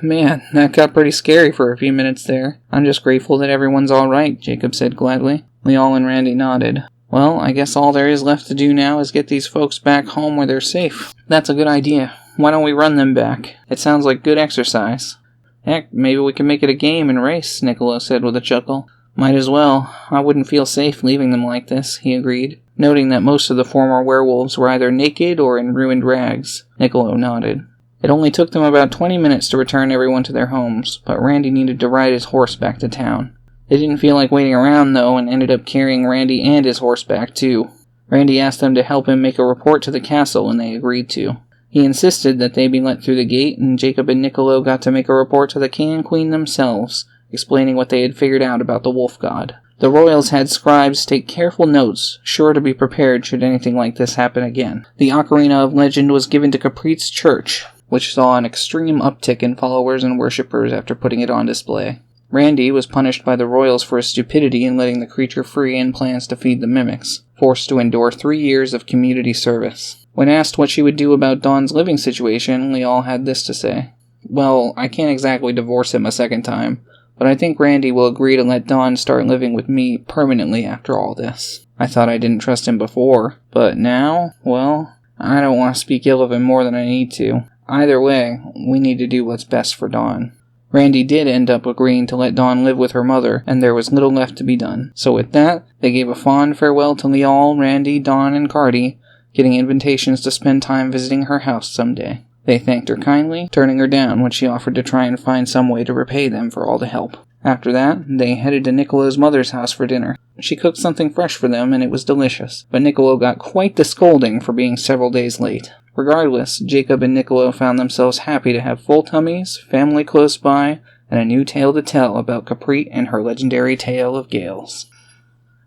Speaker 1: "Man, that got pretty scary for a few minutes there. I'm just grateful that everyone's alright," Jacob said gladly. Leal and Randy nodded. "Well, I guess all there is left to do now is get these folks back home where they're safe." "That's a good idea. Why don't we run them back? It sounds like good exercise." "Heck, maybe we can make it a game and race," Niccolo said with a chuckle. "Might as well. I wouldn't feel safe leaving them like this," he agreed, noting that most of the former werewolves were either naked or in ruined rags. Niccolo nodded. It only took them about 20 minutes to return everyone to their homes, but Randy needed to ride his horse back to town. They didn't feel like waiting around, though, and ended up carrying Randy and his horse back, too. Randy asked them to help him make a report to the castle, and they agreed to. He insisted that they be let through the gate, and Jacob and Niccolo got to make a report to the king and queen themselves, explaining what they had figured out about the wolf god. The royals had scribes take careful notes, sure to be prepared should anything like this happen again. The Ocarina of Legend was given to Kapreet's church, which saw an extreme uptick in followers and worshippers after putting it on display. Randy was punished by the royals for his stupidity in letting the creature free and plans to feed the mimics, forced to endure 3 years of community service. When asked what she would do about Dawn's living situation, Leal had this to say. "Well, I can't exactly divorce him a second time, but I think Randy will agree to let Dawn start living with me permanently after all this. I thought I didn't trust him before, but now, well, I don't want to speak ill of him more than I need to. Either way, we need to do what's best for Dawn." Randy did end up agreeing to let Dawn live with her mother, and there was little left to be done. So with that, they gave a fond farewell to Leal, Randy, Dawn, and Cardi, getting invitations to spend time visiting her house someday. They thanked her kindly, turning her down when she offered to try and find some way to repay them for all the help. After that, they headed to Niccolo's mother's house for dinner. She cooked something fresh for them, and it was delicious, but Niccolo got quite the scolding for being several days late. Regardless, Jacob and Niccolo found themselves happy to have full tummies, family close by, and a new tale to tell about Kapreet and her legendary tale of gales.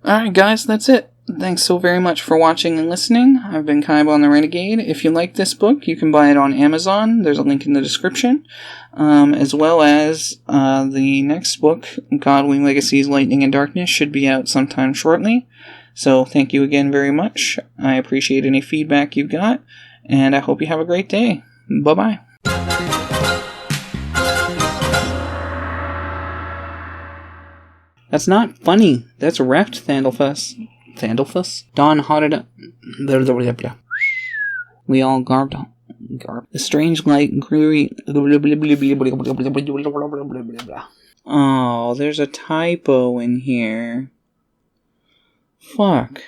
Speaker 1: Alright guys, that's it. Thanks so very much for watching and listening. I've been Kaibon the Renegade. If you like this book, you can buy it on Amazon. There's a link in the description. As well as the next book, Godwing Legacies, Lightning and Darkness, should be out sometime shortly. So thank you again very much. I appreciate any feedback you've got, and I hope you have a great day. Bye-bye. That's not funny. That's Reft, Thandlefuss. Thandlefuss? Dawn hotted up. We all garbed. The strange light grew. Oh, there's a typo in here. Fuck.